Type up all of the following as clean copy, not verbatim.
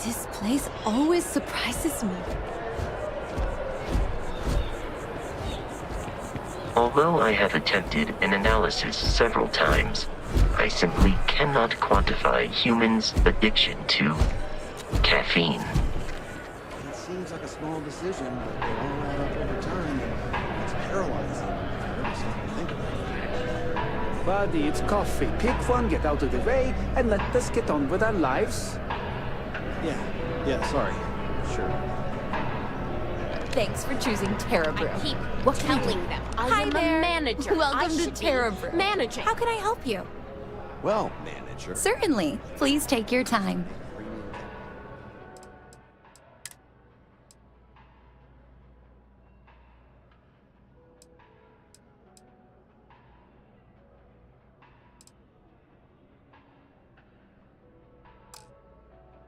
This place always surprises me. Although I have attempted an analysis several times, I simply cannot quantify humans' addiction to caffeine. It seems like a small decision, but they all add up over time, and it's paralyzing. I really stop to think about it. Buddy, it's coffee. Pick one, get out of the way, and let us get on with our lives. Yeah, sorry. Sure. Thanks for choosing Terra Brew. Keep What can I telling do? them I Hi am there. a manager. Welcome I to should be Terra Brew. managing. How can I help you? Well, manager. Certainly. Please take your time.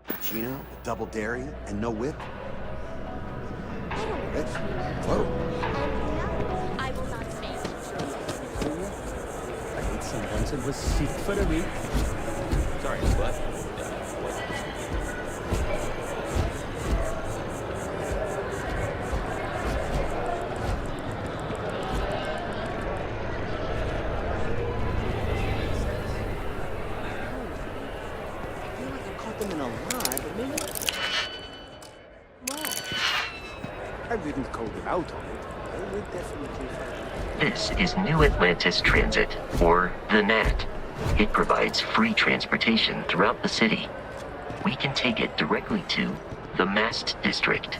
Cappuccino, a double dairy, and no whip. Rich. Whoa. I will not stay. I ate some once and was sick for a week. Sorry, what? I feel like I caught them in a lie, but maybe... I didn't call them out on it. I would definitely find This is New Atlantis Transit, or the NAT. It provides free transportation throughout the city. We can take it directly to the Mast District.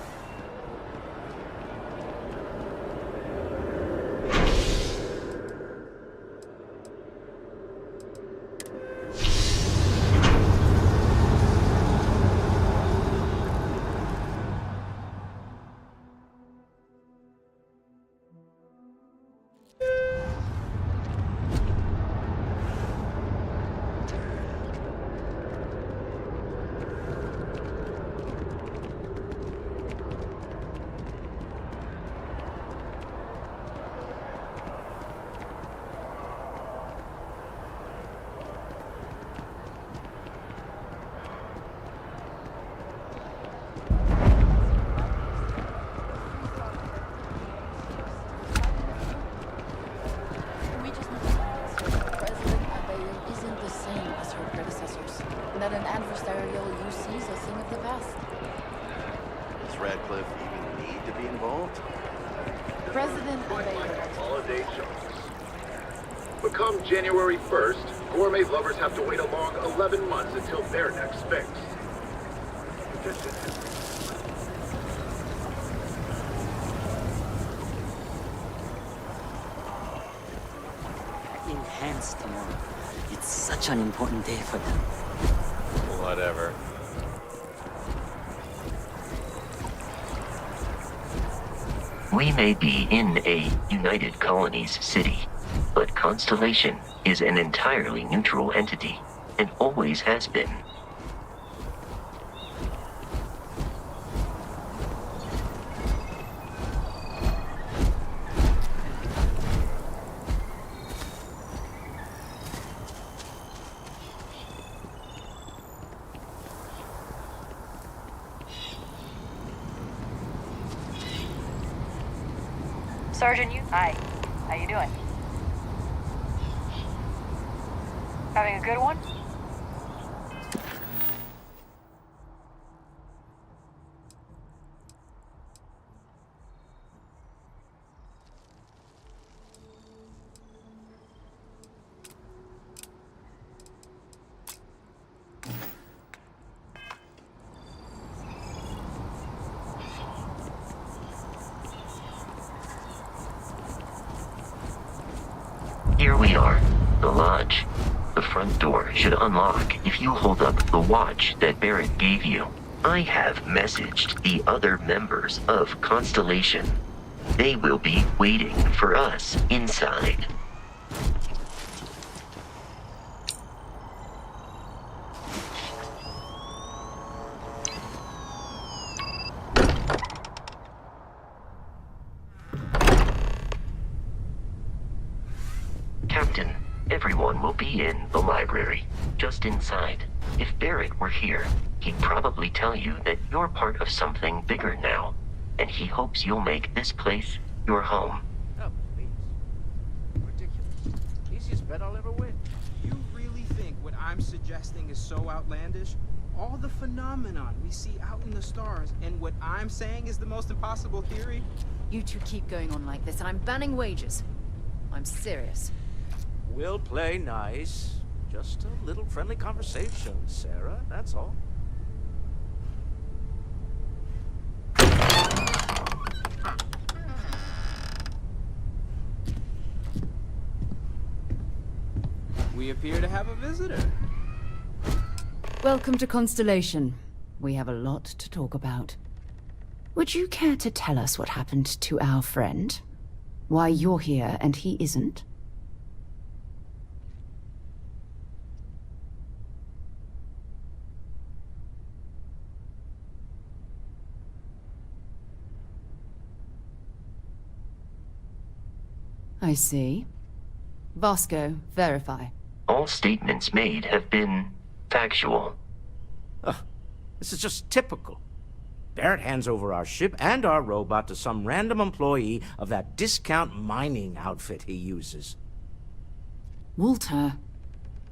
We just need to President Abayo isn't the same as her predecessors. That an adversarial UC is a thing of the past. Does Radcliffe even need to be involved? President Abayo. Holiday shows. But come January 1st, gourmet lovers have to wait a long 11 months until their next fix. Enhanced tomorrow. It's such an important day for them. Whatever. We may be in a United Colonies city, but Constellation is an entirely neutral entity, and always has been. Sergeant, Hi. How you doing? Having a good one? Here we are, the lodge. The front door should unlock if you hold up the watch that Barrett gave you. I have messaged the other members of Constellation. They will be waiting for us inside. Captain, everyone will be in the library, just inside. If Barrett were here, he'd probably tell you that you're part of something bigger now, and he hopes you'll make this place your home. Oh, please. Ridiculous. Easiest bet I'll ever win. You really think what I'm suggesting is so outlandish? All the phenomenon we see out in the stars, and what I'm saying is the most impossible theory? You two keep going on like this, and I'm banning wagers. I'm serious. We'll play nice. Just a little friendly conversation, Sarah, that's all. We appear to have a visitor. Welcome to Constellation. We have a lot to talk about. Would you care to tell us what happened to our friend? Why you're here and he isn't? I see. Vasco, verify. All statements made have been factual. Ugh, this is just typical. Barrett hands over our ship and our robot to some random employee of that discount mining outfit he uses. Walter.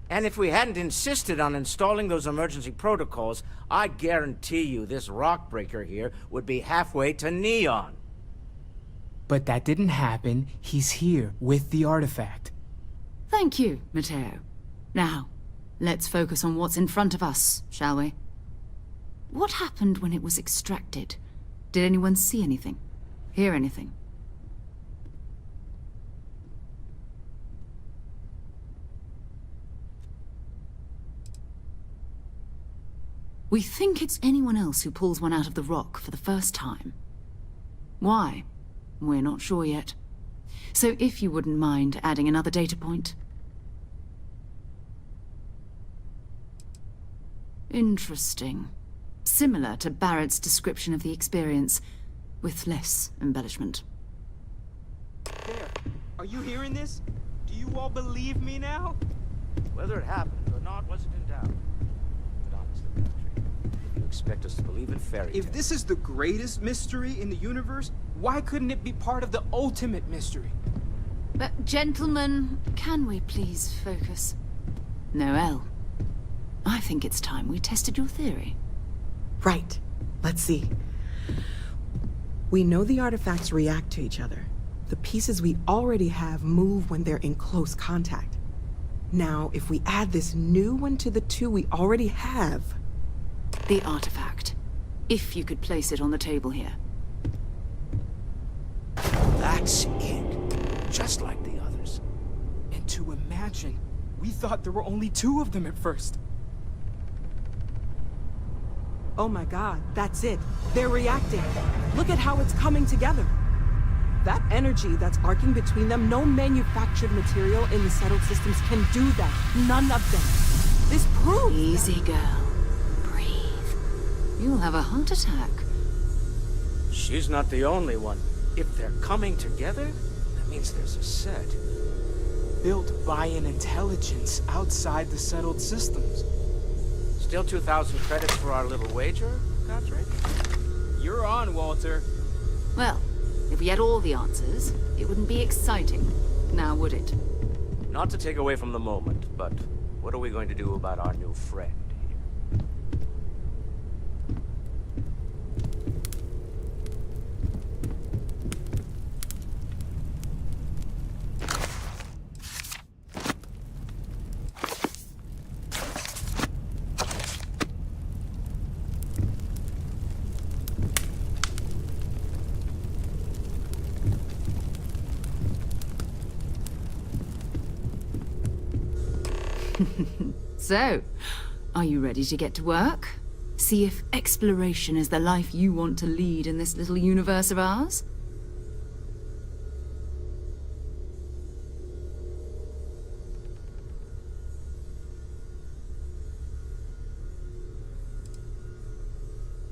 And if we hadn't insisted on installing those emergency protocols, I guarantee you this rock breaker here would be halfway to Neon. But that didn't happen. He's here with the artifact. Thank you, Matteo. Now, let's focus on what's in front of us, shall we? What happened when it was extracted? Did anyone see anything? Hear anything? We think it's anyone else who pulls one out of the rock for the first time. Why? We're not sure yet. So if you wouldn't mind adding another data point. Interesting. Similar to Barrett's description of the experience, with less embellishment. There. Are you hearing this? Do you all believe me now? Whether it happened or not wasn't in doubt. But honestly, Patrick, if you expect us to believe in fairy tales... If this is the greatest mystery in the universe, why couldn't it be part of the ultimate mystery? But, gentlemen, can we please focus? Noel, I think it's time we tested your theory. Right. Let's see. We know the artifacts react to each other. The pieces we already have move when they're in close contact. Now, if we add this new one to the two we already have... The artifact. If you could place it on the table here. That's it. Just like the others. And to imagine, we thought there were only two of them at first. Oh my god, that's it. They're reacting. Look at how it's coming together. That energy that's arcing between them, no manufactured material in the settled systems can do that. None of them. This proves... Easy, girl. Breathe. You'll have a heart attack. She's not the only one. If they're coming together, that means there's a set. Built by an intelligence outside the settled systems. Still 2,000 credits for our little wager, Patrick? You're on, Walter. Well, if we had all the answers, it wouldn't be exciting. Now, would it? Not to take away from the moment, but what are we going to do about our new friend here? So, are you ready to get to work? See if exploration is the life you want to lead in this little universe of ours?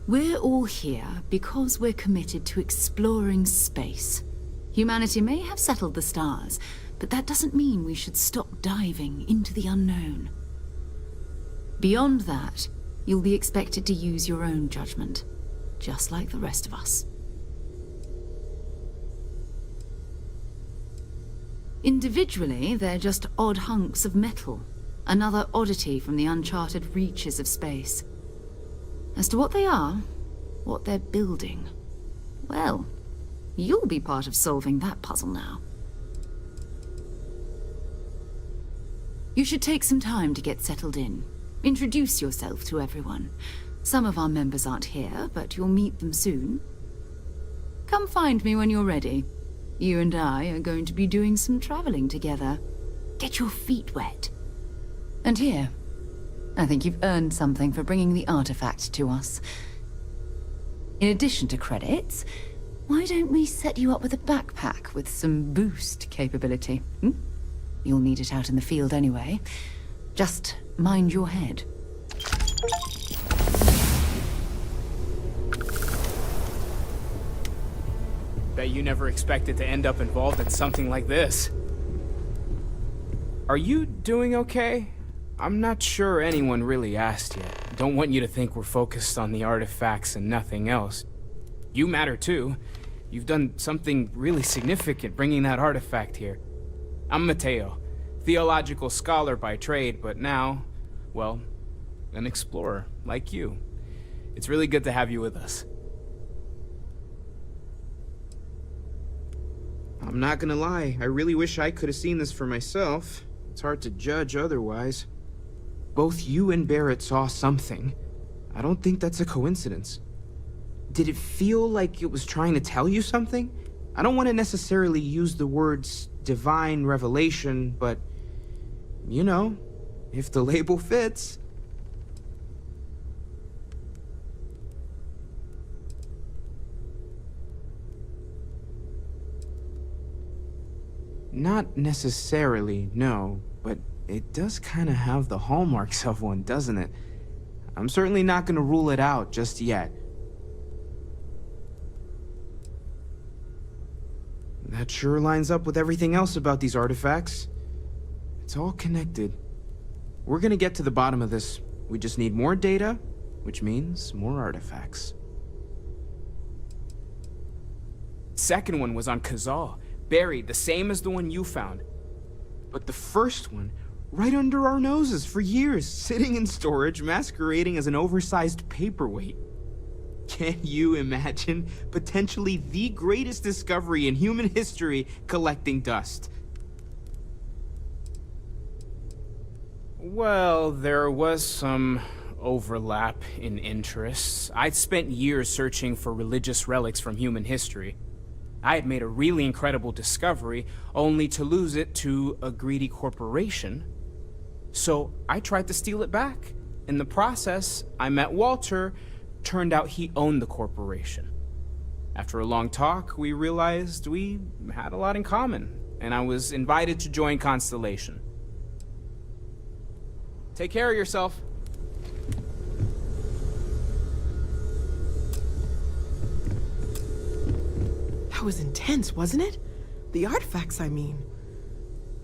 We're all here because we're committed to exploring space. Humanity may have settled the stars, but that doesn't mean we should stop diving into the unknown. Beyond that, you'll be expected to use your own judgment, just like the rest of us. Individually, they're just odd hunks of metal, another oddity from the uncharted reaches of space. As to what they are, what they're building, well, you'll be part of solving that puzzle now. You should take some time to get settled in. Introduce yourself to everyone. Some of our members aren't here, but you'll meet them soon. Come find me when you're ready. You and I are going to be doing some traveling together. Get your feet wet. And here, I think you've earned something for bringing the artifact to us. In addition to credits, why don't we set you up with a backpack with some boost capability? You'll need it out in the field anyway. Just mind your head. Bet you never expected to end up involved in something like this. Are you doing okay? I'm not sure anyone really asked yet. Don't want you to think we're focused on the artifacts and nothing else. You matter too. You've done something really significant bringing that artifact here. I'm Mateo, theological scholar by trade, but now, well, an explorer like you. It's really good to have you with us. I'm not gonna lie, I really wish I could have seen this for myself. It's hard to judge otherwise. Both you and Barrett saw something. I don't think that's a coincidence. Did it feel like it was trying to tell you something? I don't want to necessarily use the words divine revelation, but, you know, if the label fits. Not necessarily, no, but it does kind of have the hallmarks of one, doesn't it? I'm certainly not going to rule it out just yet. That sure lines up with everything else about these artifacts. It's all connected. We're going to get to the bottom of this. We just need more data, which means more artifacts. Second one was on Kazal, buried, the same as the one you found. But the first one, right under our noses for years, sitting in storage, masquerading as an oversized paperweight. Can you imagine potentially the greatest discovery in human history collecting dust? Well, there was some overlap in interests. I'd spent years searching for religious relics from human history. I had made a really incredible discovery, only to lose it to a greedy corporation. So I tried to steal it back. In the process, I met Walter. Turned out he owned the corporation. After a long talk, we realized we had a lot in common, and I was invited to join Constellation. Take care of yourself. That was intense, wasn't it? The artifacts, I mean.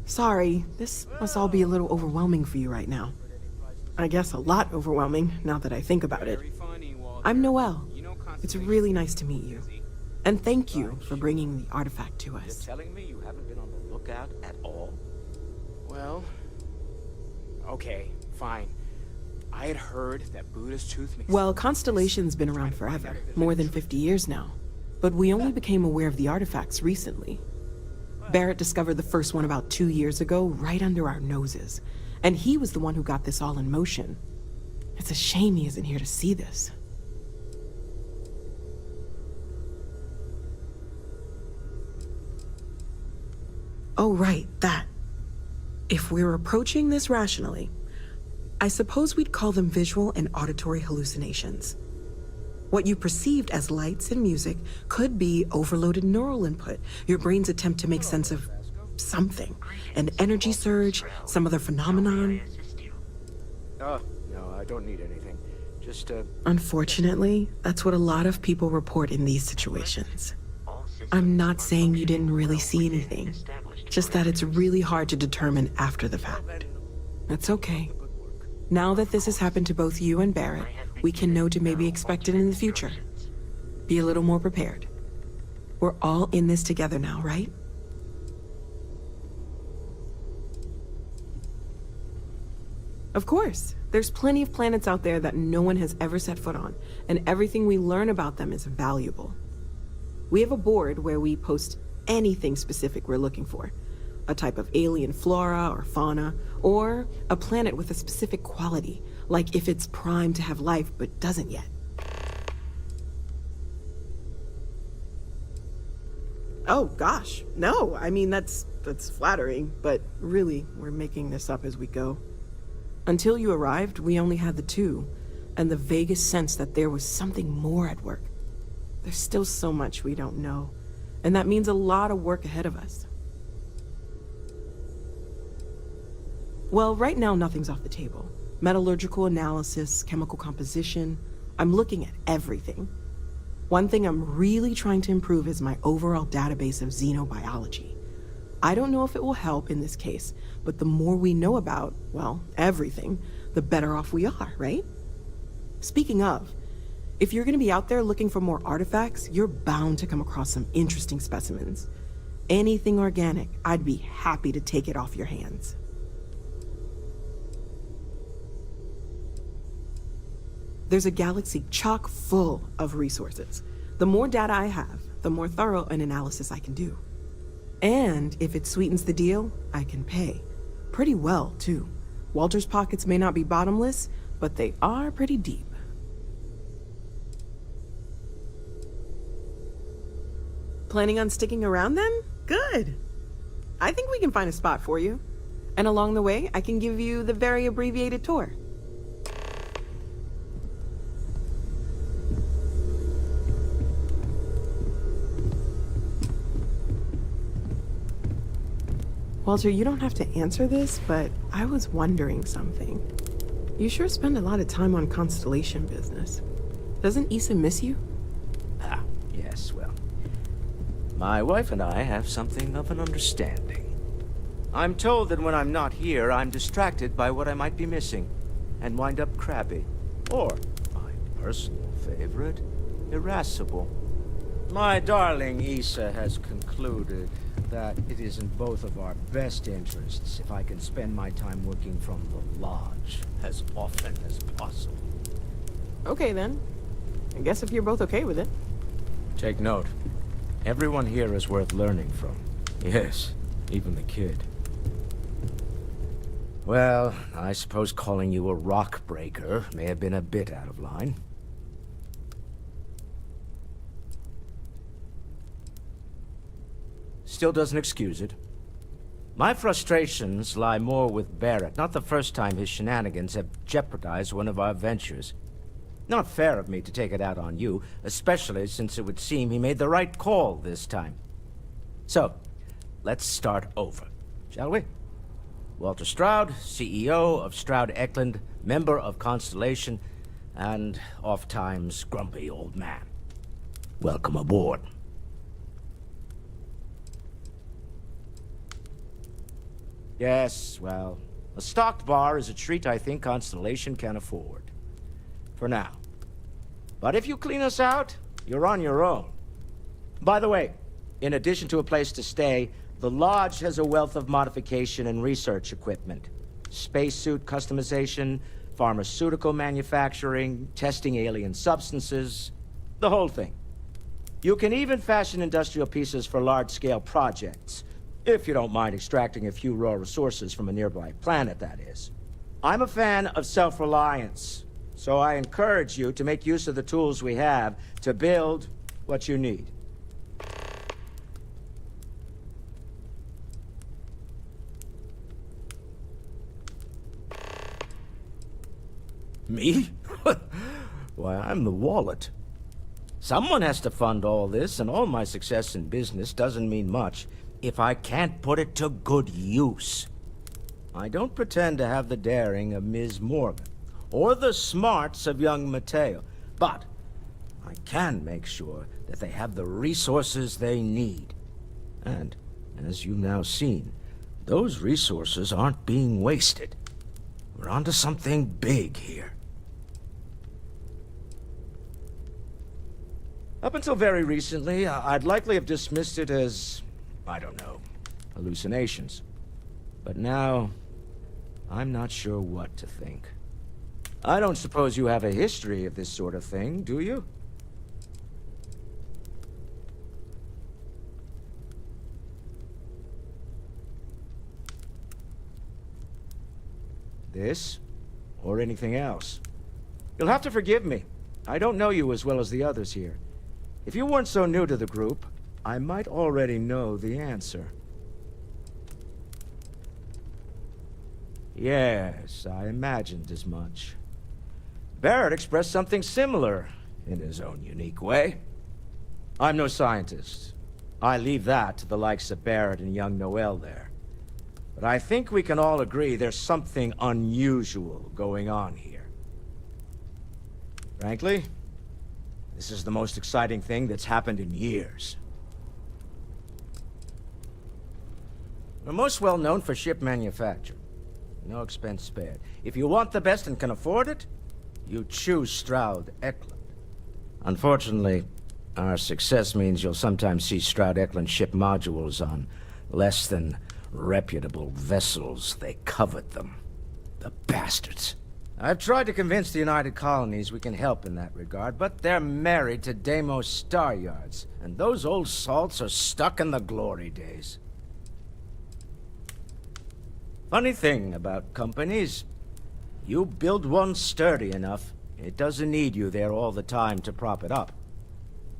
Sorry, this must all be a little overwhelming for you right now. I guess a lot overwhelming, now that I think about it. I'm Noelle. It's really nice to meet you. And thank you for bringing the artifact to us. You're telling me you haven't been on the lookout at all? Well, okay, fine. I had heard that Buddha's tooth makes... Well, Constellation's been around forever, more than 50 years now. But we only became aware of the artifacts recently. Barrett discovered the first one about 2 years ago, right under our noses. And he was the one who got this all in motion. It's a shame he isn't here to see this. Oh, right, that. If we're approaching this rationally, I suppose we'd call them visual and auditory hallucinations. What you perceived as lights and music could be overloaded neural input, your brain's attempt to make sense of something. An energy surge, some other phenomenon. Oh, no, I don't need anything. Just, Unfortunately, that's what a lot of people report in these situations. I'm not saying you didn't really see anything, just that it's really hard to determine after the fact. That's okay. Now that this has happened to both you and Barrett, we can know to maybe expect it in the future. Be a little more prepared. We're all in this together now, right? Of course. There's plenty of planets out there that no one has ever set foot on, and everything we learn about them is valuable. We have a board where we post anything specific we're looking for. A type of alien flora or fauna, or a planet with a specific quality, like if it's primed to have life but doesn't yet. Oh gosh, no, I mean that's flattering, but really, we're making this up as we go. Until you arrived, we only had the two, and the vaguest sense that there was something more at work. There's still so much we don't know, and that means a lot of work ahead of us. Well, right now nothing's off the table. Metallurgical analysis, chemical composition, I'm looking at everything. One thing I'm really trying to improve is my overall database of xenobiology. I don't know if it will help in this case, but the more we know about, well, everything, the better off we are, right? Speaking of, if you're gonna be out there looking for more artifacts, you're bound to come across some interesting specimens. Anything organic, I'd be happy to take it off your hands. There's a galaxy chock full of resources. The more data I have, the more thorough an analysis I can do. And if it sweetens the deal, I can pay. Pretty well, too. Walter's pockets may not be bottomless, but they are pretty deep. Planning on sticking around then? Good. I think we can find a spot for you. And along the way, I can give you the very abbreviated tour. Walter, you don't have to answer this, but I was wondering something. You sure spend a lot of time on Constellation business. Doesn't Issa miss you? Ah, yes, well. My wife and I have something of an understanding. I'm told that when I'm not here, I'm distracted by what I might be missing, and wind up crabby. Or, my personal favorite, irascible. My darling Issa has concluded that it is in both of our best interests if I can spend my time working from the lodge as often as possible. Okay then. I guess if you're both okay with it. Take note. Everyone here is worth learning from. Yes, even the kid. Well, I suppose calling you a rock breaker may have been a bit out of line. Still doesn't excuse it. My frustrations lie more with Barrett. Not the first time his shenanigans have jeopardized one of our ventures. Not fair of me to take it out on you, especially since it would seem he made the right call this time. So, let's start over, shall we? Walter Stroud, CEO of Stroud Eklund, member of Constellation, and oft-times grumpy old man. Welcome aboard. Yes, well, a stocked bar is a treat I think Constellation can afford. For now. But if you clean us out, you're on your own. By the way, in addition to a place to stay, the Lodge has a wealth of modification and research equipment. Spacesuit customization, pharmaceutical manufacturing, testing alien substances, the whole thing. You can even fashion industrial pieces for large-scale projects. If you don't mind extracting a few raw resources from a nearby planet, that is. I'm a fan of self-reliance, so I encourage you to make use of the tools we have to build what you need. Me? Why, I'm the wallet. Someone has to fund all this, and all my success in business doesn't mean much if I can't put it to good use. I don't pretend to have the daring of Ms. Morgan, or the smarts of young Mateo, but I can make sure that they have the resources they need. And, as you've now seen, those resources aren't being wasted. We're onto something big here. Up until very recently, I'd likely have dismissed it as, I don't know, hallucinations. But now, I'm not sure what to think. I don't suppose you have a history of this sort of thing, do you? This, or anything else. You'll have to forgive me. I don't know you as well as the others here. If you weren't so new to the group, I might already know the answer. Yes, I imagined as much. Barrett expressed something similar, in his own unique way. I'm no scientist. I leave that to the likes of Barrett and young Noel there. But I think we can all agree there's something unusual going on here. Frankly, this is the most exciting thing that's happened in years. We're most well known for ship manufacture. No expense spared. If you want the best and can afford it, you choose Stroud-Eklund. Unfortunately, our success means you'll sometimes see Stroud-Eklund ship modules on less than reputable vessels. They covet them. The bastards. I've tried to convince the United Colonies we can help in that regard, but they're married to Deimos Star Yards, and those old salts are stuck in the glory days. Funny thing about companies, you build one sturdy enough, it doesn't need you there all the time to prop it up.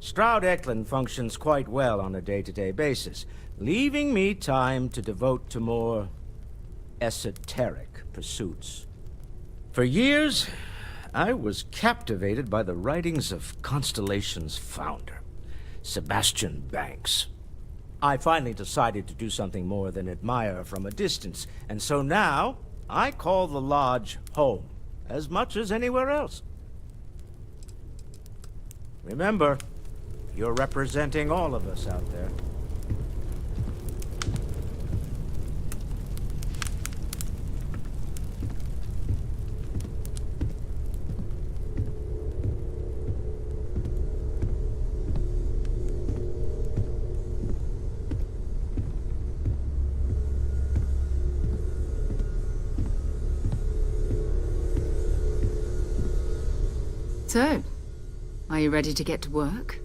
Stroud-Eklund functions quite well on a day-to-day basis, leaving me time to devote to more esoteric pursuits. For years, I was captivated by the writings of Constellation's founder, Sebastian Banks. I finally decided to do something more than admire from a distance, and so now I call the Lodge home, as much as anywhere else. Remember, you're representing all of us out there. So, are you ready to get to work?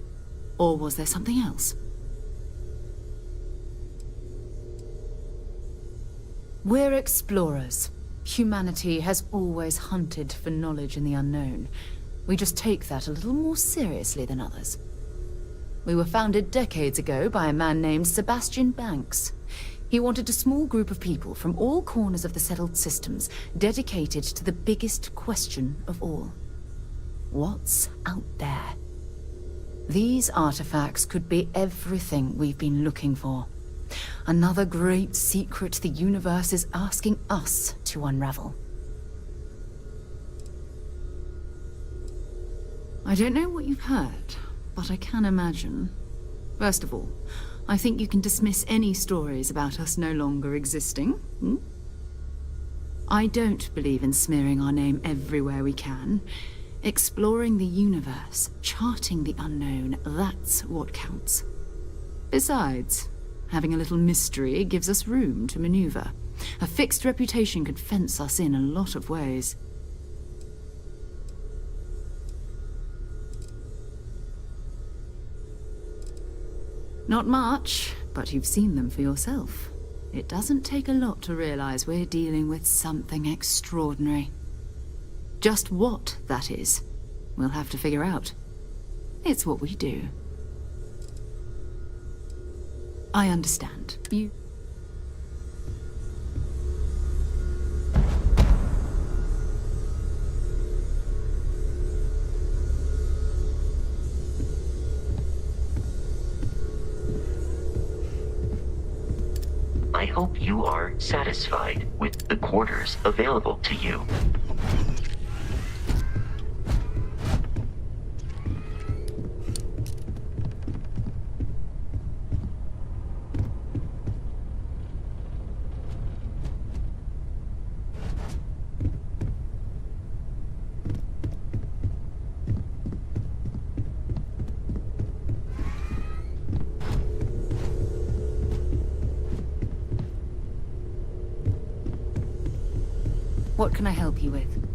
Or was there something else? We're explorers. Humanity has always hunted for knowledge in the unknown. We just take that a little more seriously than others. We were founded decades ago by a man named Sebastian Banks. He wanted a small group of people from all corners of the settled systems dedicated to the biggest question of all. What's out there? These artifacts could be everything we've been looking for. Another great secret the universe is asking us to unravel. I don't know what you've heard, but I can imagine. First of all, I think you can dismiss any stories about us no longer existing. I don't believe in smearing our name everywhere we can. Exploring the universe, charting the unknown, that's what counts. Besides, having a little mystery gives us room to maneuver. A fixed reputation could fence us in a lot of ways. Not much, but you've seen them for yourself. It doesn't take a lot to realize we're dealing with something extraordinary. Just what that is, we'll have to figure out. It's what we do. I understand. You... I hope you are satisfied with the quarters available to you. What can I help you with?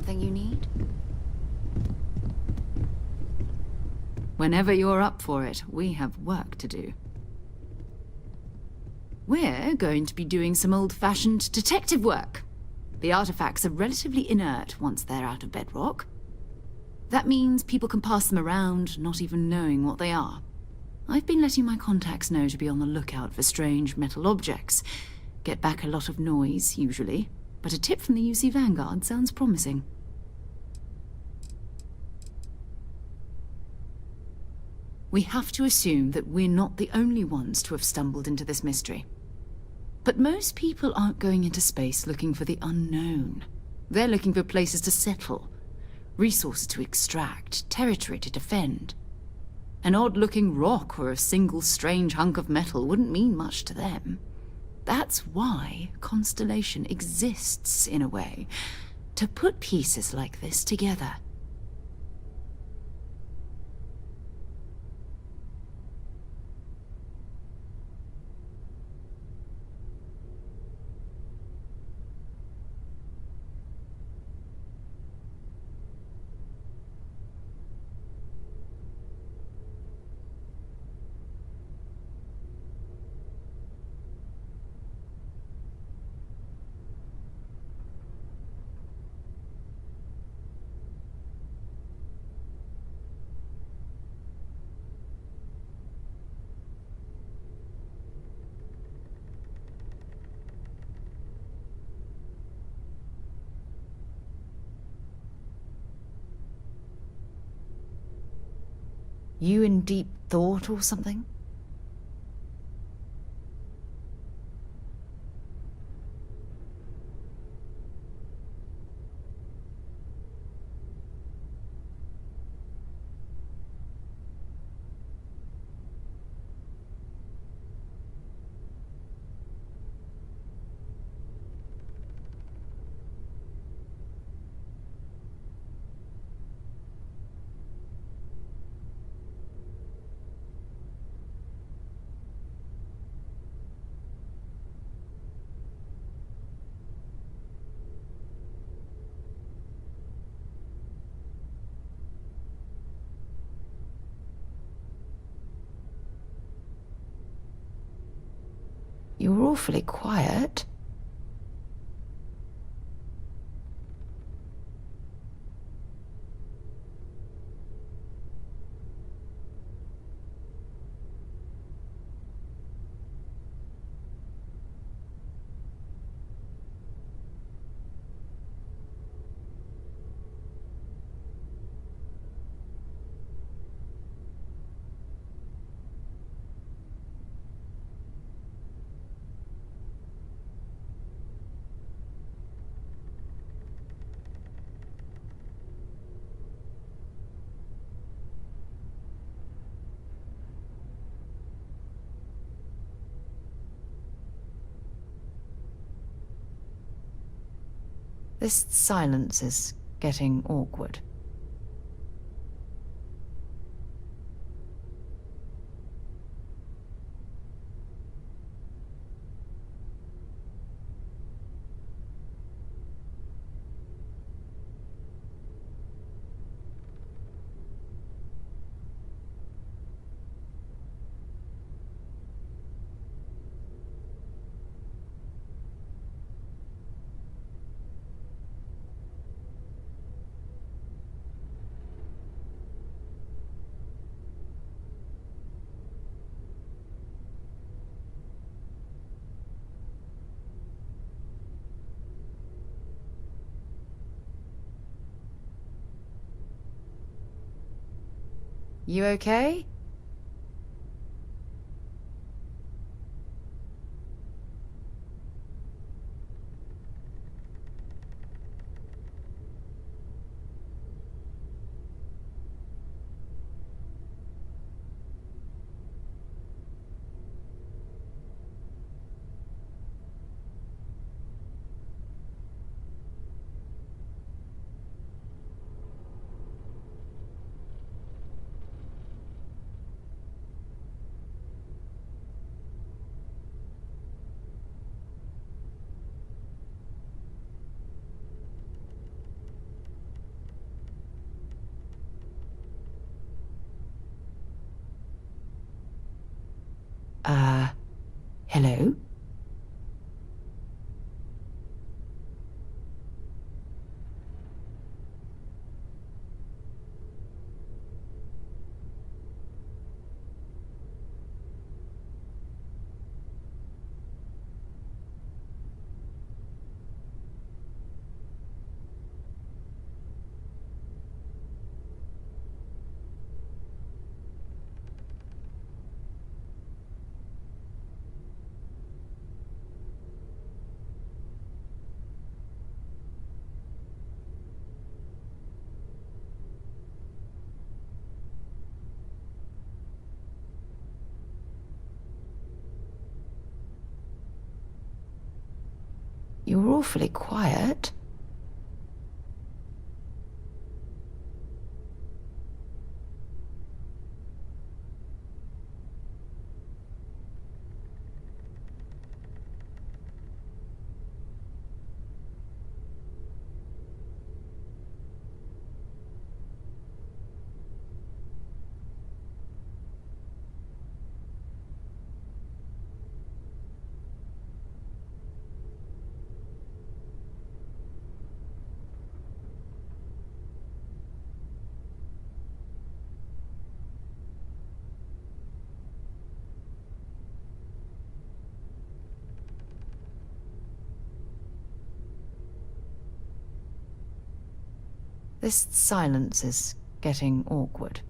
something you need? Whenever you're up for it, we have work to do. We're going to be doing some old-fashioned detective work. The artifacts are relatively inert once they're out of bedrock. That means people can pass them around, not even knowing what they are. I've been letting my contacts know to be on the lookout for strange metal objects. Get back a lot of noise, usually, but a tip from the UC Vanguard sounds promising. We have to assume that we're not the only ones to have stumbled into this mystery. But most people aren't going into space looking for the unknown. They're looking for places to settle, resources to extract, territory to defend. An odd-looking rock or a single strange hunk of metal wouldn't mean much to them. That's why Constellation exists, in a way, to put pieces like this together. You in deep thought or something? You were awfully quiet. This silence is getting awkward. You okay? Hello? You're awfully quiet. This silence is getting awkward.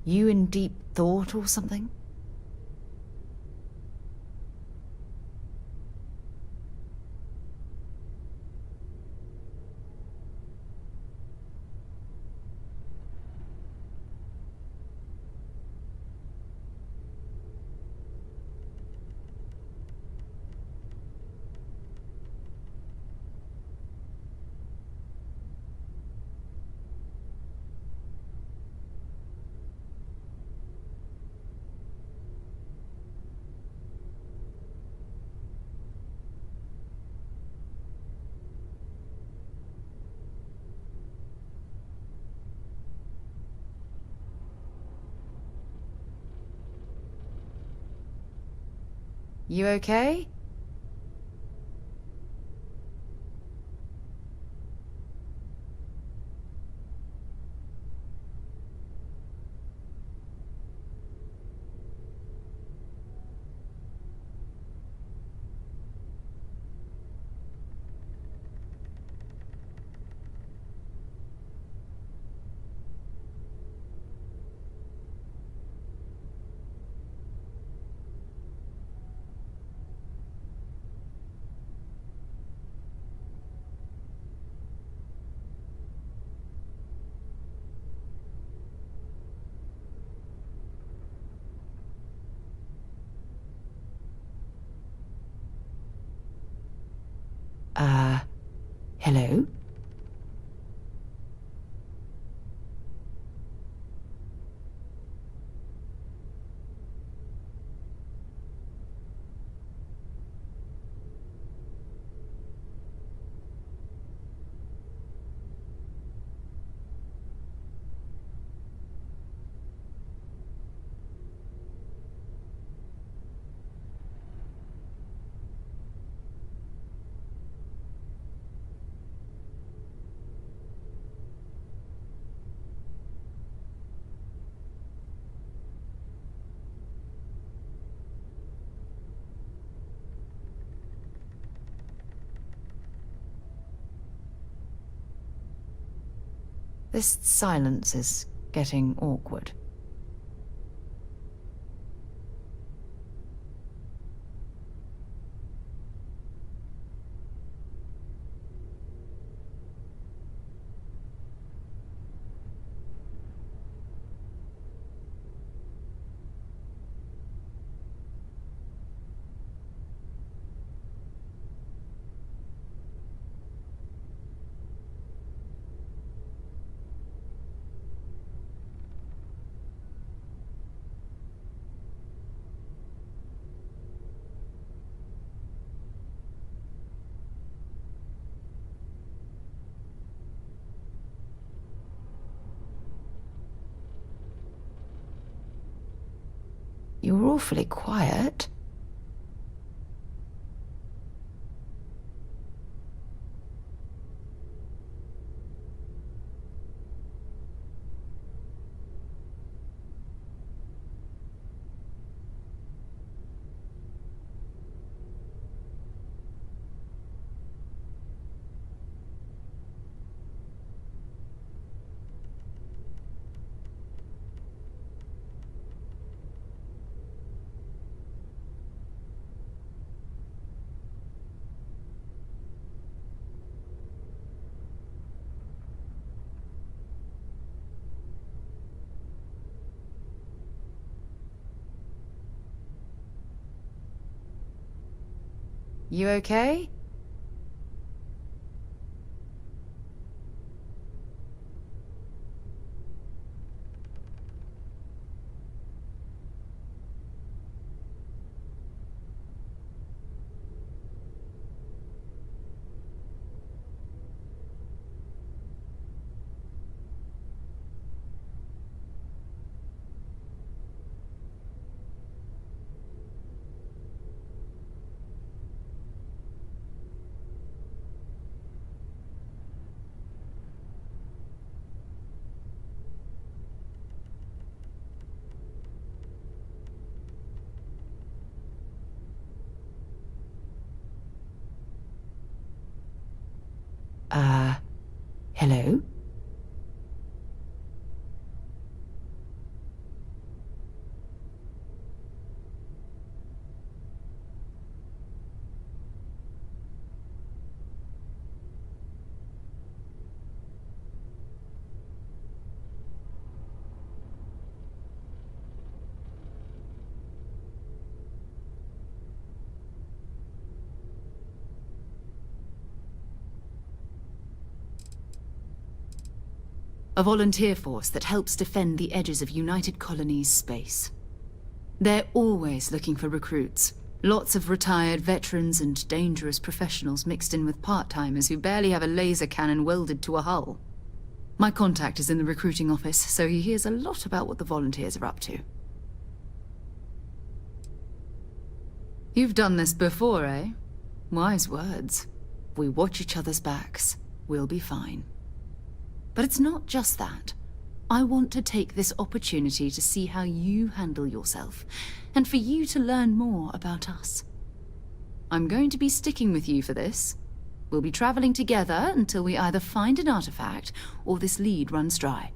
You in deep thought or something? You okay? Hello? This silence is getting awkward. You're awfully quiet. You okay? Hello? A volunteer force that helps defend the edges of United Colonies space. They're always looking for recruits. Lots of retired veterans and dangerous professionals mixed in with part-timers who barely have a laser cannon welded to a hull. My contact is in the recruiting office, so he hears a lot about what the volunteers are up to. You've done this before, eh? Wise words. If we watch each other's backs, we'll be fine. But it's not just that. I want to take this opportunity to see how you handle yourself, and for you to learn more about us. I'm going to be sticking with you for this. We'll be traveling together until we either find an artifact or this lead runs dry.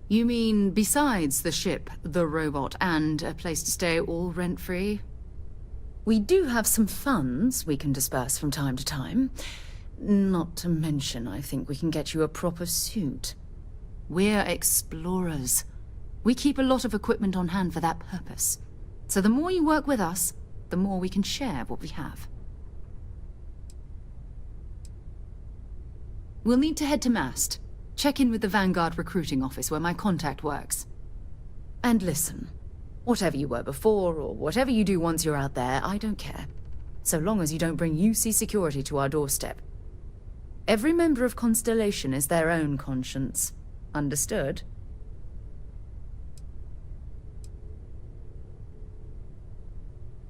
You mean besides the ship, the robot, and a place to stay all rent-free? We do have some funds we can disperse from time to time. Not to mention, I think we can get you a proper suit. We're explorers. We keep a lot of equipment on hand for that purpose. So the more you work with us, the more we can share what we have. We'll need to head to Mast. Check in with the Vanguard recruiting office where my contact works. And listen, whatever you were before, or whatever you do once you're out there, I don't care. So long as you don't bring UC security to our doorstep. Every member of Constellation is their own conscience. Understood?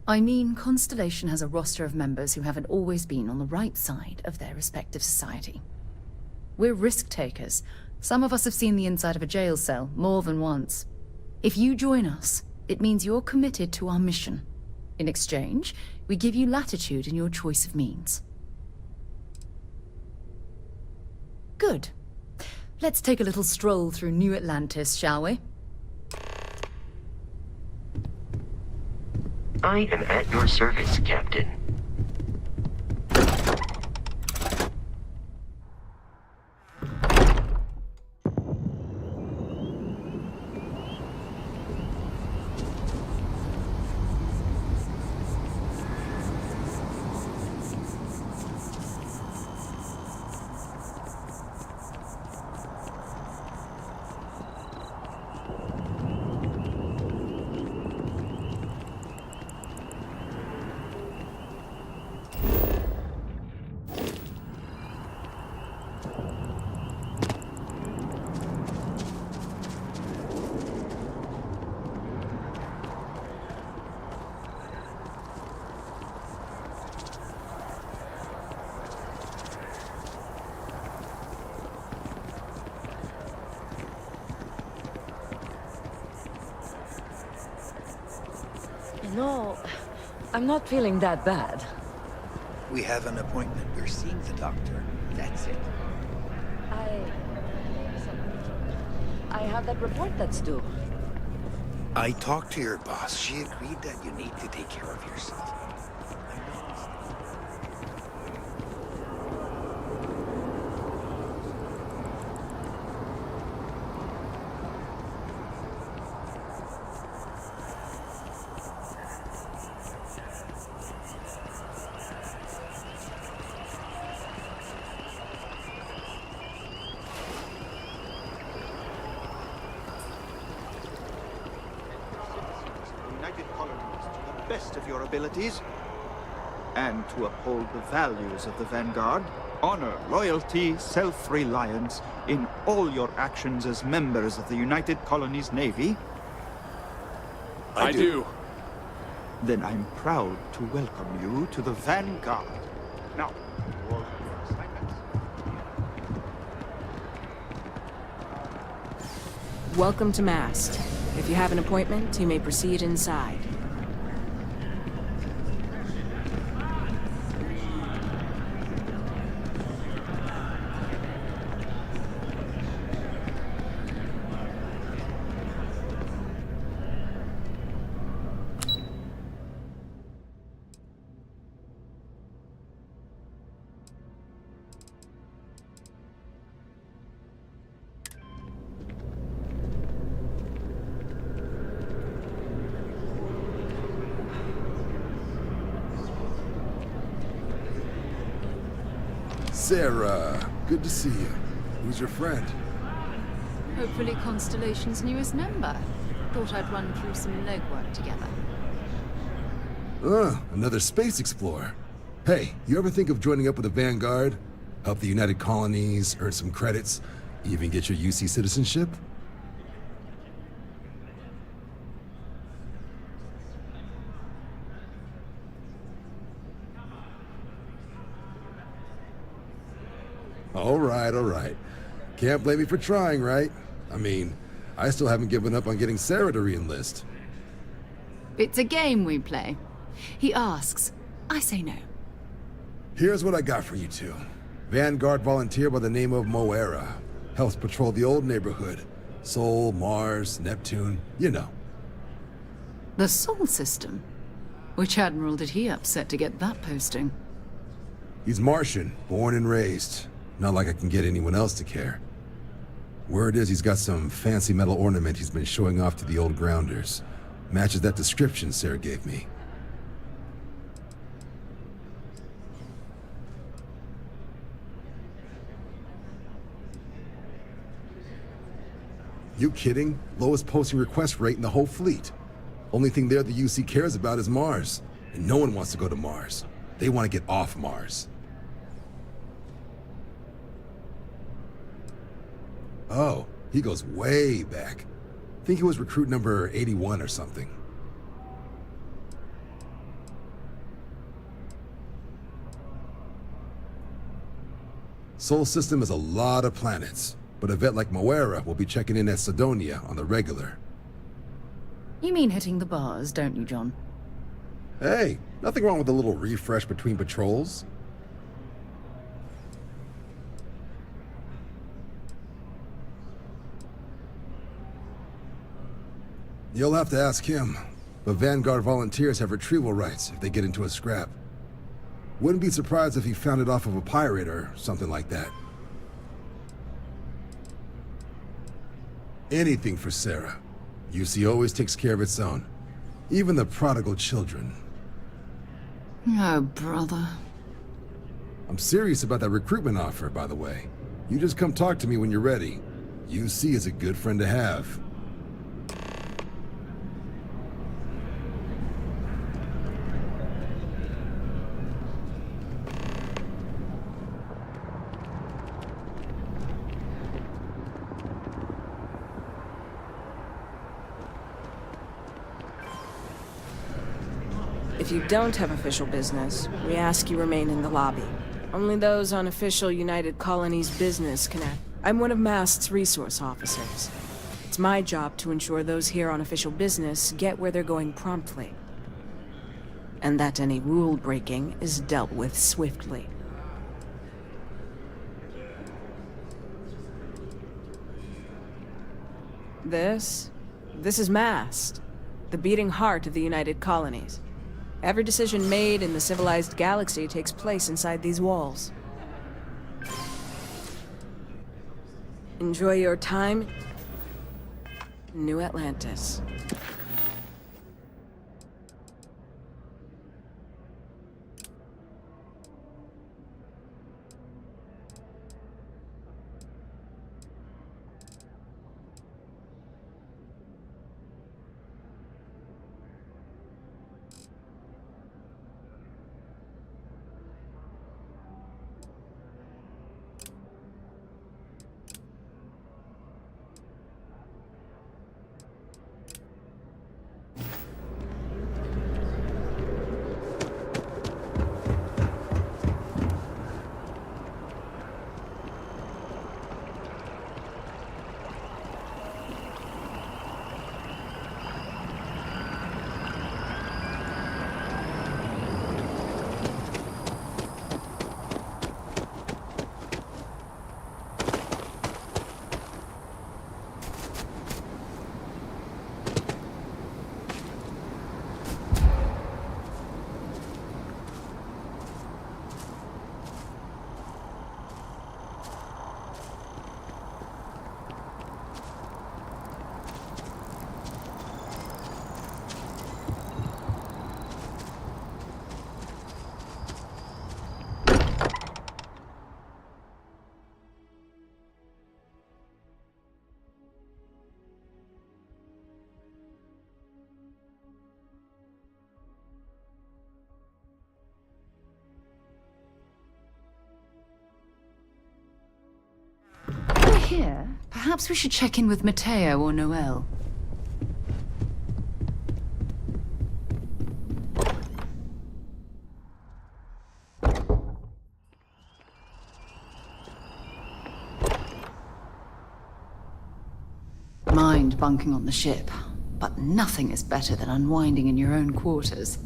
I mean, Constellation has a roster of members who haven't always been on the right side of their respective society. We're risk-takers. Some of us have seen the inside of a jail cell more than once. If you join us, it means you're committed to our mission. In exchange, we give you latitude in your choice of means. Good. Let's take a little stroll through New Atlantis, shall we? I am at your service, Captain. No, I'm not feeling that bad. We have an appointment. We're seeing the doctor. That's it. I have that report that's due. I talked to your boss. She agreed that you need to take care of yourself. Best of your abilities, and to uphold the values of the Vanguard, honor, loyalty, self-reliance in all your actions as members of the United Colonies Navy? I do. Then I'm proud to welcome you to the Vanguard. Now, you all have your assignments. Welcome to Mast. If you have an appointment, you may proceed inside. Sarah, good to see you. Who's your friend? Hopefully Constellation's newest member. Thought I'd run through some legwork together. Another space explorer. Hey, you ever think of joining up with the Vanguard? Help the United Colonies, earn some credits, even get your UC citizenship? All right. Can't blame me for trying, right? I mean, I still haven't given up on getting Sarah to re-enlist. It's a game we play. He asks, I say no. Here's what I got for you two. Vanguard volunteer by the name of Moera. Helps patrol the old neighborhood. Sol, Mars, Neptune, you know. The Sol system? Which admiral did he upset to get that posting? He's Martian, born and raised. Not like I can get anyone else to care. Word is he's got some fancy metal ornament he's been showing off to the old grounders. Matches that description Sarah gave me. You kidding? Lowest posting request rate in the whole fleet. Only thing there the UC cares about is Mars. And no one wants to go to Mars. They want to get off Mars. Oh, he goes way back. Think he was recruit number 81 or something. Sol system has a lot of planets, but a vet like Moera will be checking in at Sidonia on the regular. You mean hitting the bars, don't you, John? Hey, nothing wrong with a little refresh between patrols. You'll have to ask him, but Vanguard volunteers have retrieval rights if they get into a scrap. Wouldn't be surprised if he found it off of a pirate or something like that. Anything for Sarah. UC always takes care of its own. Even the prodigal children. Oh, brother. I'm serious about that recruitment offer, by the way. You just come talk to me when you're ready. UC is a good friend to have. If you don't have official business, we ask you remain in the lobby. Only those on official United Colonies business can act. I'm one of Mast's resource officers. It's my job to ensure those here on official business get where they're going promptly. and that any rule breaking is dealt with swiftly. This is Mast, the beating heart of the United Colonies. Every decision made in the civilized galaxy takes place inside these walls. Enjoy your time in New Atlantis. We're here. Perhaps we should check in with Mateo or Noel. Mind bunking on the ship, but nothing is better than unwinding in your own quarters.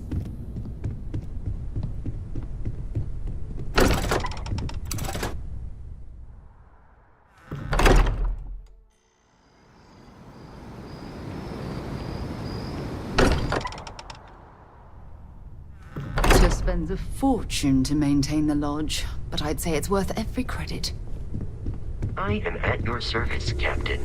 Spends a fortune to maintain the lodge, but I'd say it's worth every credit. I am at your service, Captain.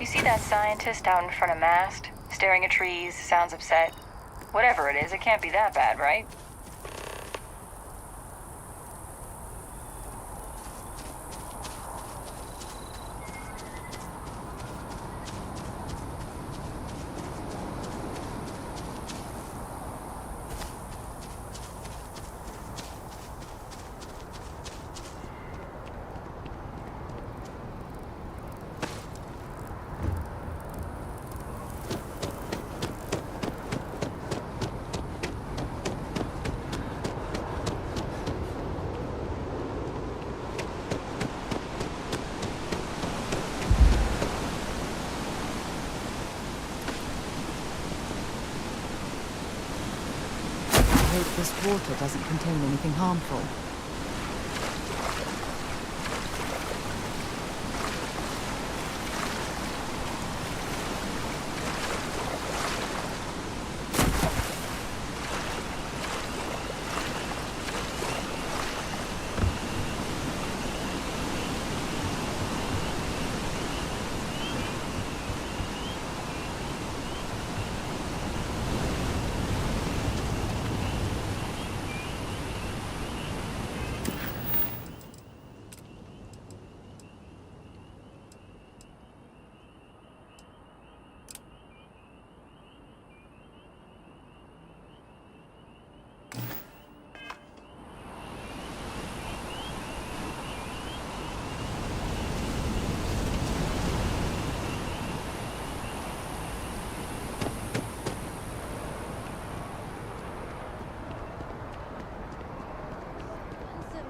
See that scientist out in front of Mast? Staring at trees, sounds upset. Whatever it is, it can't be that bad, right? hope this water doesn't contain anything harmful.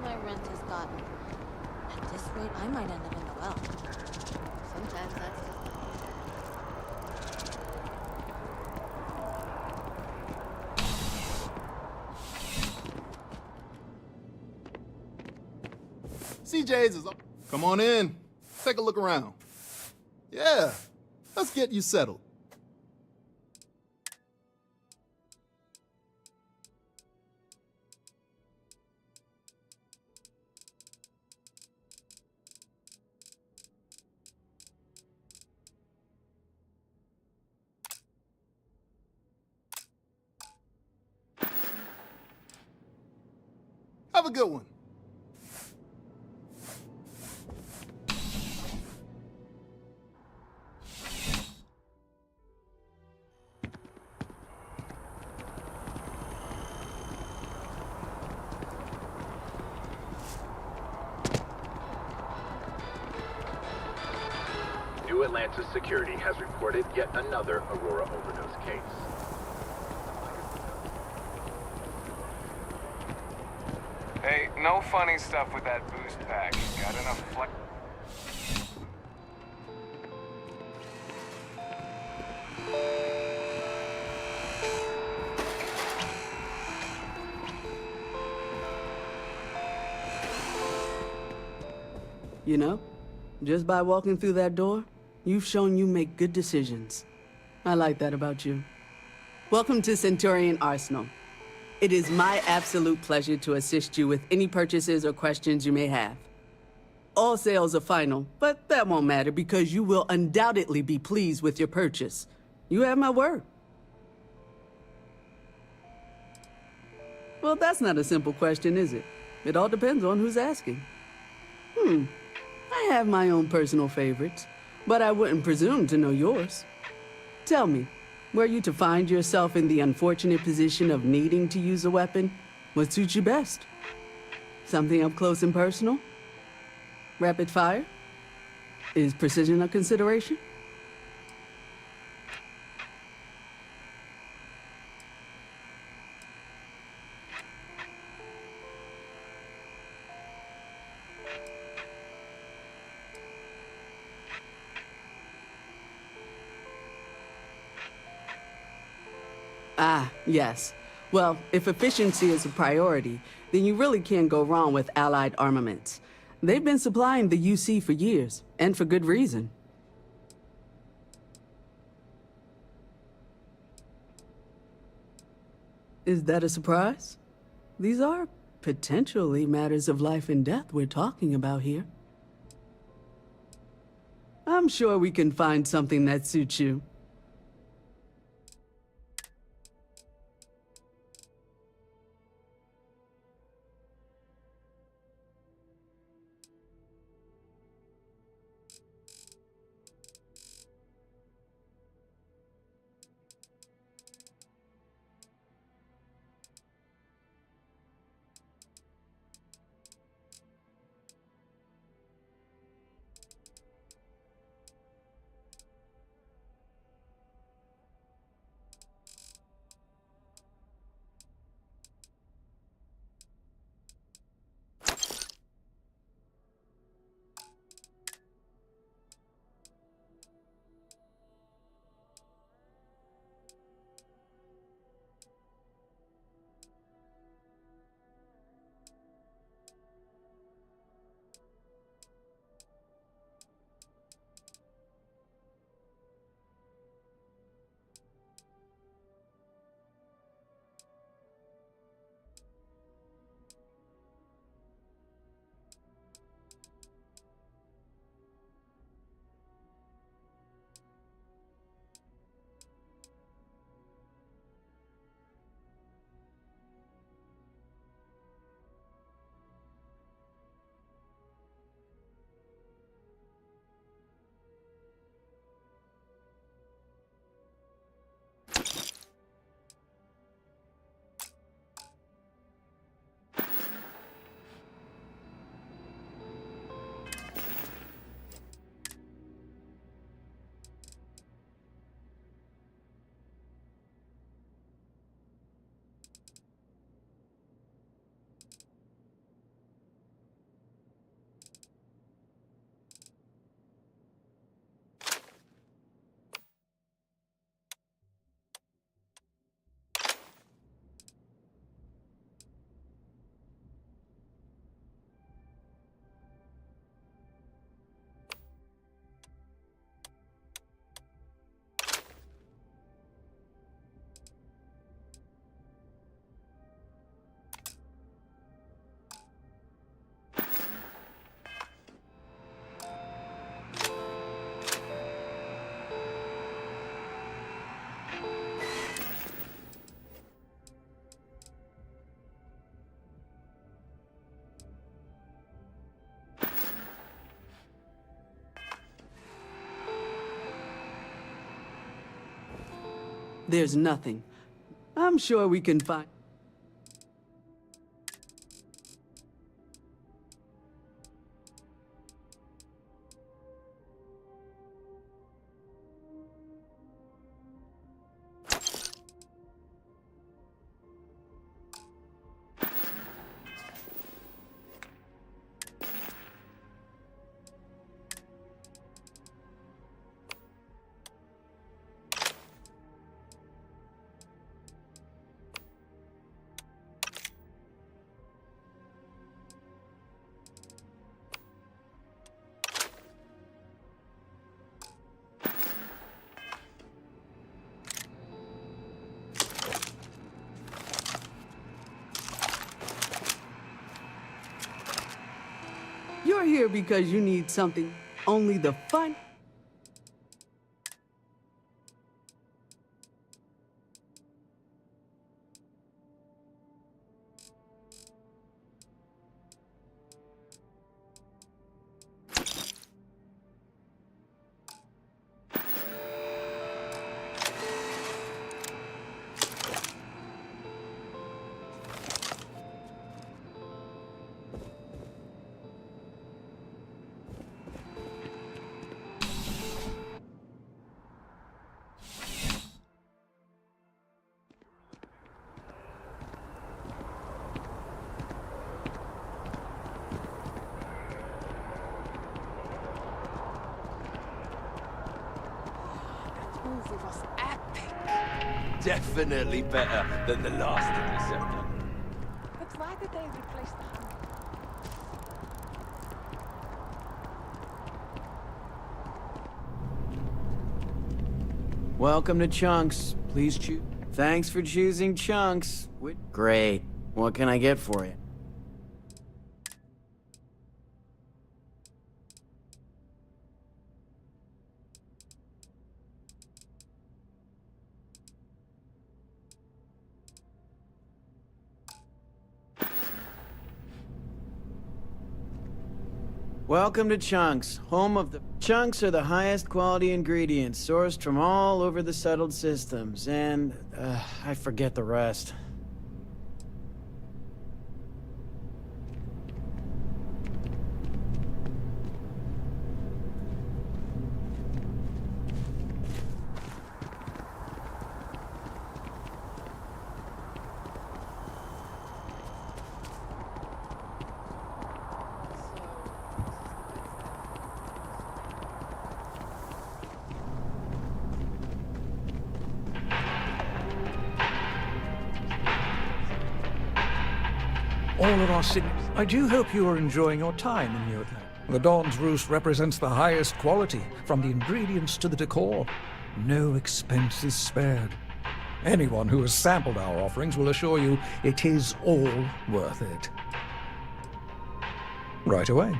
My rent has gotten. At this rate, I might end up in the well. Sometimes that's just... CJ's is up. Come on in. Take a look around. Yeah, let's get you settled. Have a good one. New Atlantis Security has reported yet another Aurora overdose case. Hey, no funny stuff with that boost pack. Got enough flex. You know, just by walking through that door, you've shown you make good decisions. I like that about you. Welcome to Centurion Arsenal. It is my absolute pleasure to assist you with any purchases or questions you may have. All sales are final, but that won't matter because you will undoubtedly be pleased with your purchase. You have my word. Well, that's not a simple question, is it? It all depends on who's asking. I have my own personal favorites, but I wouldn't presume to know yours. Tell me, were you to find yourself in the unfortunate position of needing to use a weapon, what suits you best? Something up close and personal? Rapid fire? Is precision a consideration? Ah, yes. Well, if efficiency is a priority, then you really can't go wrong with Allied armaments. They've been supplying the UC for years, and for good reason. Is that a surprise? These are potentially matters of life and death we're talking about here. I'm sure we can find something that suits you. There's nothing. I'm sure we can find... You're here because you need something only the fun... movie was epic. Definitely better than the last Interceptor. But why did they replace the Hunter? Welcome to Chunks. Please choose. Thanks for choosing Chunks. Great. What can I get for you? Welcome to Chunks, home of the... Chunks are the highest quality ingredients, sourced from all over the settled systems, and... I forget the rest. All of our cities. I do hope you are enjoying your time in New Atlantis. The Dawn's Roost represents the highest quality, from the ingredients to the decor. No expense is spared. Anyone who has sampled our offerings will assure you it is all worth it. Right away.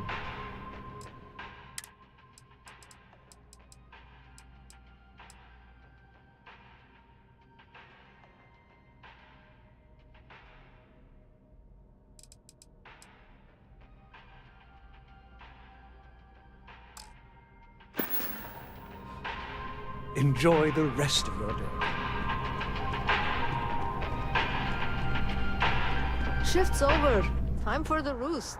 Enjoy the rest of your day. Shift's over. Time for the roost.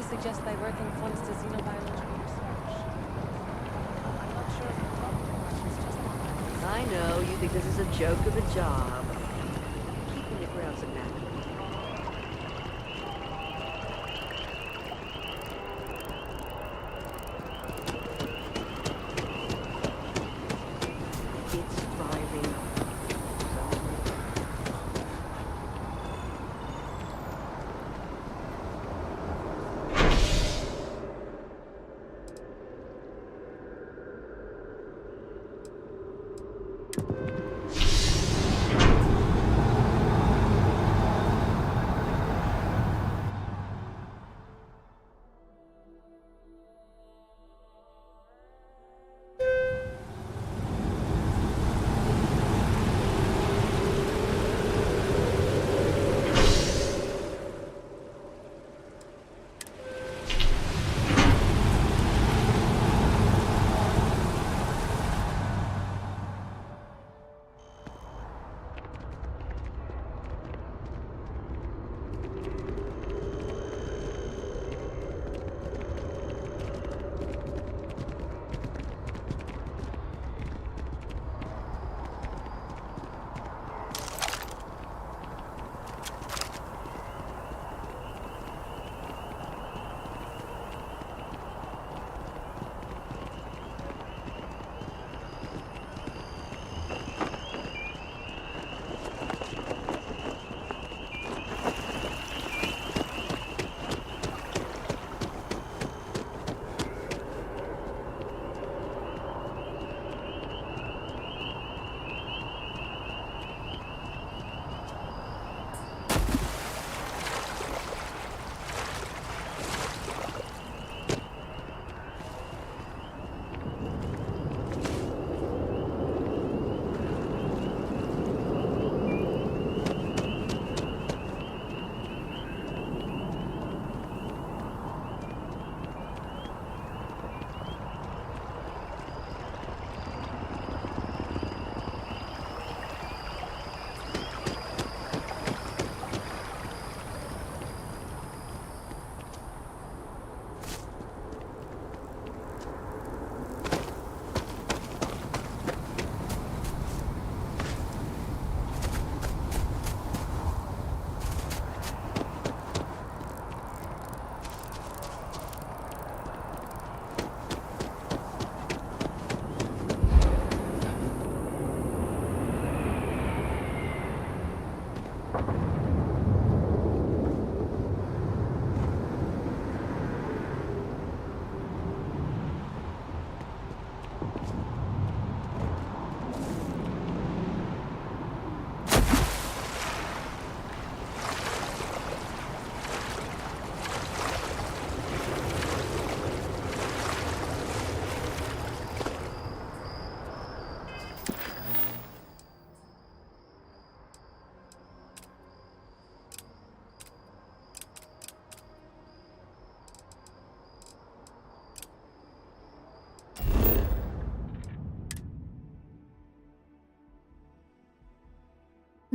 Suggest diverting funds to xenobiological research. I'm not sure if the problem is just I know, you think this is a joke of a job. Keeping the grounds immaculate. It's thriving.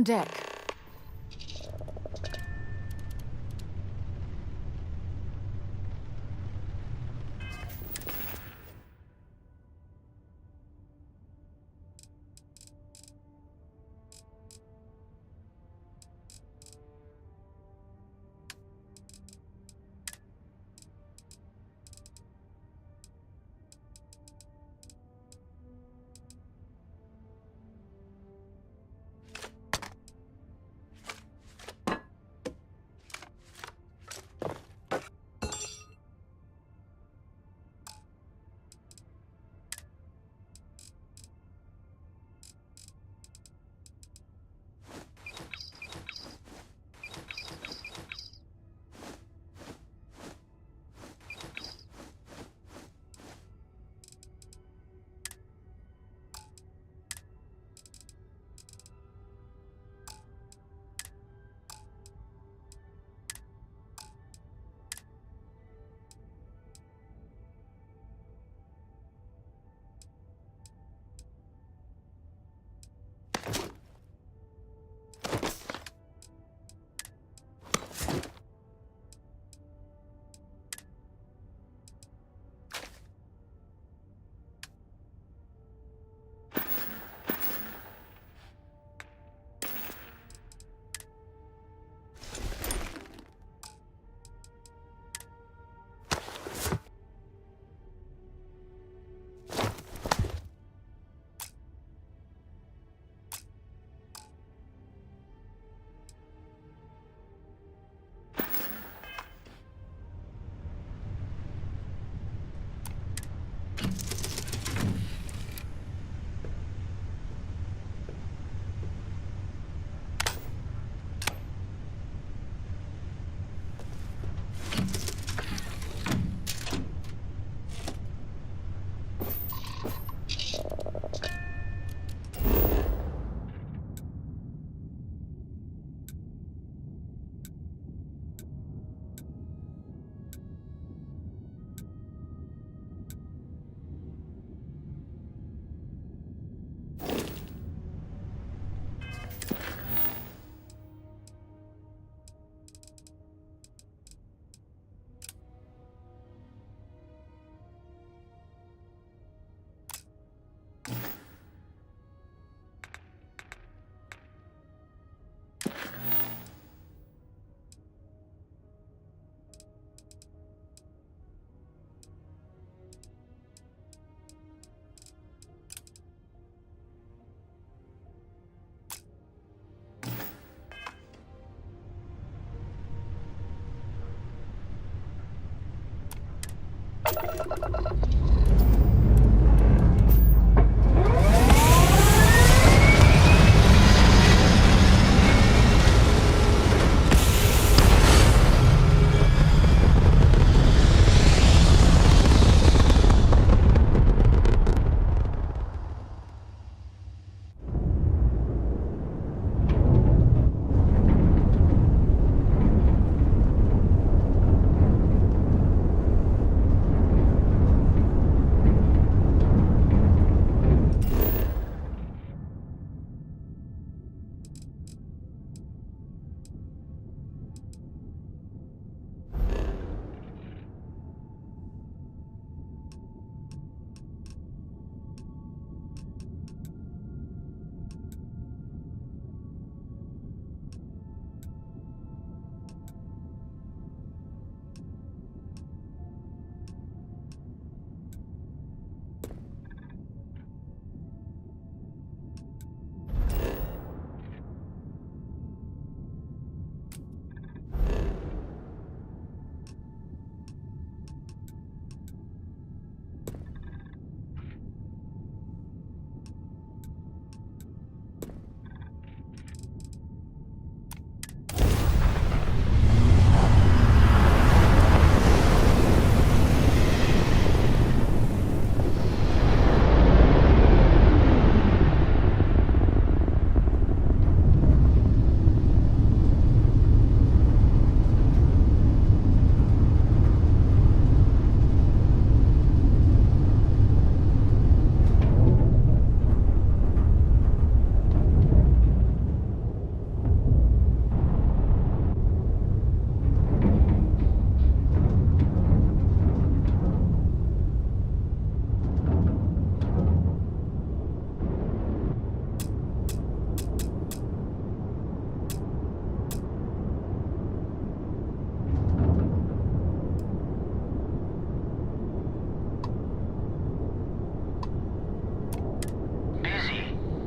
Deck.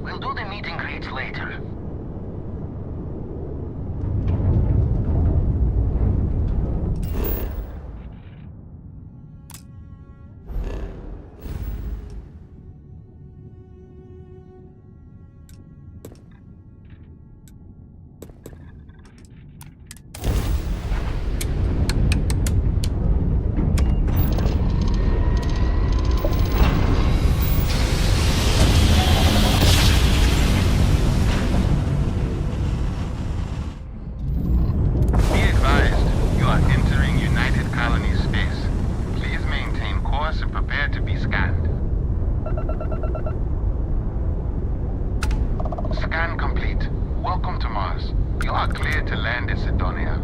We'll do the meet and greet later. Scan complete. Welcome to Mars. You are cleared to land in Sidonia.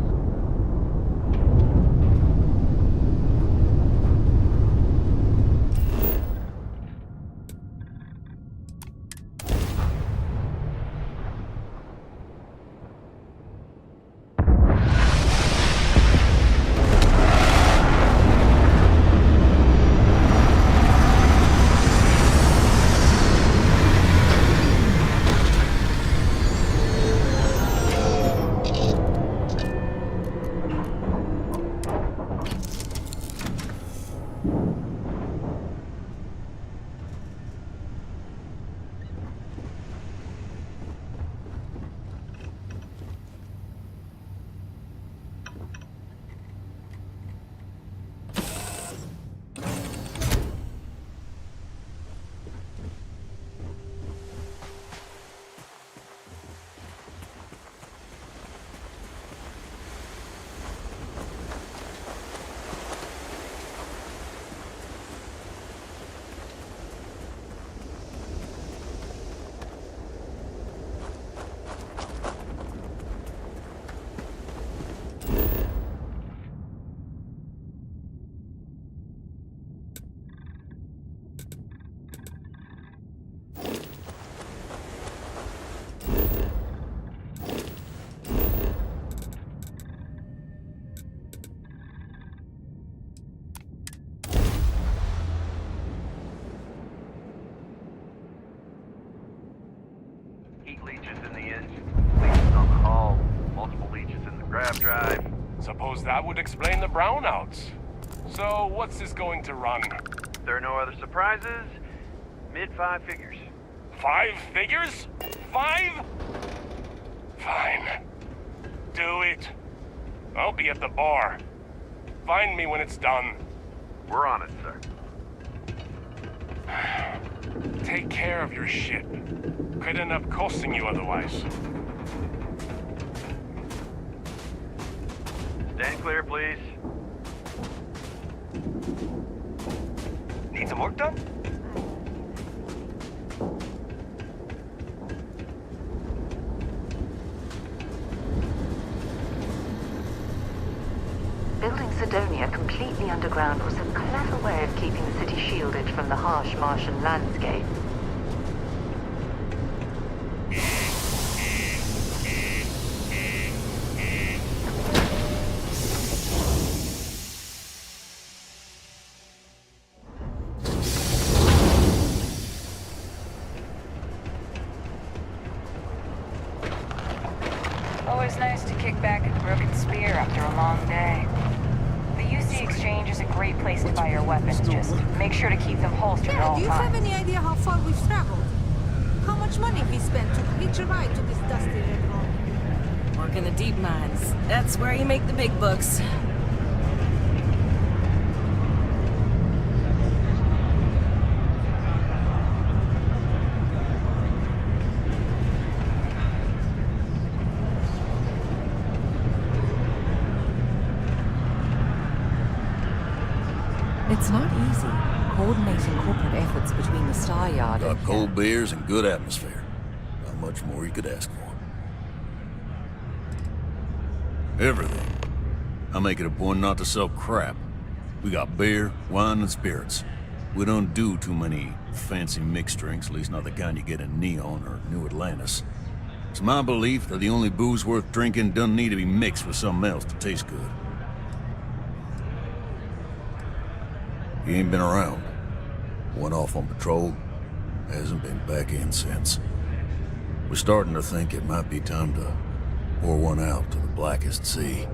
Heat leeches in the engine, leeches on the hull, multiple leeches in the grav drive. Suppose that would explain the brownouts. So, what's this going to run? If there are no other surprises, mid-5 figures. 5 figures? 5? Fine. Do it. I'll be at the bar. Find me when it's done. We're on it, sir. Take care of your shit. Could end up costing you otherwise. Stand clear, please. Need some work done? Building Sidonia completely underground was a clever way of keeping the city shielded from the harsh Martian landscape. Always nice to kick back at the Broken Spear after a long day. The UC Exchange is a great place to buy your weapons. Just make sure to keep them holstered at all Do you times. have any idea how far we've traveled? How much money we spent to hitch a ride to this dusty red road? Work in the deep mines. That's where you make the big bucks. It's not easy, coordinating corporate efforts between the Star Yard Got and... cold beers and good atmosphere. Not much more you could ask for. Everything. I make it a point not to sell crap. We got beer, wine, and spirits. We don't do too many fancy mixed drinks, at least not the kind you get in Neon or New Atlantis. It's my belief that the only booze worth drinking doesn't need to be mixed with something else to taste good. He ain't been around. Went off on patrol. Hasn't been back in since. We're starting to think it might be time to pour one out to the blackest sea.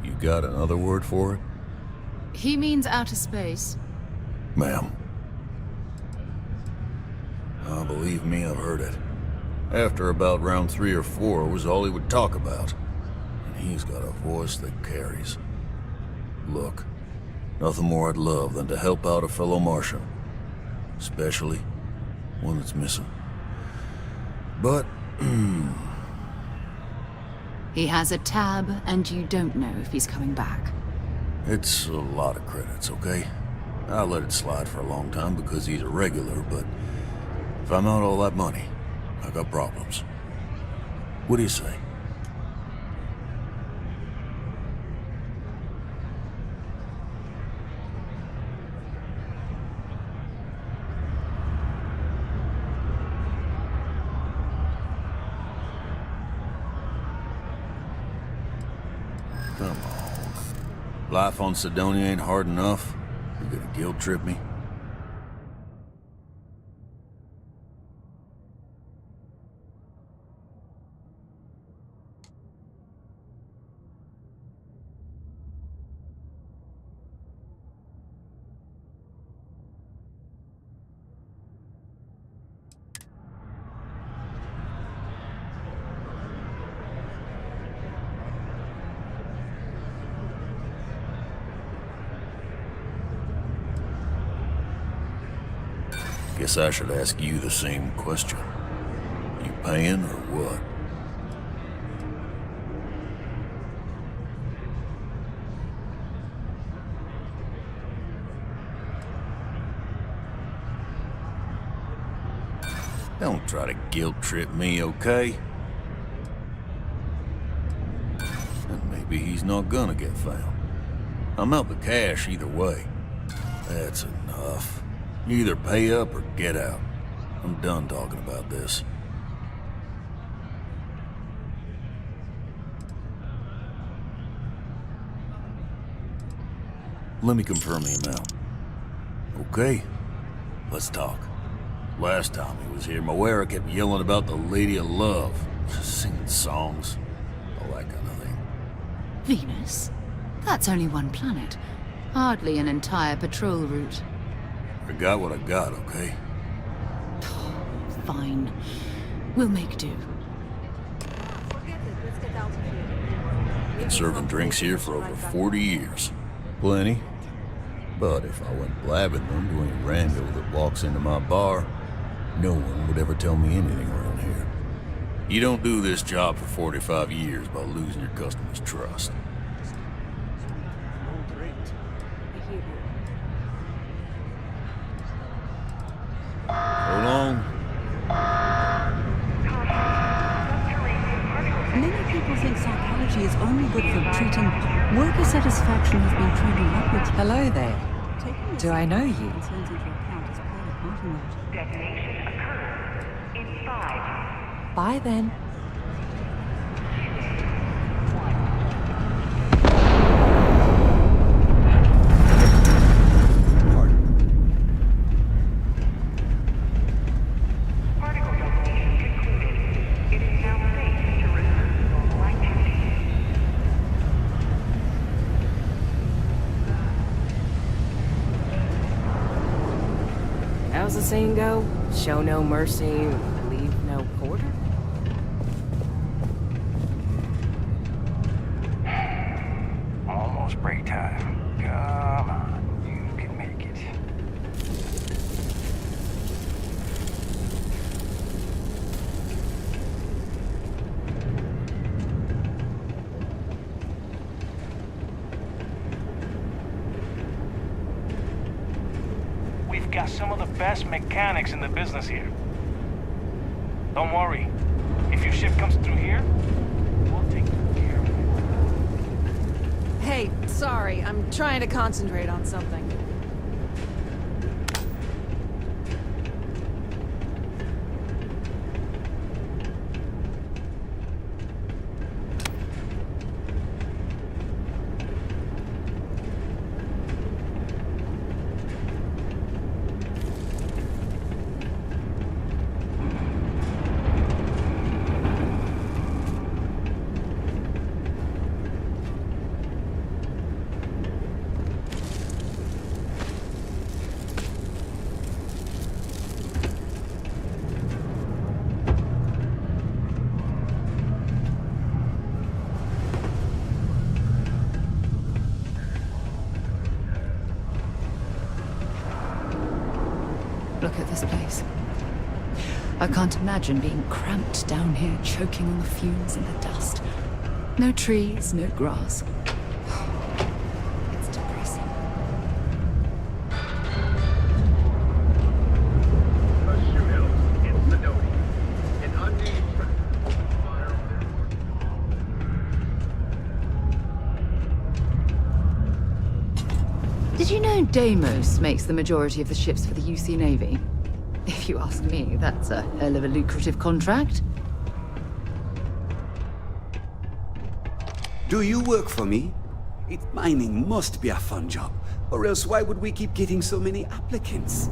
You got another word for it? He means outer space. Ma'am. Believe me, I've heard it. After about round 3 or 4 was all he would talk about. And he's got a voice that carries. Look, nothing more I'd love than to help out a fellow Martian. Especially one that's missing. But, He has a tab, and you don't know if he's coming back. it's a lot of credits, okay? I let it slide for a long time because he's a regular, but if I'm out all that money, I got problems. What do you say? Come on. Life on Sidonia ain't hard enough. You gonna guilt trip me? Guess I should ask you the same question. You paying or what? Don't try to guilt trip me, okay? And maybe he's not gonna get found. I'm out the cash either way. That's enough. You either pay up or get out. I'm done talking about this. Let me confirm the amount. Okay, let's talk. Last time he was here, Moira kept yelling about the Lady of Love, singing songs, all that kind of thing. Venus? That's only one planet. Hardly an entire patrol route. I got what I got, okay? Fine. We'll make do. Forget it. Let's get out of here. Been serving drinks here for over 40 years. Plenty. But if I went blabbing them to any rando that walks into my bar, no one would ever tell me anything around here. You don't do this job for 45 years by losing your customers' trust. So long. Many people think psychology is only good for treating. Worker satisfaction has been trending upwards. Hello there. Do I know you? Detonation occurs in 5. Bye then. How's the saying go? Show no mercy, leave no quarter? Almost break time. Come on, you can make it. We've got some of the best mechanics in the business here. Don't worry. If your ship comes through here, we'll take care of it. Hey, sorry, I'm trying to concentrate on something. Look at this place. I can't imagine being cramped down here, choking on the fumes and the dust. No trees, no grass. It's depressing. A shootout in Sidoti. An unnamed fire. Did you know Deimos makes the majority of the ships for the UC Navy? If you ask me, that's a hell of a lucrative contract. Do you work for me? Mining must be a fun job, or else why would we keep getting so many applicants?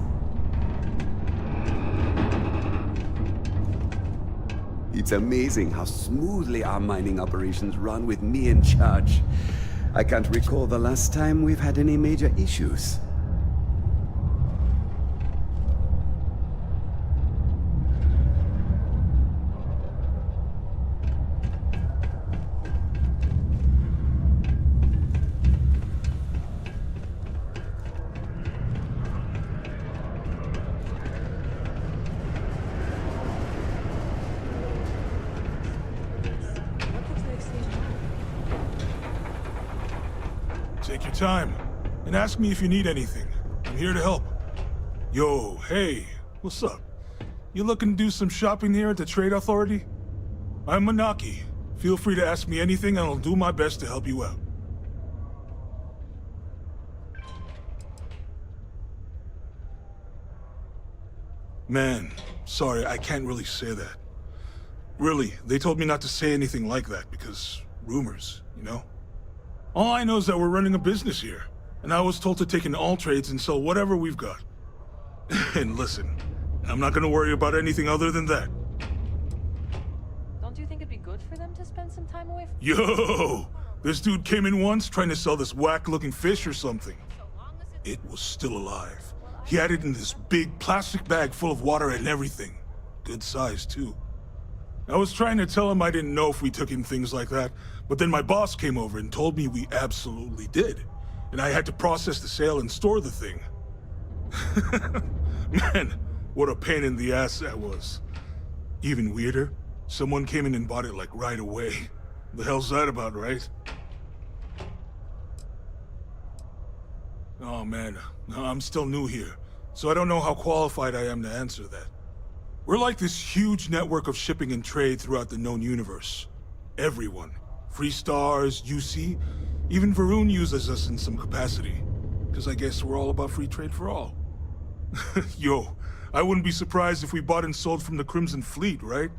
It's amazing how smoothly our mining operations run with me in charge. I can't recall the last time we've had any major issues. Take your time, and ask me if you need anything. I'm here to help. Yo, hey, what's up? You looking to do some shopping here at the Trade Authority? I'm Manaki. Feel free to ask me anything, and I'll do my best to help you out. Man, sorry, I can't really say that. Really, they told me not to say anything like that because rumors, you know? All I know is that we're running a business here. and I was told to take in all trades and sell whatever we've got. And listen, I'm not gonna worry about anything other than that. Don't you think it'd be good for them to spend some time away from... Yo! This dude came in once trying to sell this whack-looking fish or something. It was still alive. He had it in this big plastic bag full of water and everything. Good size, too. I was trying to tell him I didn't know if we took in things like that, but then my boss came over and told me we absolutely did. And I had to process the sale and store the thing. Man, what a pain in the ass that was. Even weirder, someone came in and bought it like right away. The hell's that about, right? Oh man, I'm still new here, so I don't know how qualified I am to answer that. We're like this huge network of shipping and trade throughout the known universe. Everyone. Free Stars, UC, even Varun uses us in some capacity. Because I guess we're all about free trade for all. Yo, I wouldn't be surprised if we bought and sold from the Crimson Fleet, right?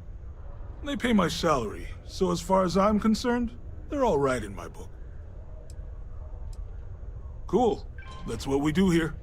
They pay my salary, so as far as I'm concerned, they're all right in my book. Cool. That's what we do here.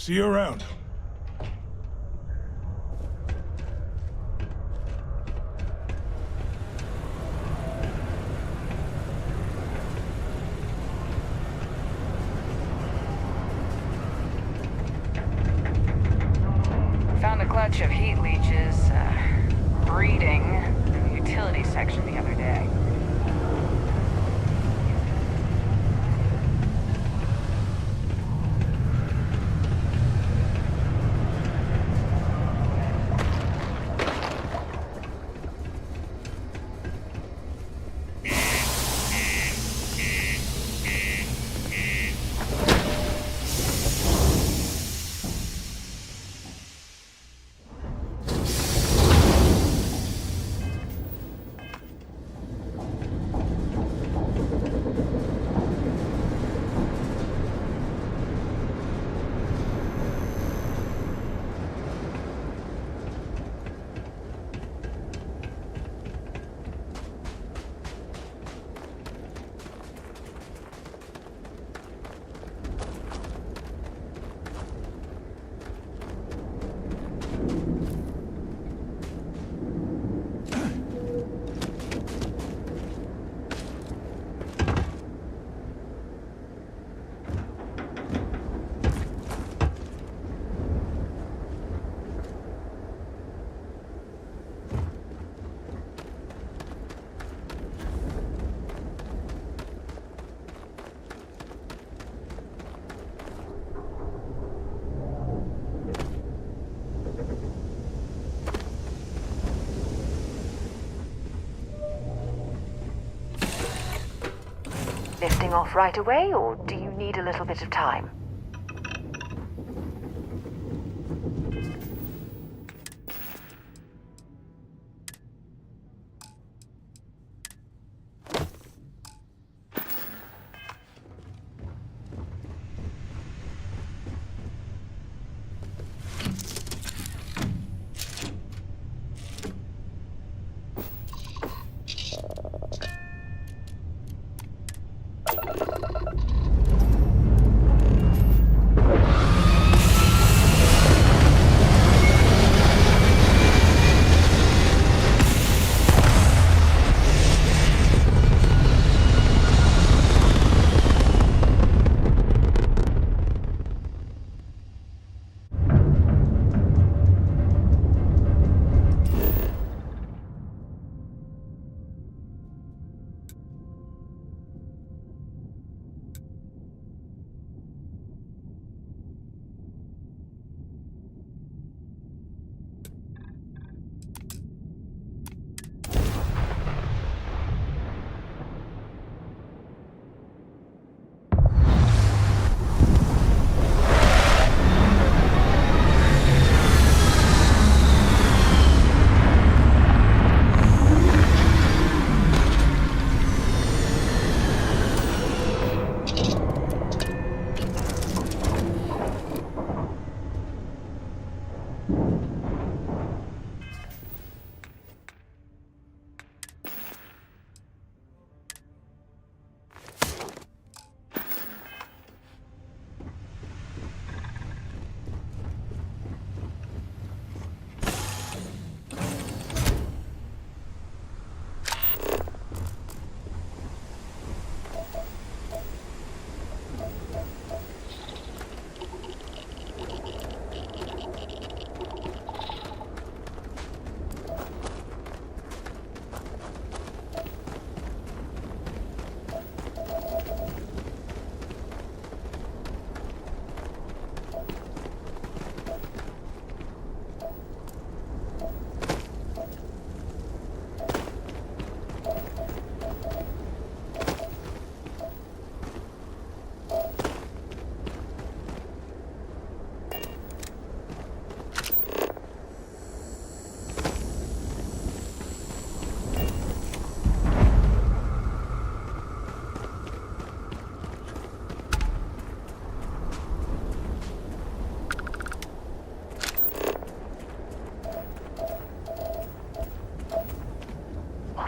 See you around. Found a clutch of heat leeches, breeding in the utility section the other day. Lifting off right away, or do you need a little bit of time?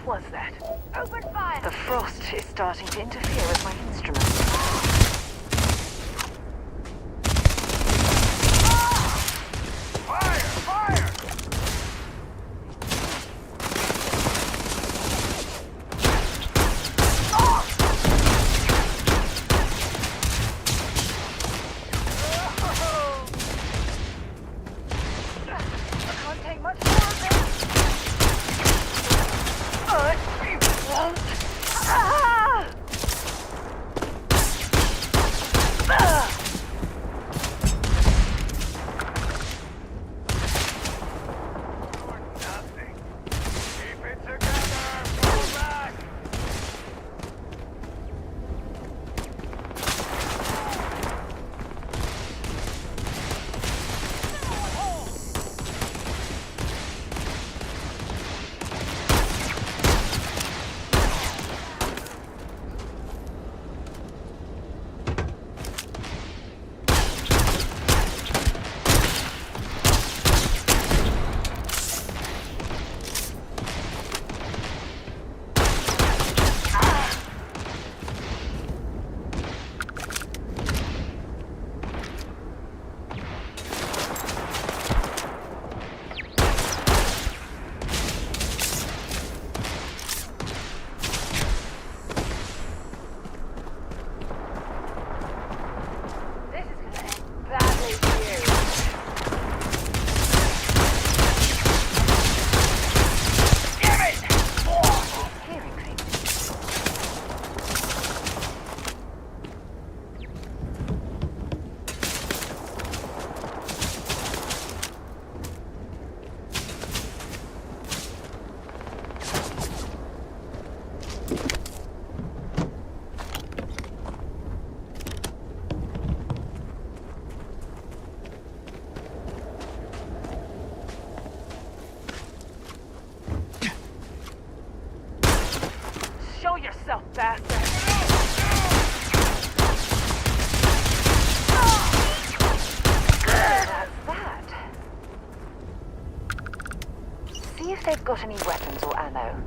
fuck was that? Open fire! The frost is starting to interfere with my instruments. Show yourself, bastard! How's that? See if they've got any weapons or ammo.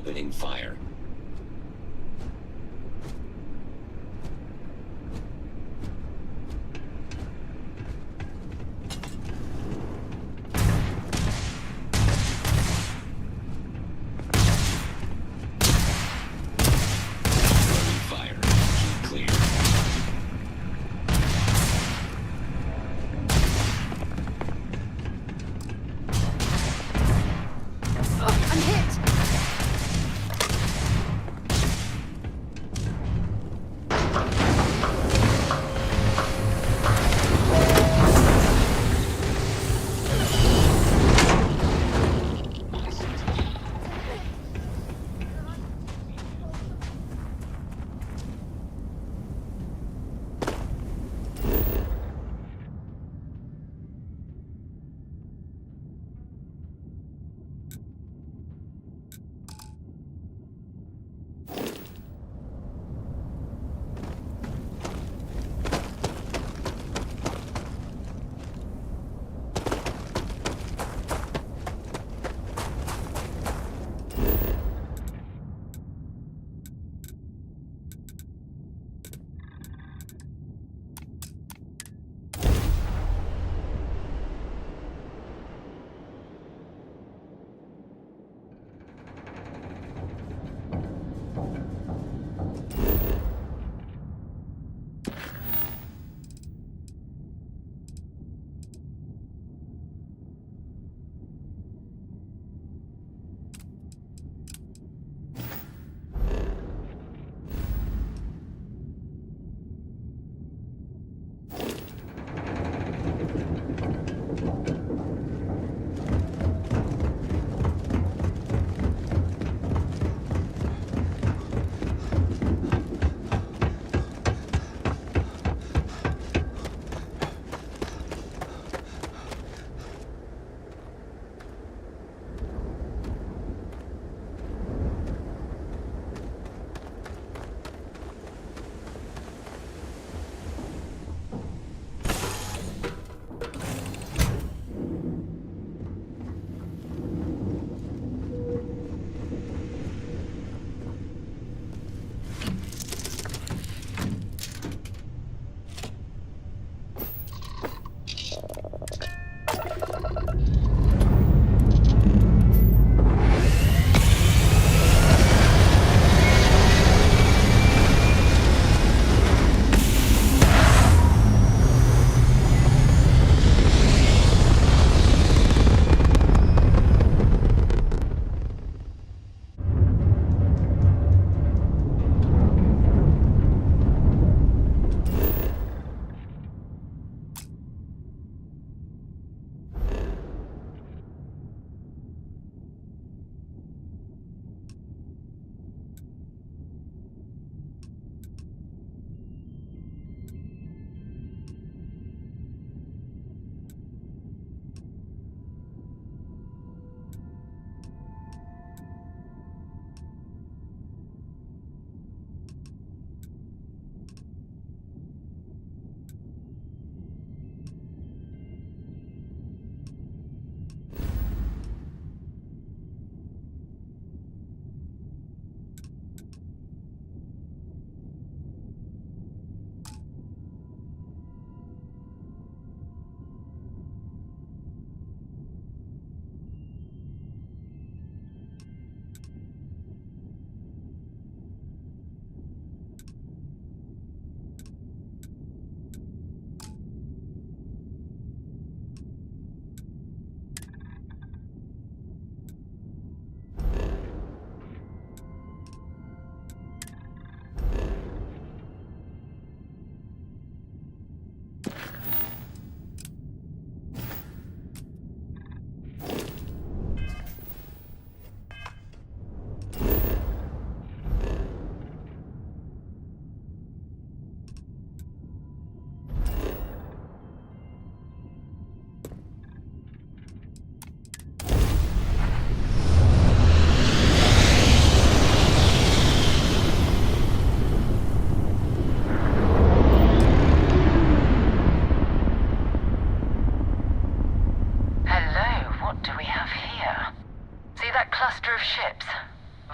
Opening fire.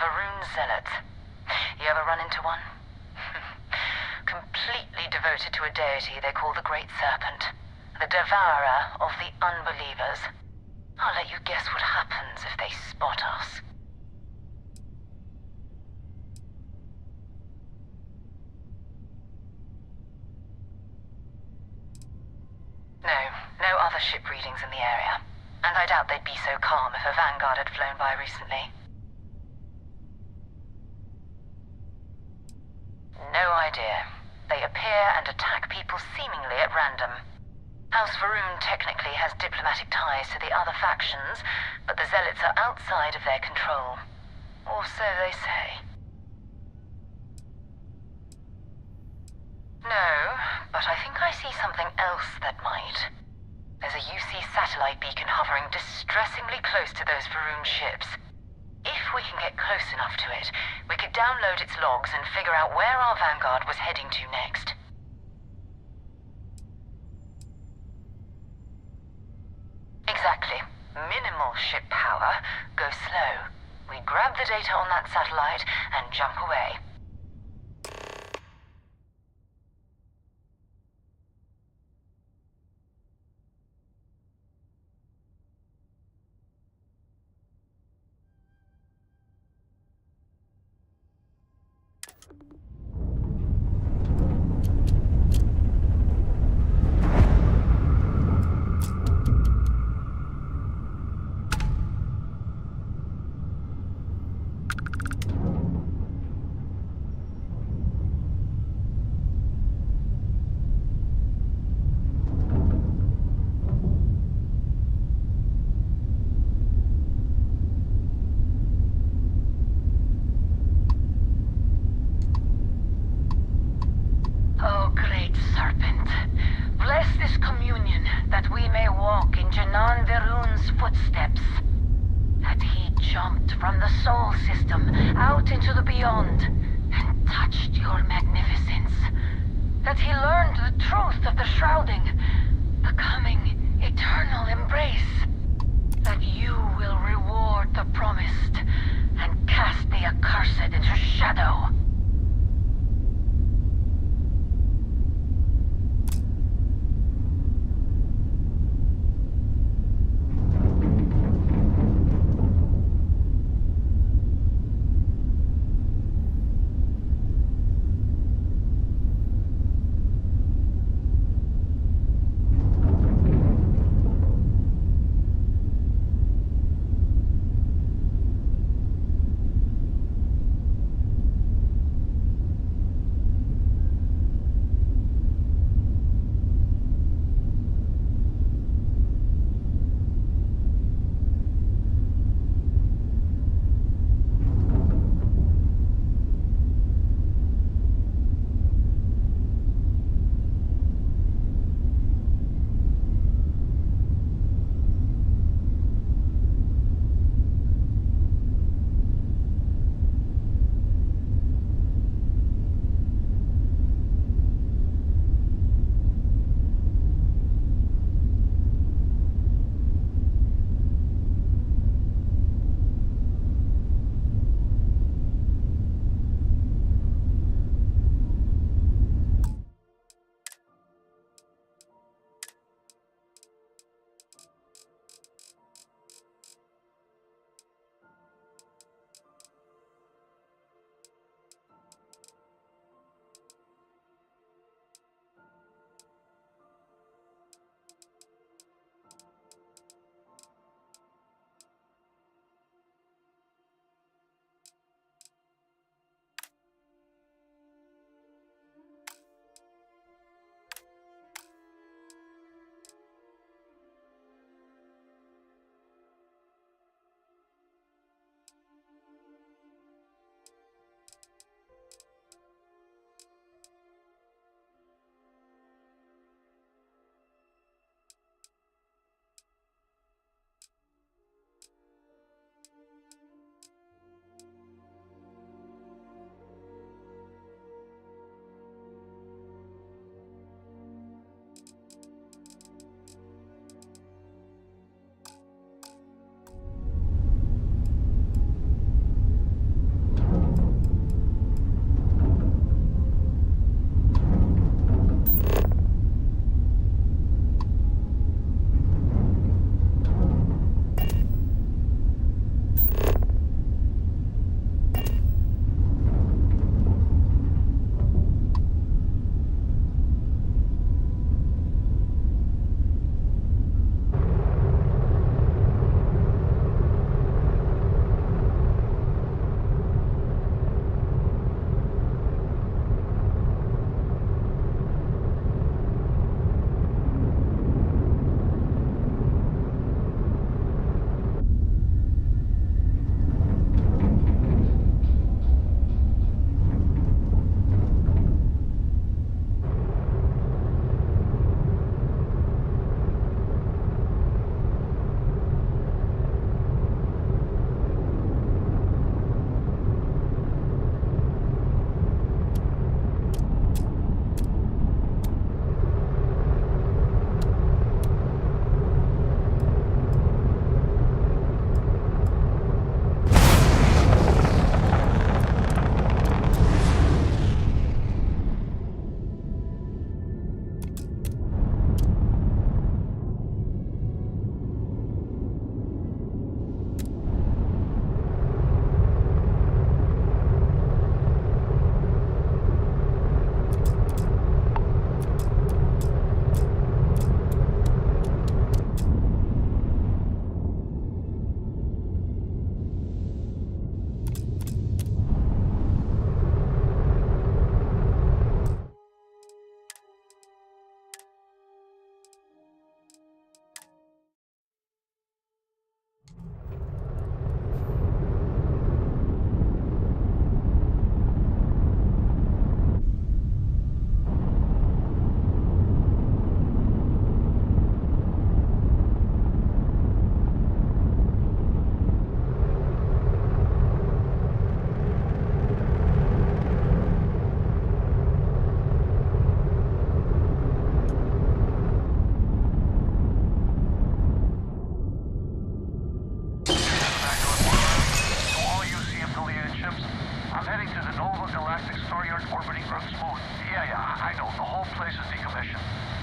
Varun zealots. You ever run into one? Completely devoted to a deity they call the Great Serpent, the devourer of the unbelievers. I'll let you guess what happens if they spot us. No other ship readings in the area. And I doubt they'd be so calm if a vanguard had flown by recently. No idea. They appear and attack people seemingly at random. House Varun technically has diplomatic ties to the other factions, but the zealots are outside of their control. Or so they say. No, but I think I see something else that might. There's a UC satellite beacon hovering distressingly close to those Varun ships. If we can get close enough to it, we could download its logs and figure out where our vanguard was heading to next. Exactly. Minimal ship power. Go slow. We grab the data on that satellite and jump away. Oh, great serpent, bless this communion that we may walk in Janan Varun's footsteps. That he jumped from the soul system out into the beyond and touched your magnificence. That he learned the truth of the shrouding, the coming eternal embrace. That you will reward the promised and cast the accursed into shadow.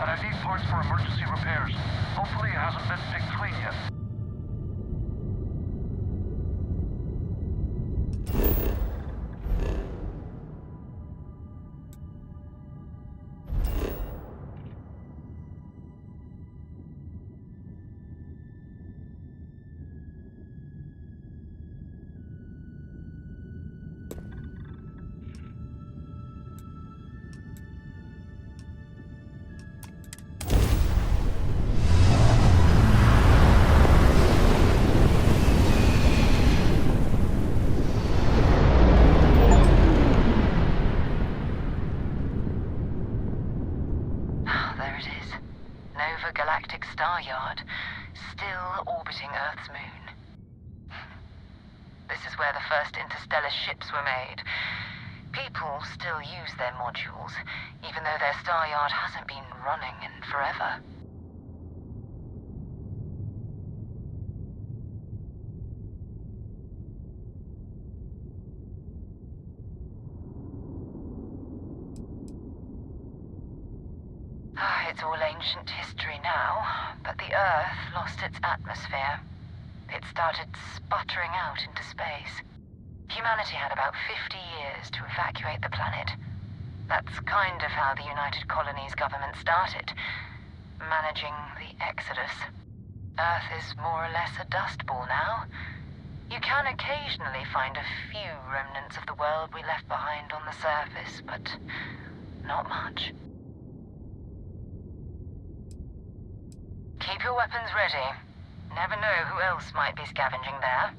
and I need parts for emergency repairs. Hopefully it hasn't been picked clean yet. Yard, still orbiting Earth's moon. This is where the first interstellar ships were made. People still use their modules, even though their star yard hasn't been running in forever. It's all ancient history now, but the Earth lost its atmosphere. It started sputtering out into space. Humanity had about 50 years to evacuate the planet. That's kind of how the United Colonies government started, managing the exodus. Earth is more or less a dust ball now. You can occasionally find a few remnants of the world we left behind on the surface, but not much. Keep your weapons ready. Never know who else might be scavenging there.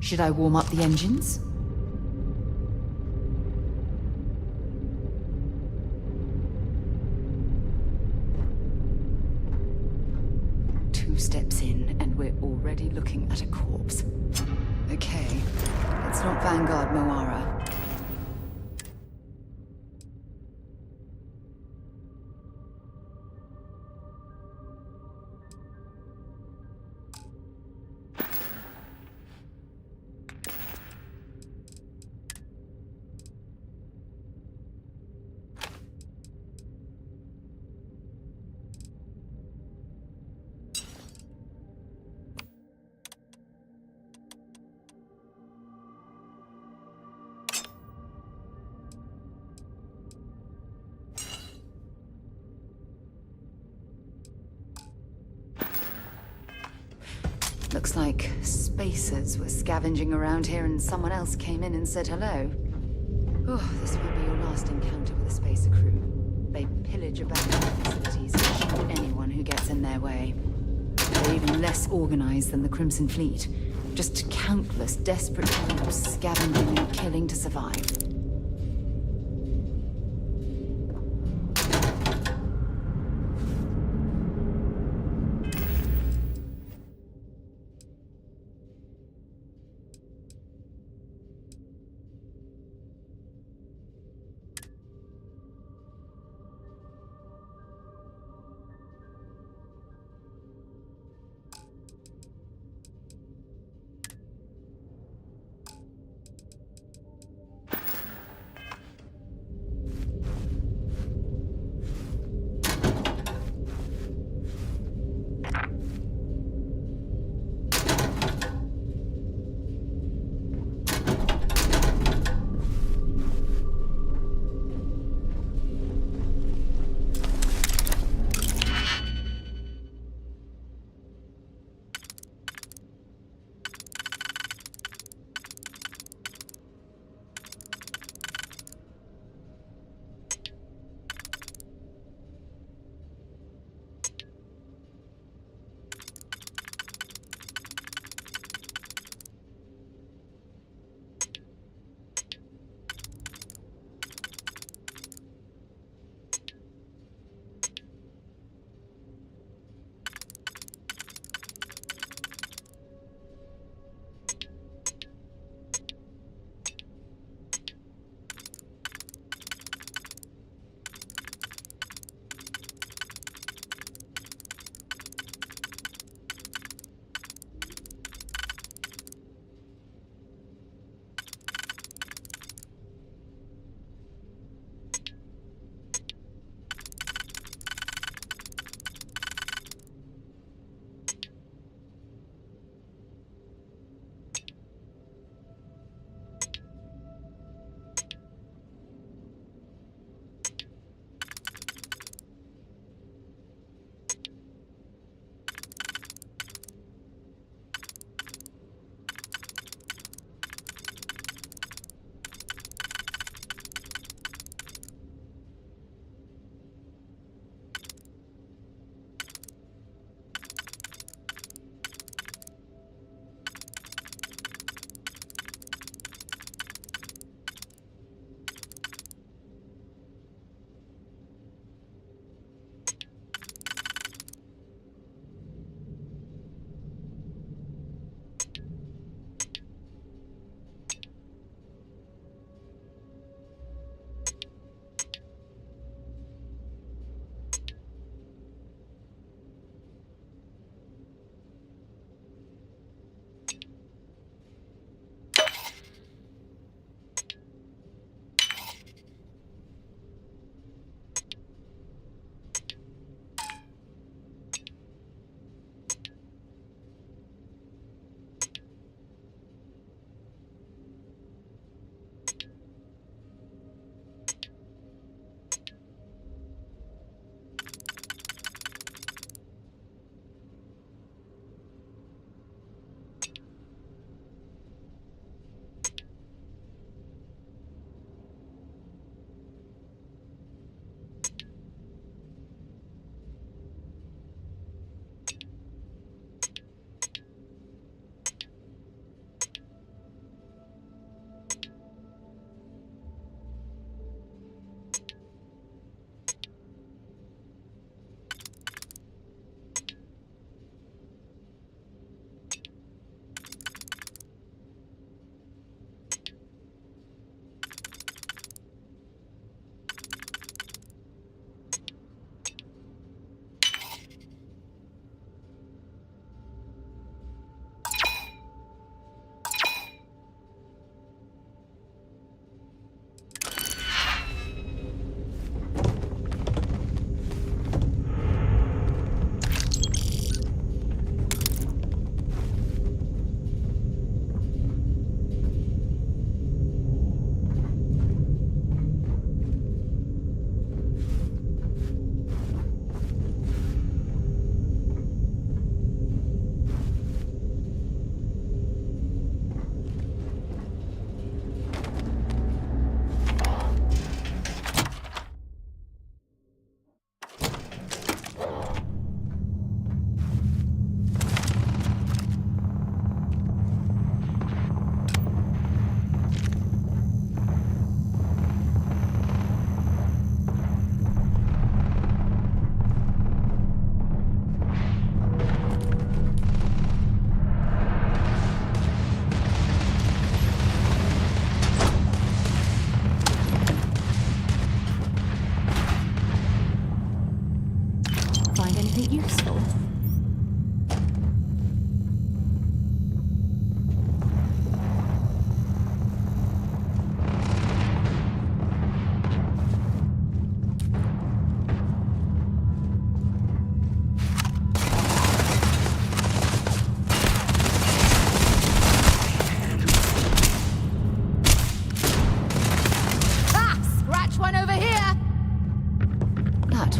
Should I warm up the engines? Two steps in, and we're already looking at a corpse. Okay, it's not Vanguard Moara. Looks like spacers were scavenging around here and someone else came in and said hello. Oh, this won't be your last encounter with a spacer crew. They pillage abandoned facilities and shoot anyone who gets in their way. They're even less organized than the Crimson Fleet. Just countless desperate groups scavenging and killing to survive.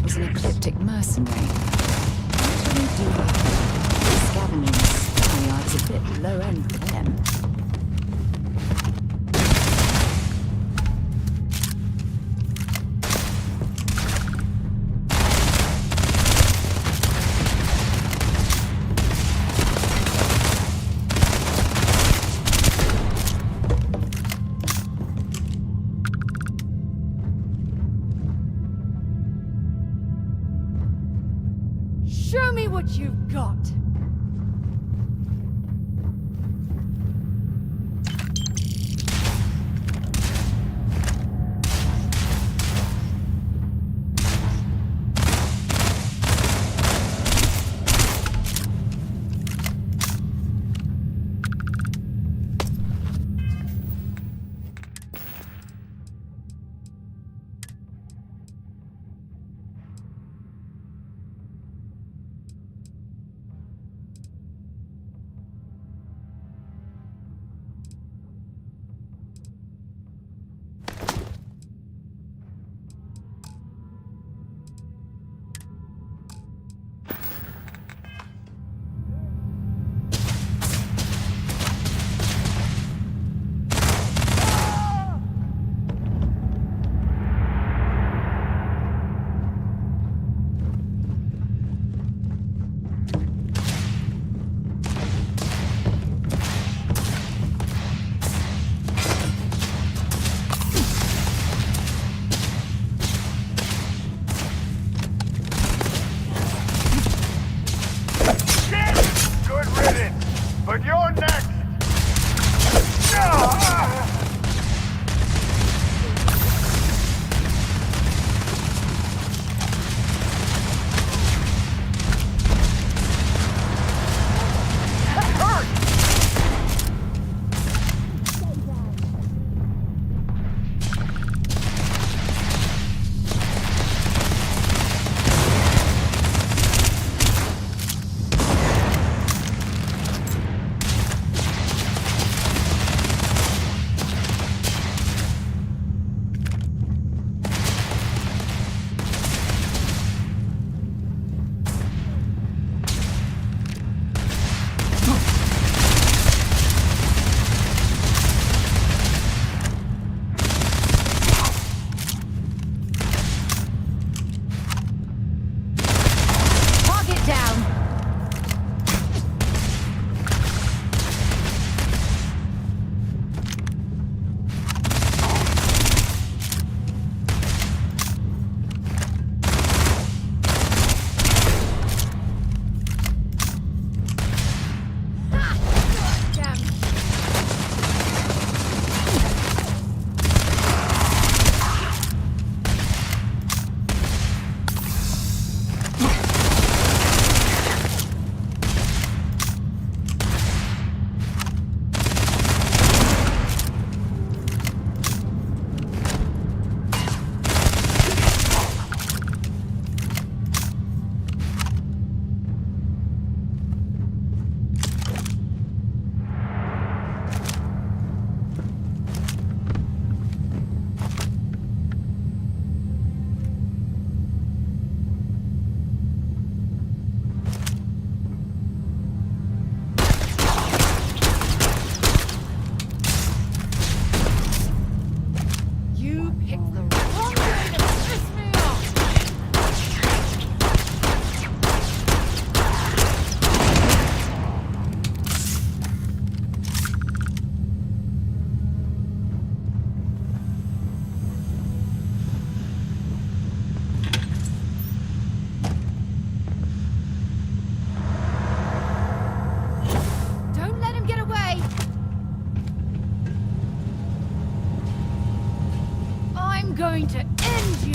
was an ecliptic mercenary. What really do they? Scavenging the sky yard's a bit low end for them. Show me what you've got! But you're next! Going to end you!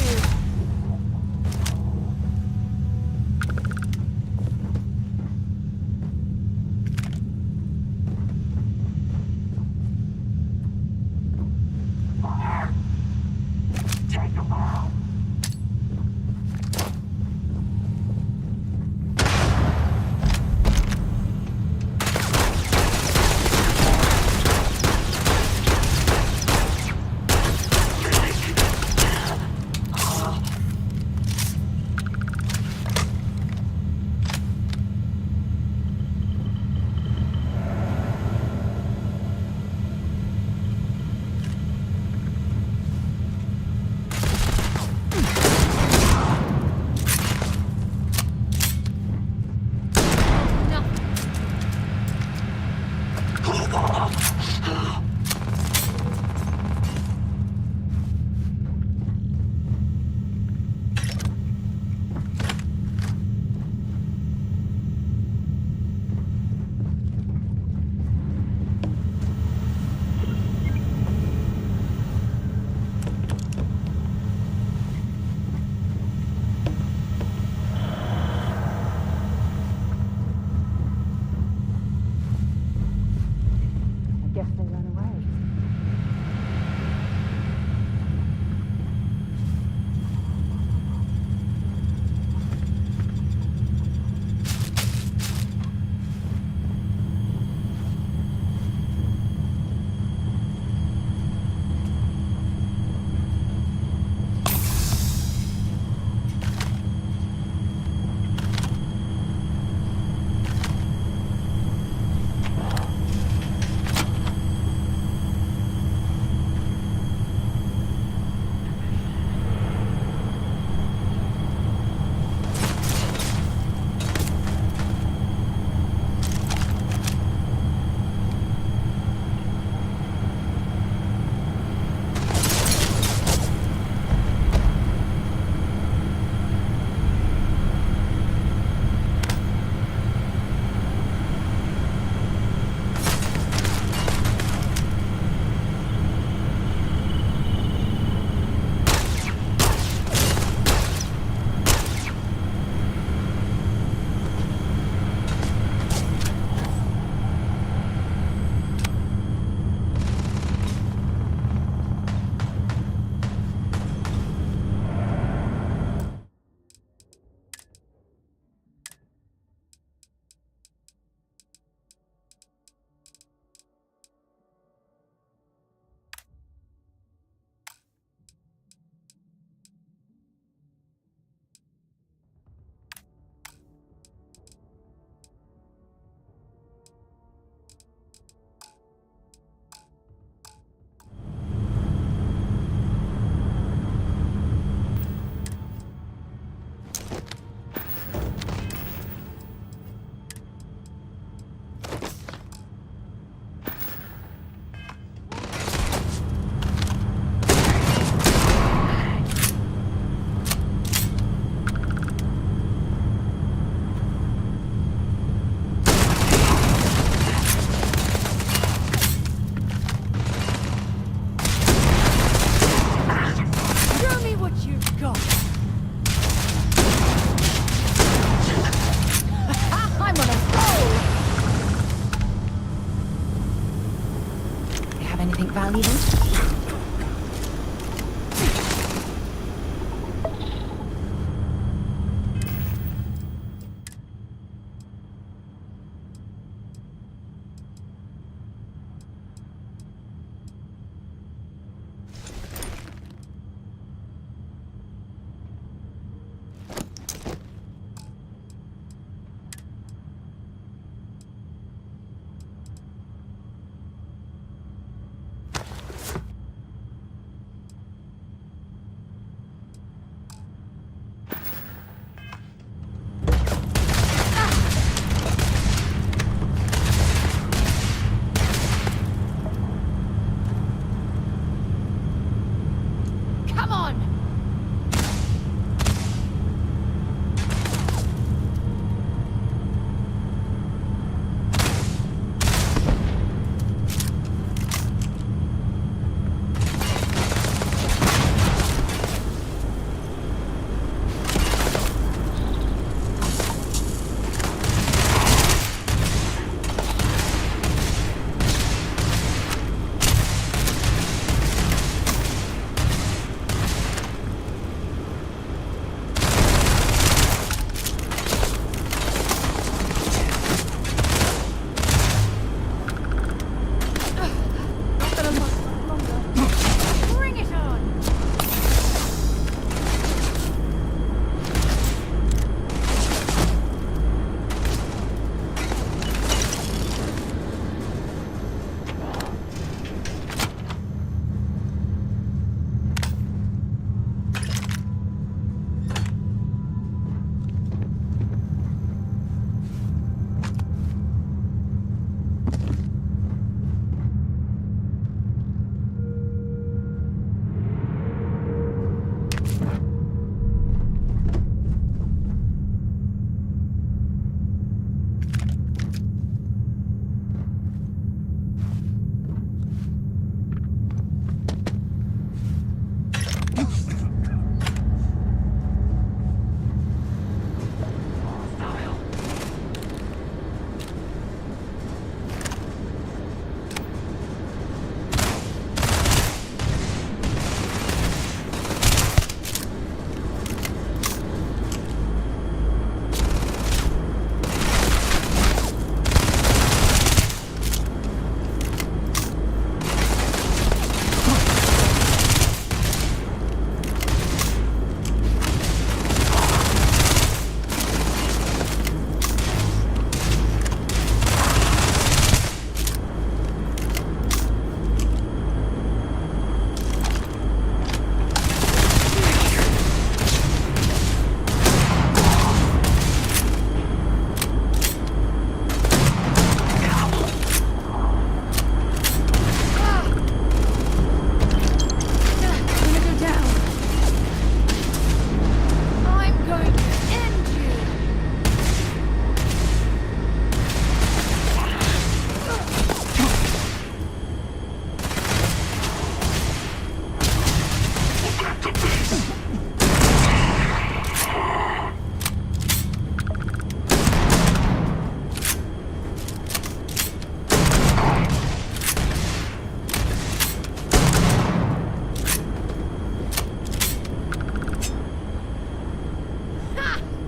Ha!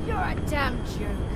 You're a damn joke.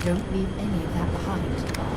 Don't leave any of that behind.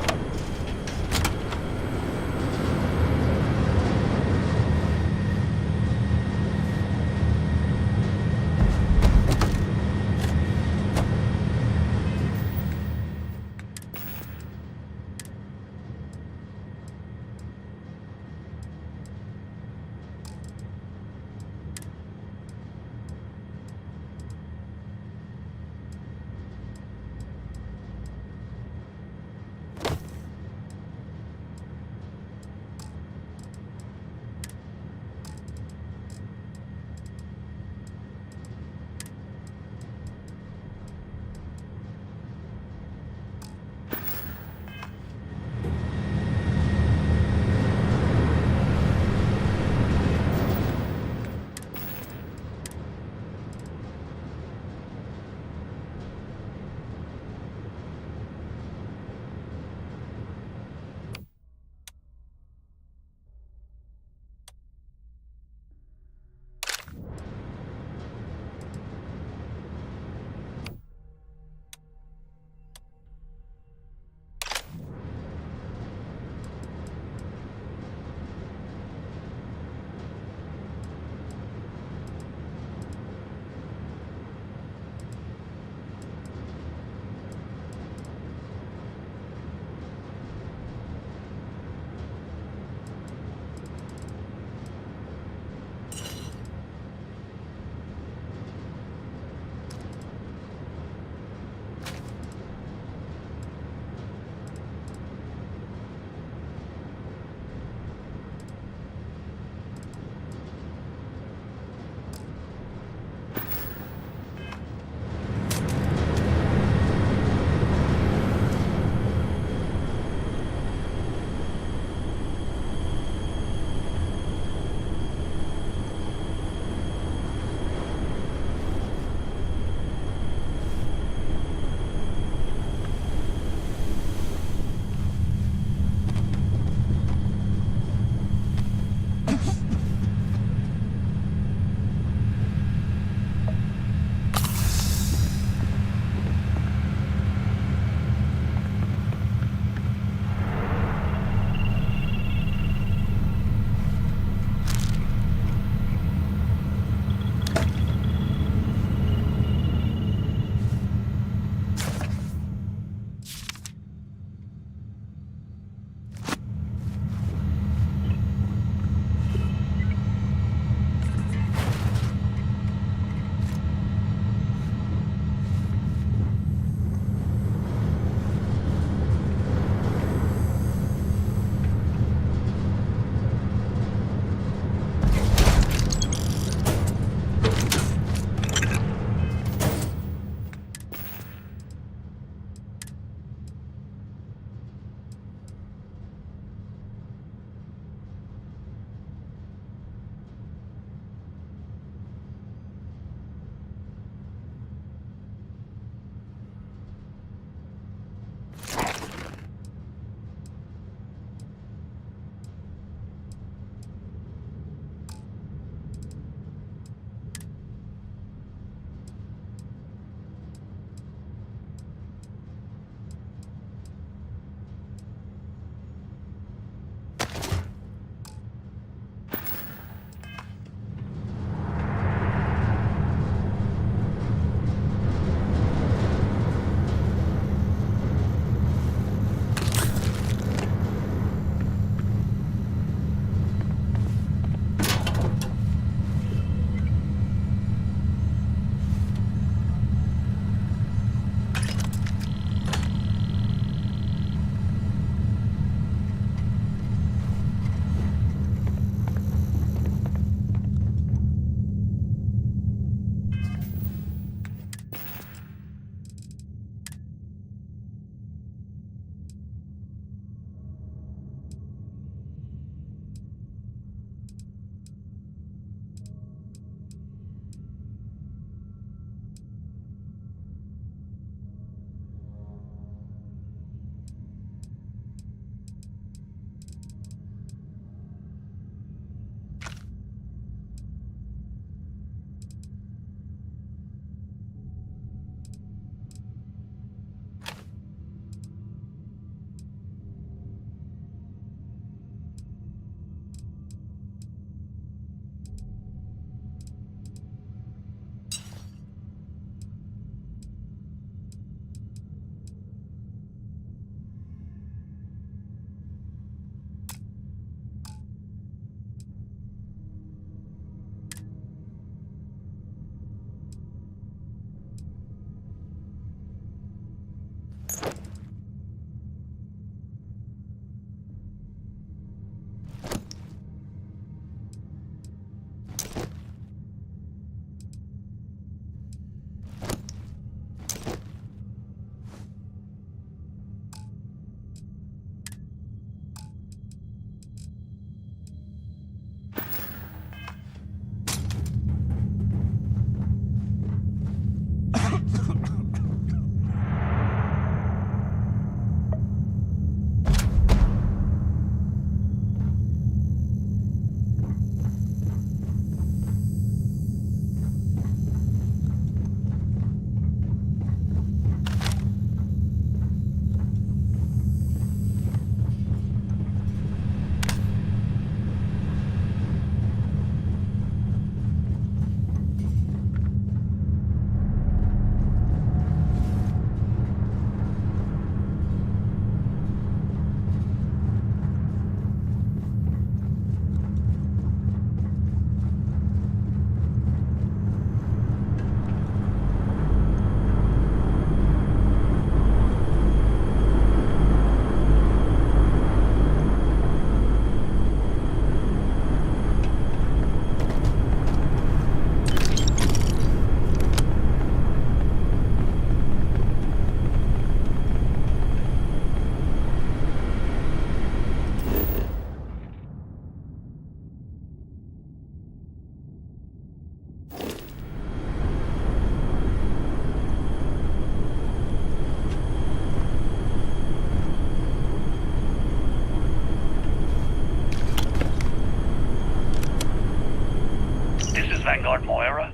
Vanguard Moira.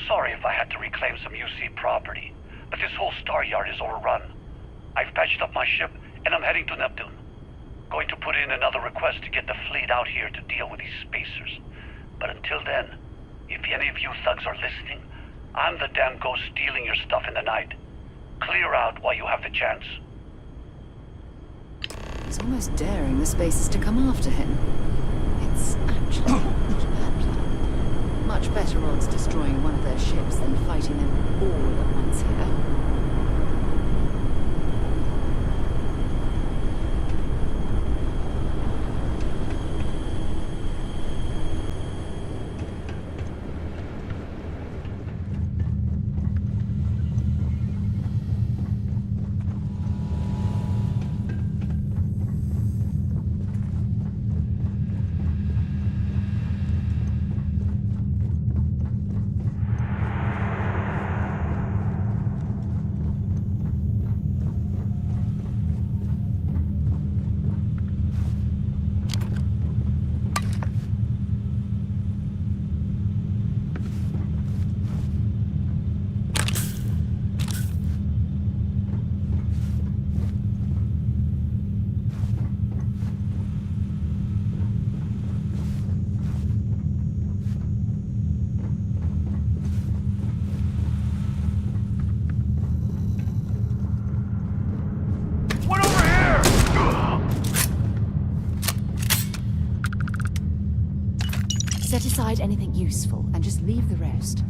Sorry if I had to reclaim some UC property, but this whole star yard is overrun. I've patched up my ship, and I'm heading to Neptune. Going to put in another request to get the fleet out here to deal with these spacers. But until then, if any of you thugs are listening, I'm the damn ghost stealing your stuff in the night. Clear out while you have the chance. He's almost daring the spacers to come after him. It's actually not a bad plan. Much better odds destroying one of their ships than fighting them all at once here. Set aside anything useful and just leave the rest.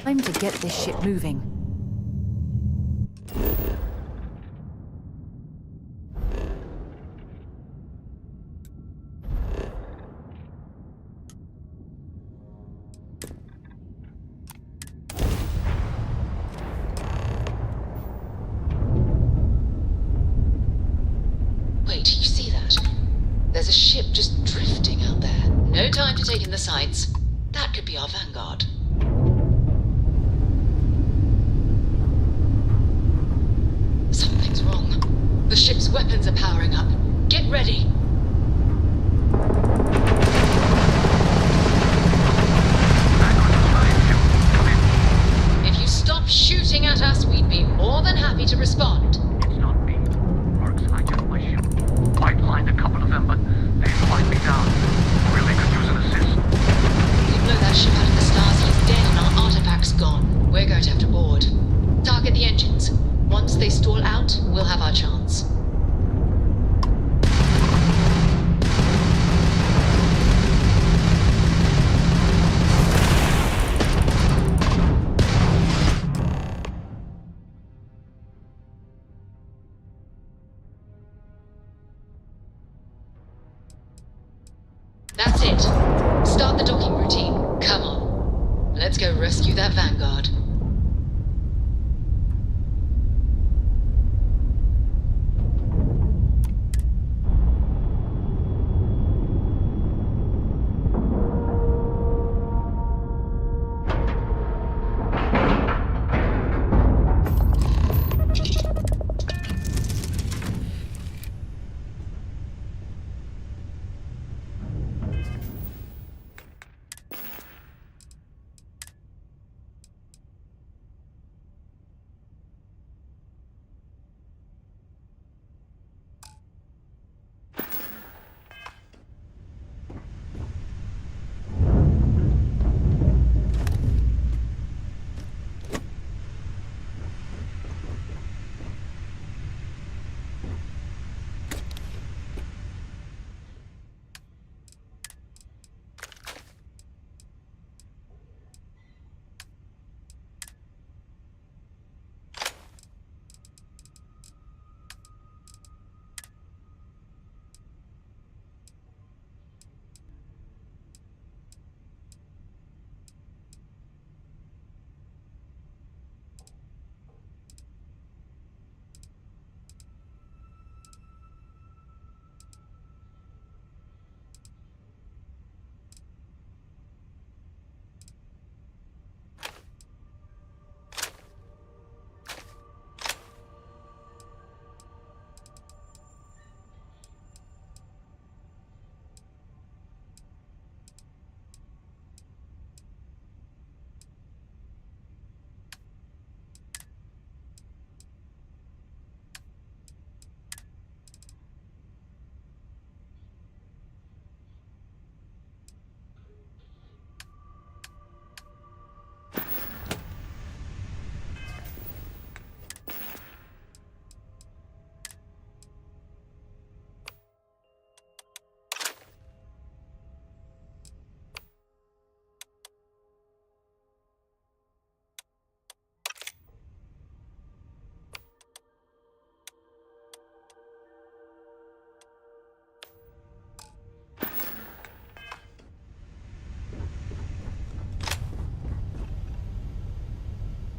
Time to get this ship moving. Wait, you see that? There's a ship just drifting out there. No time to take in the sights. That could be our vanguard. Something's wrong. The ship's weapons are powering up. Get ready. If you stop shooting at us, we'd be more than happy to respond. It's not me. Marks hijacked my ship. Pipelined a couple of them, but they flagged me down. Really could use an assist. If you blow that ship out of the stars, he's dead and our artifact's gone. We're going to have to board. Target the engines. Once they stall out, we'll have our chance. That's it. Start the docking routine. Come on. Let's go rescue that vanguard.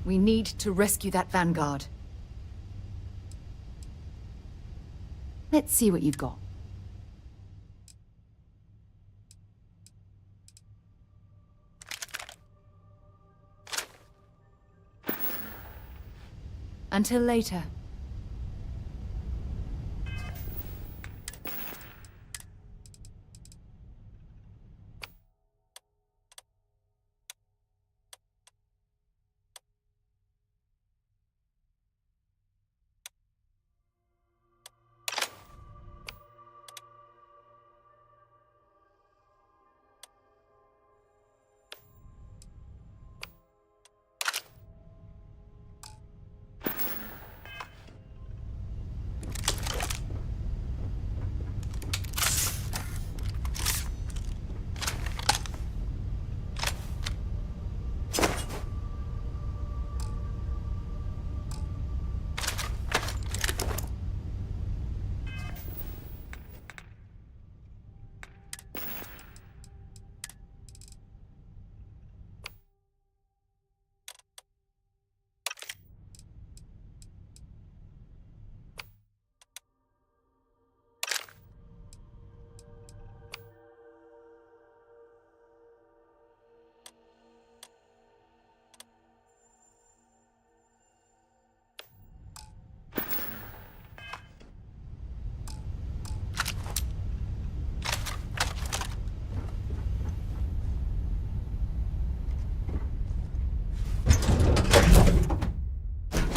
We need to rescue that vanguard. Let's see what you've got. Until later.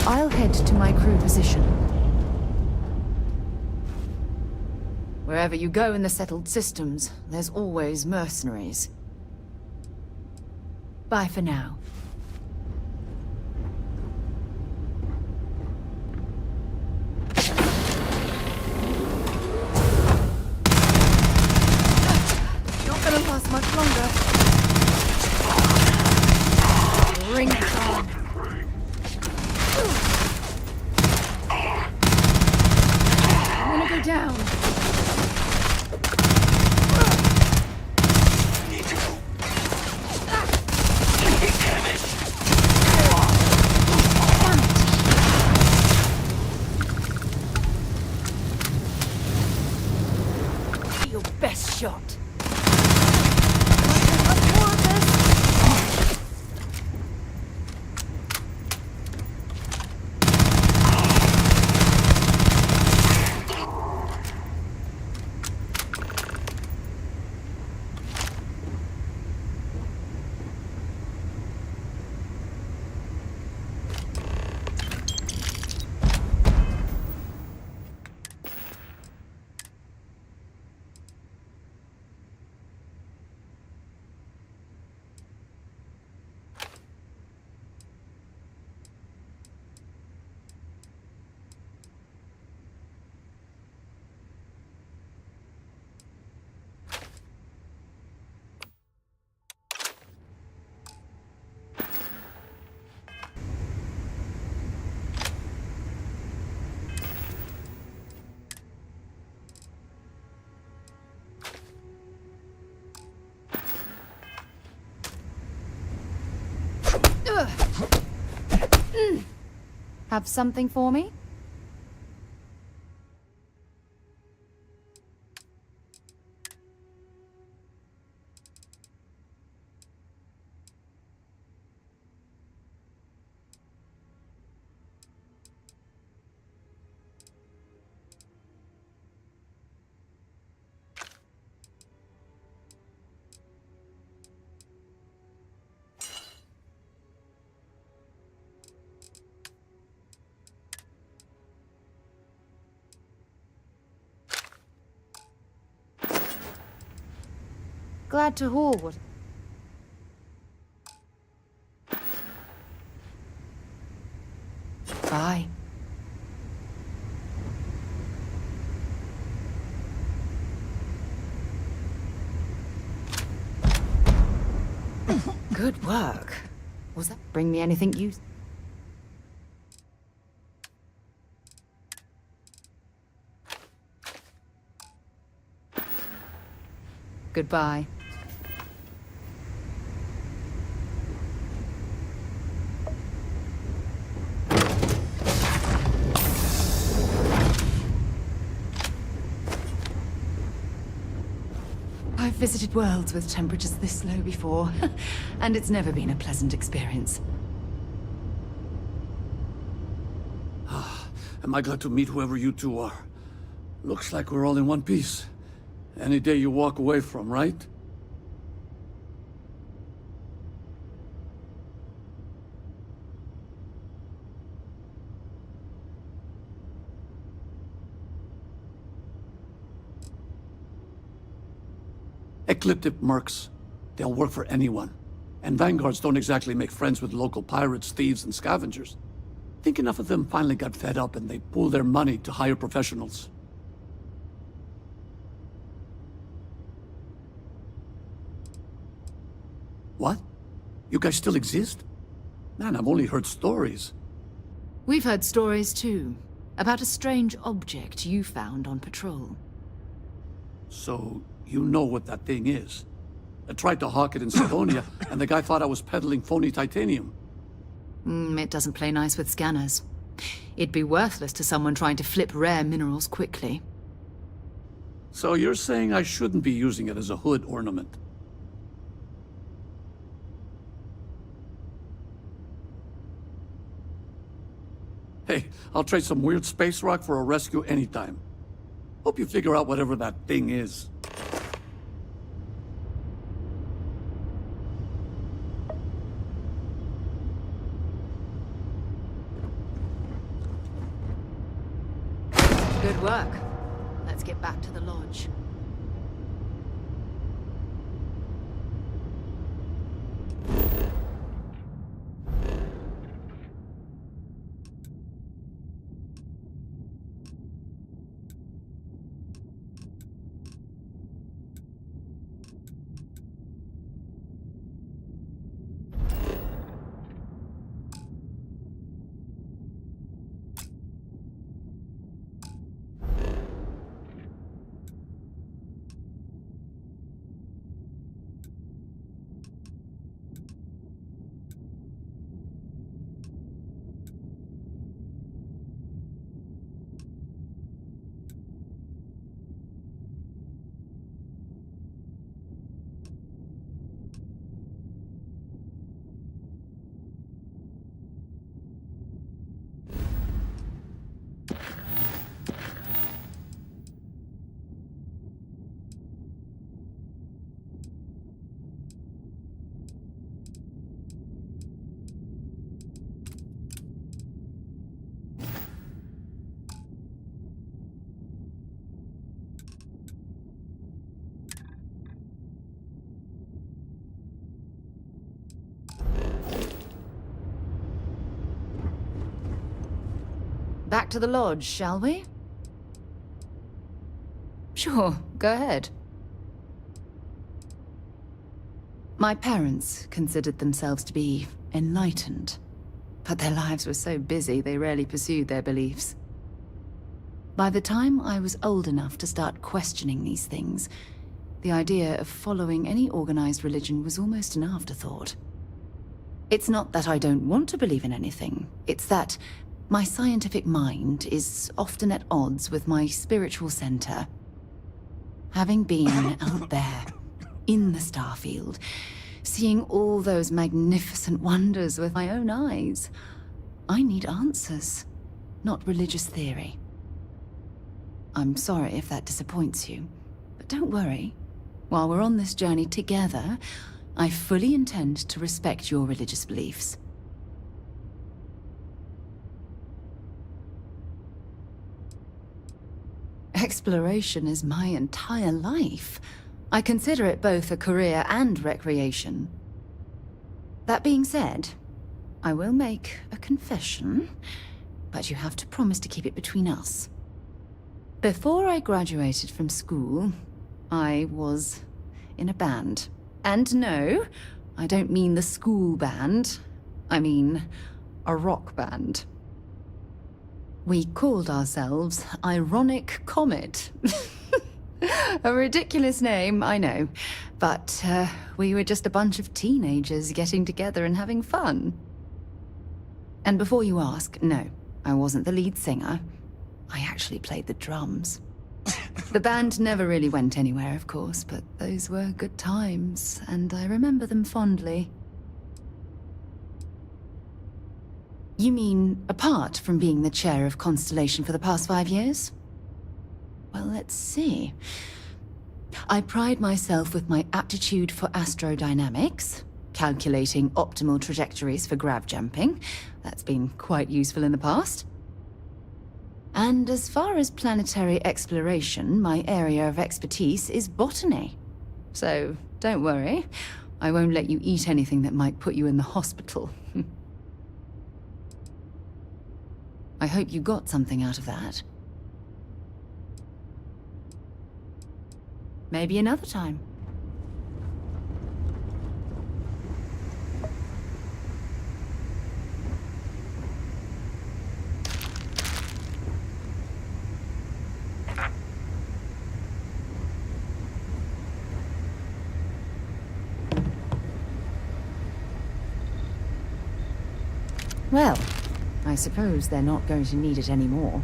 I'll head to my crew position. Wherever you go in the settled systems, there's always mercenaries. Bye for now. Not gonna last much longer. Bring it on. I'm gonna go down. Your best shot. Have something for me? Glad to haul what... Bye. Good work. Was that bring me anything you... Goodbye. I've visited worlds with temperatures this low before, and it's never been a pleasant experience. Am I glad to meet whoever you two are. Looks like we're all in one piece. Any day you walk away from, right? Ecliptic mercs. They'll work for anyone. And vanguards don't exactly make friends with local pirates, thieves, and scavengers. Think enough of them finally got fed up and they pool their money to hire professionals. What? You guys still exist? Man, I've only heard stories. We've heard stories too, about a strange object you found on patrol. So, you know what that thing is. I tried to hawk it in Sidonia, and the guy thought I was peddling phony titanium. It doesn't play nice with scanners. It'd be worthless to someone trying to flip rare minerals quickly. So you're saying I shouldn't be using it as a hood ornament? Hey, I'll trade some weird space rock for a rescue anytime. Hope you figure out whatever that thing is. lodge. Back to the lodge, shall we? Sure, go ahead. My parents considered themselves to be enlightened, but their lives were so busy they rarely pursued their beliefs. By the time I was old enough to start questioning these things, the idea of following any organized religion was almost an afterthought. It's not that I don't want to believe in anything, it's that my scientific mind is often at odds with my spiritual center. Having been out there, in the Starfield, seeing all those magnificent wonders with my own eyes, I need answers, not religious theory. I'm sorry if that disappoints you, but don't worry. While we're on this journey together, I fully intend to respect your religious beliefs. Exploration is my entire life. I consider it both a career and recreation. That being said, I will make a confession, but you have to promise to keep it between us. Before I graduated from school, I was in a band. And no, I don't mean the school band. I mean a rock band. We called ourselves Ironic Comet. A ridiculous name, I know. But we were just a bunch of teenagers getting together and having fun. And before you ask, no, I wasn't the lead singer. I actually played the drums. The band never really went anywhere, of course, but those were good times, and I remember them fondly. You mean, apart from being the chair of Constellation for the past 5 years? Well, let's see. I pride myself with my aptitude for astrodynamics, calculating optimal trajectories for grav jumping. That's been quite useful in the past. And as far as planetary exploration, my area of expertise is botany. So, don't worry. I won't let you eat anything that might put you in the hospital. I hope you got something out of that. Maybe another time. Well, I suppose they're not going to need it anymore.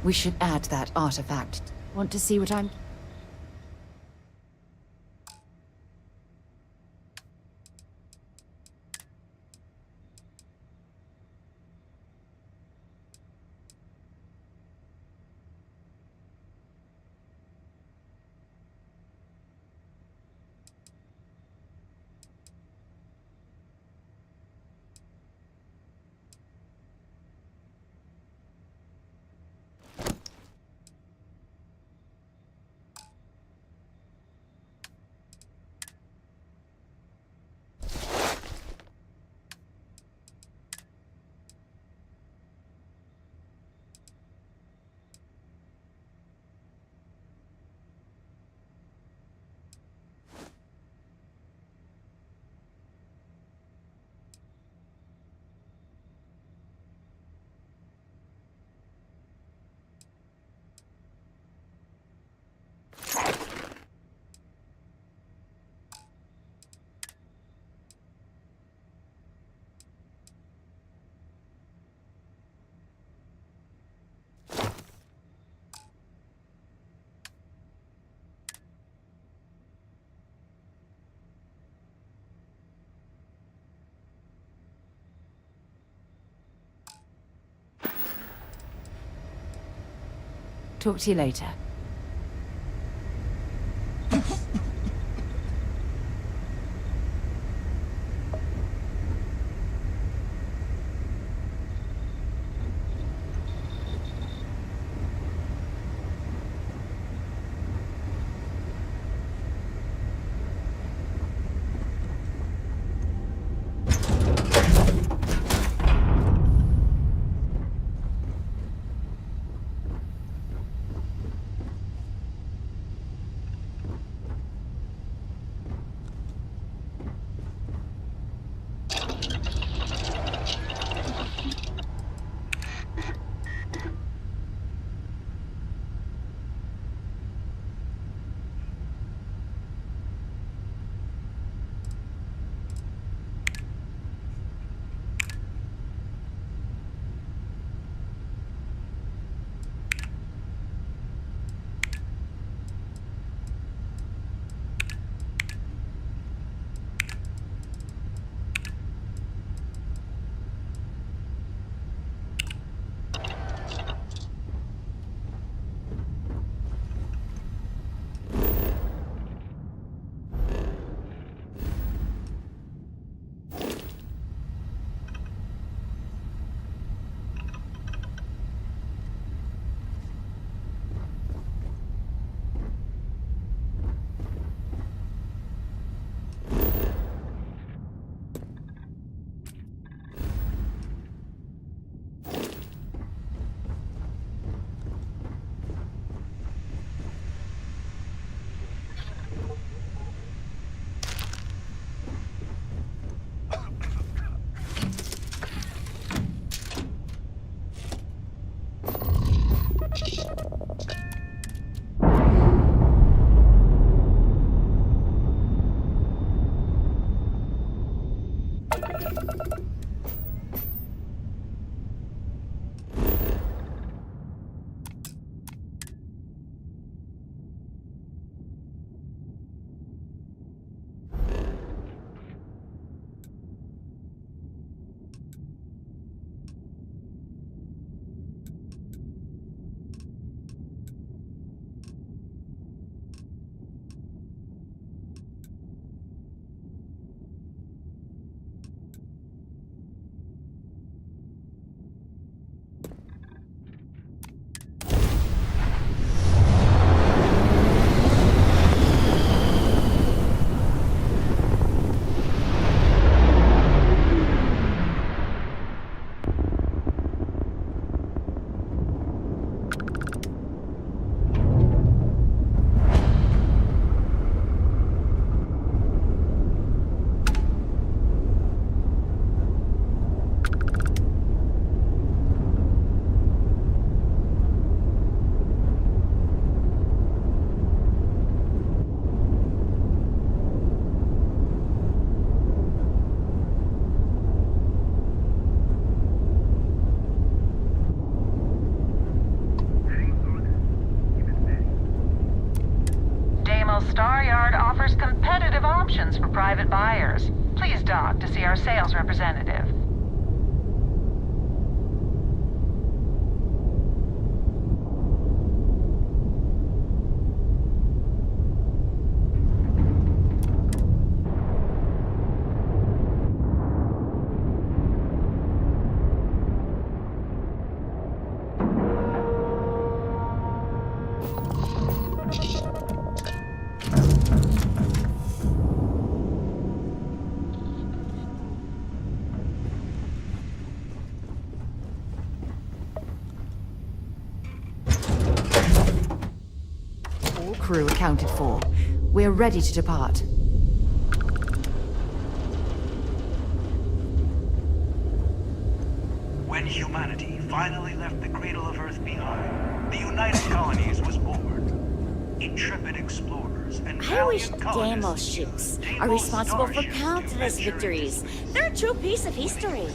We should add that artifact. Want to see what I'm... Talk to you later. Star Yard offers competitive options for private buyers. Please dock to see our sales representative. Crew accounted for. We're ready to depart. When humanity finally left the cradle of Earth behind, the United Colonies was born. Intrepid explorers and I wish valiant Demo colonists. ships are responsible for countless victories. They're a true piece of history.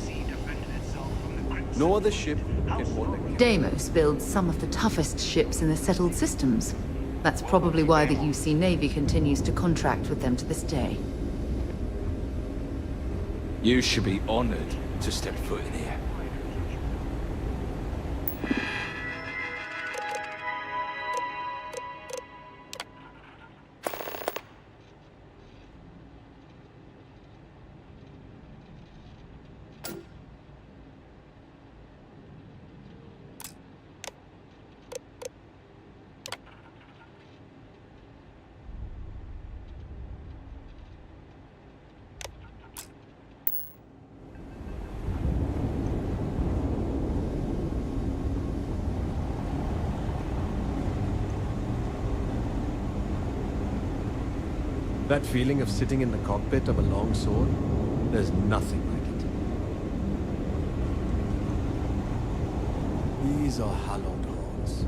No other ship can hold the Deimos builds some of the toughest ships in the settled systems. That's probably why the UC Navy continues to contract with them to this day. You should be honored to step foot in here. That feeling of sitting in the cockpit of a long sword, there's nothing like it. These are hallowed halls.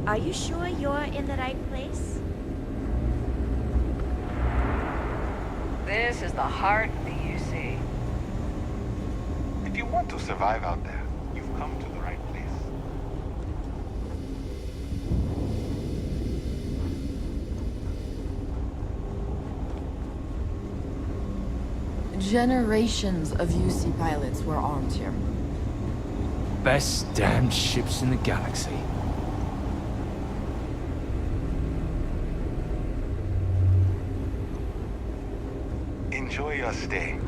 Are you sure you're in the right place? This is the heart of the UC. If you want to survive out there, you've come to the right place. Generations of UC pilots were armed here. Best damn ships in the galaxy. Enjoy your stay.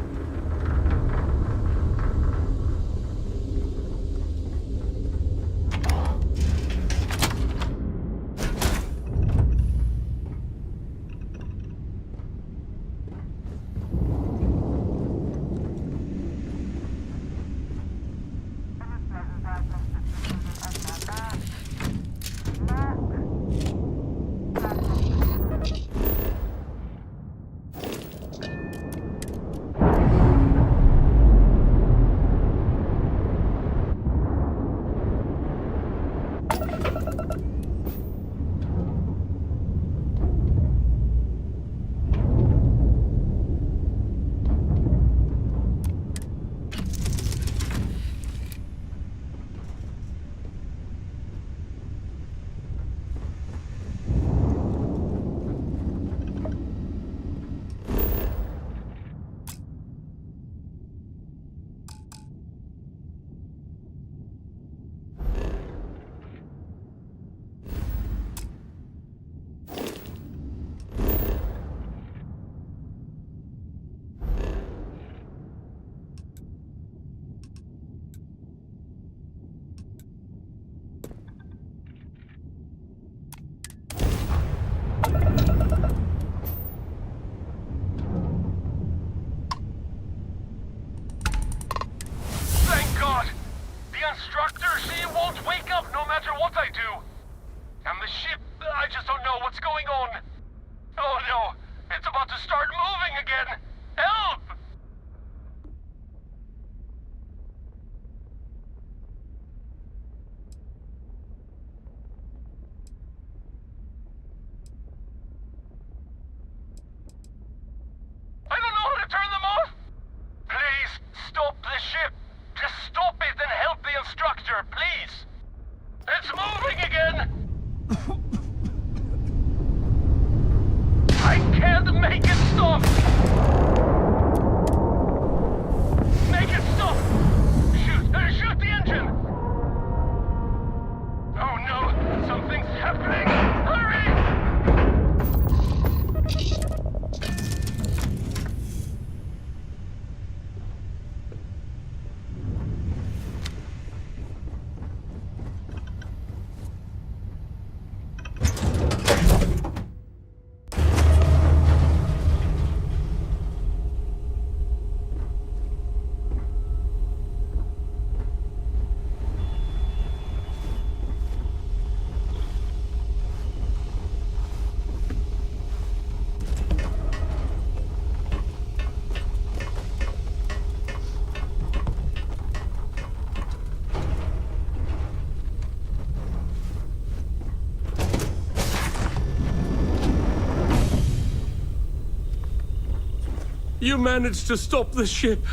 You managed to stop the ship.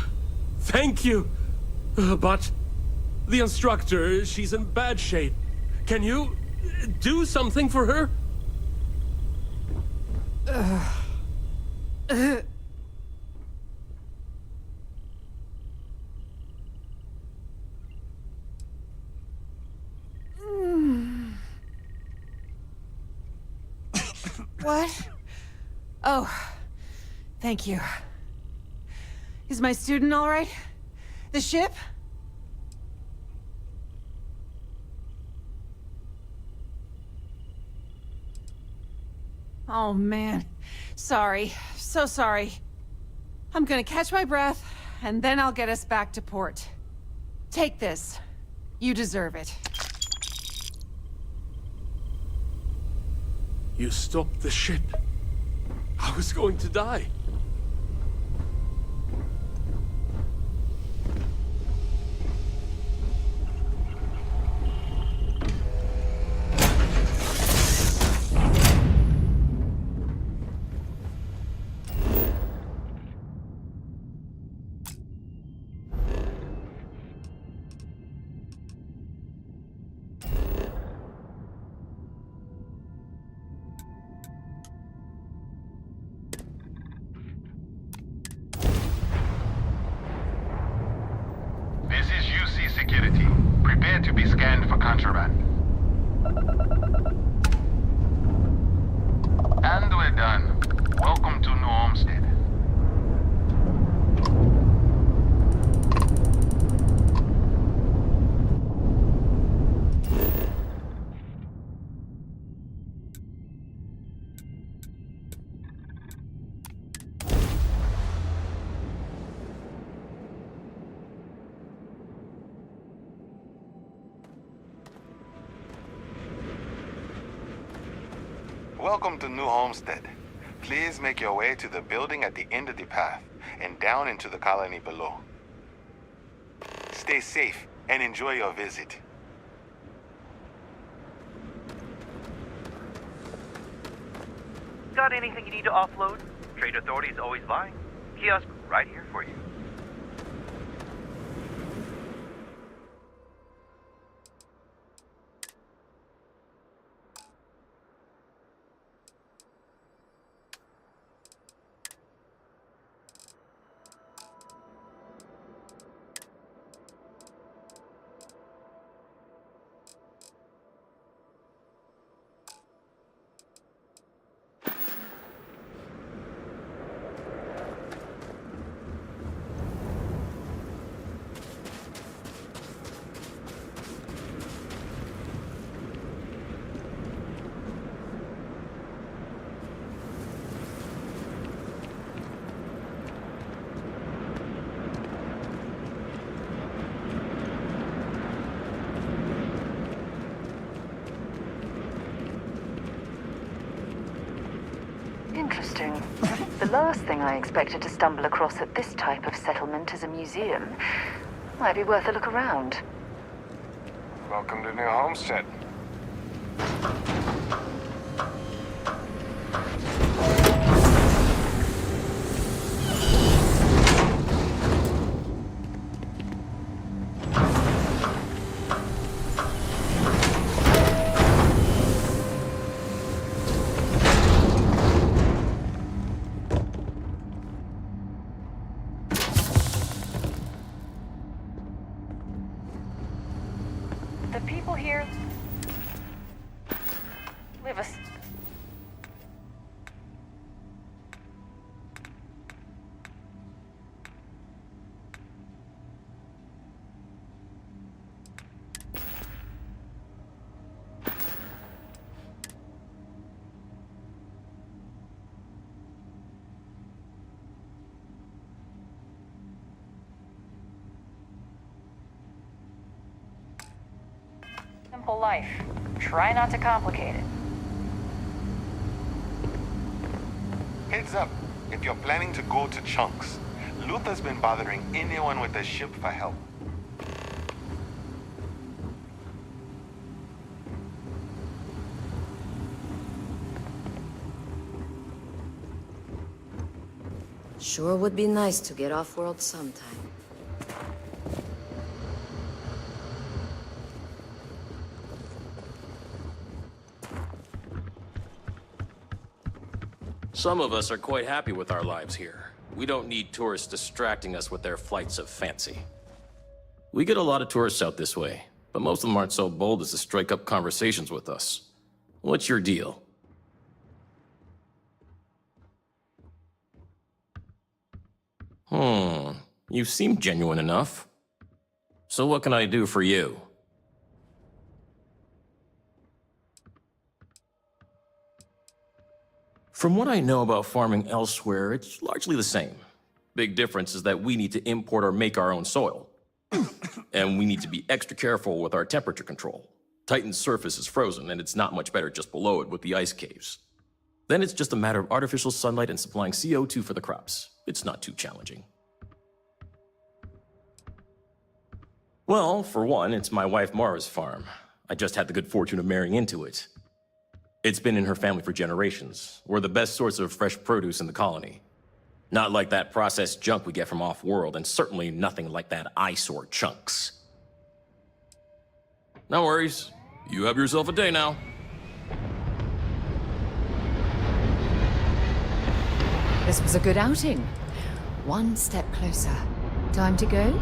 Thank you. But the instructor, she's in bad shape. Can you do something for her? What? Oh, thank you. Is my student all right? The ship? Oh, man. Sorry. So sorry. I'm gonna catch my breath, and then I'll get us back to port. Take this. You deserve it. You stopped the ship. I was going to die. This is UC Security. Prepare to be scanned for contraband. And we're done. Welcome to New Homestead. Welcome to New Homestead. Please make your way to the building at the end of the path and down into the colony below. Stay safe and enjoy your visit. Got anything you need to offload? Trade Authority is always buying. Kiosk right here for you. Interesting. The last thing I expected to stumble across at this type of settlement is a museum. Might be worth a look around. Welcome to New Homestead. The people here live a simple life. Try not to complicate it. Heads up, if you're planning to go to Chunks, Luther's been bothering anyone with a ship for help. Sure would be nice to get off-world sometime. Some of us are quite happy with our lives here. We don't need tourists distracting us with their flights of fancy. We get a lot of tourists out this way, but most of them aren't so bold as to strike up conversations with us. What's your deal? You seem genuine enough. So what can I do for you? From what I know about farming elsewhere, it's largely the same. Big difference is that we need to import or make our own soil. And we need to be extra careful with our temperature control. Titan's surface is frozen, and it's not much better just below it with the ice caves. Then it's just a matter of artificial sunlight and supplying CO2 for the crops. It's not too challenging. Well, for one, it's my wife Mara's farm. I just had the good fortune of marrying into it. It's been in her family for generations. We're the best source of fresh produce in the colony. Not like that processed junk we get from off-world, and certainly nothing like that eyesore chunks. No worries. You have yourself a day now. This was a good outing. One step closer. Time to go?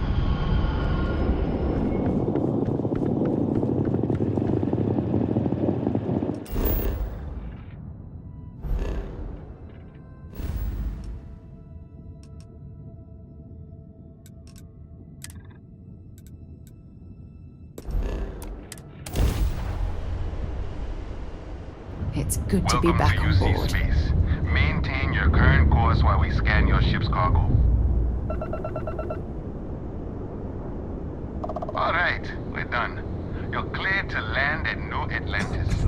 It's good to be back on board. Space. Maintain your current course while we scan your ship's cargo. All right, we're done. You're cleared to land at New Atlantis.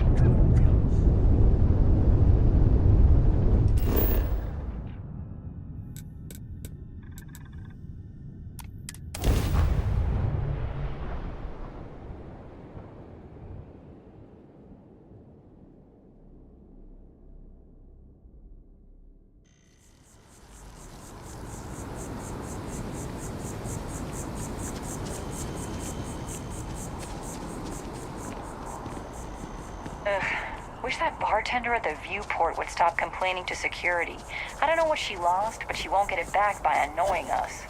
Wish that bartender at the viewport would stop complaining to security. I don't know what she lost, but she won't get it back by annoying us.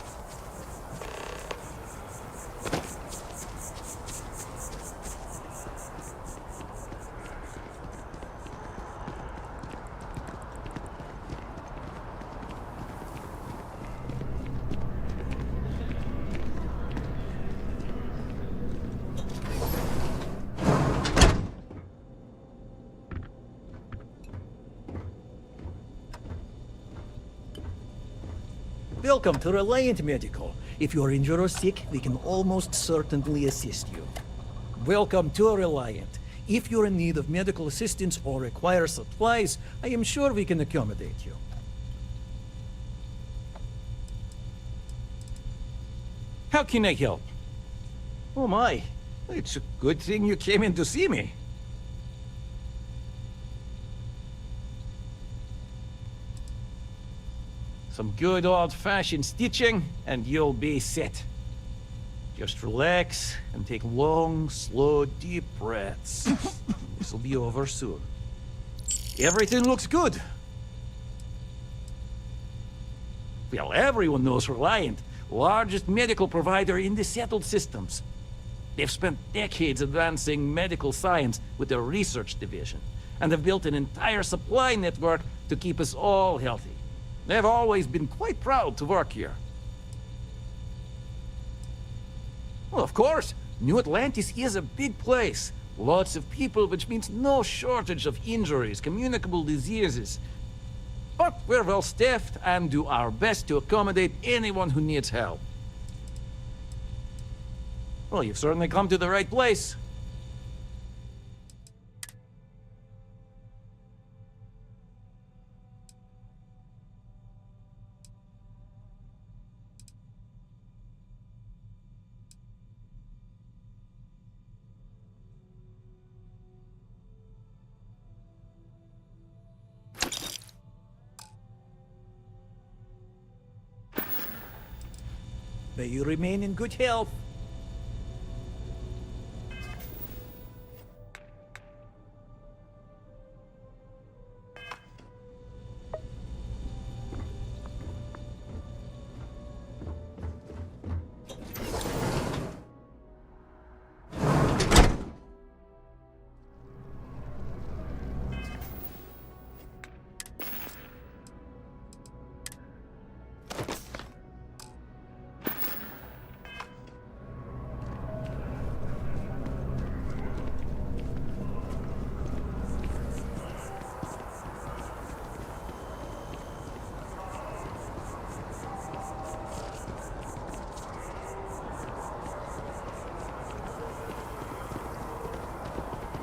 Welcome to Reliant Medical. If you're injured or sick, we can almost certainly assist you. Welcome to Reliant. If you're in need of medical assistance or require supplies, I am sure we can accommodate you. How can I help? Oh my, it's a good thing you came in to see me. Some good old-fashioned stitching, and you'll be set. Just relax and take long, slow, deep breaths. This'll be over soon. Everything looks good. Well, everyone knows Reliant, largest medical provider in the settled systems. They've spent decades advancing medical science with their research division, and have built an entire supply network to keep us all healthy. They've always been quite proud to work here. Well, of course, New Atlantis is a big place. Lots of people, which means no shortage of injuries, communicable diseases. But we're well staffed and do our best to accommodate anyone who needs help. Well, you've certainly come to the right place. May you remain in good health.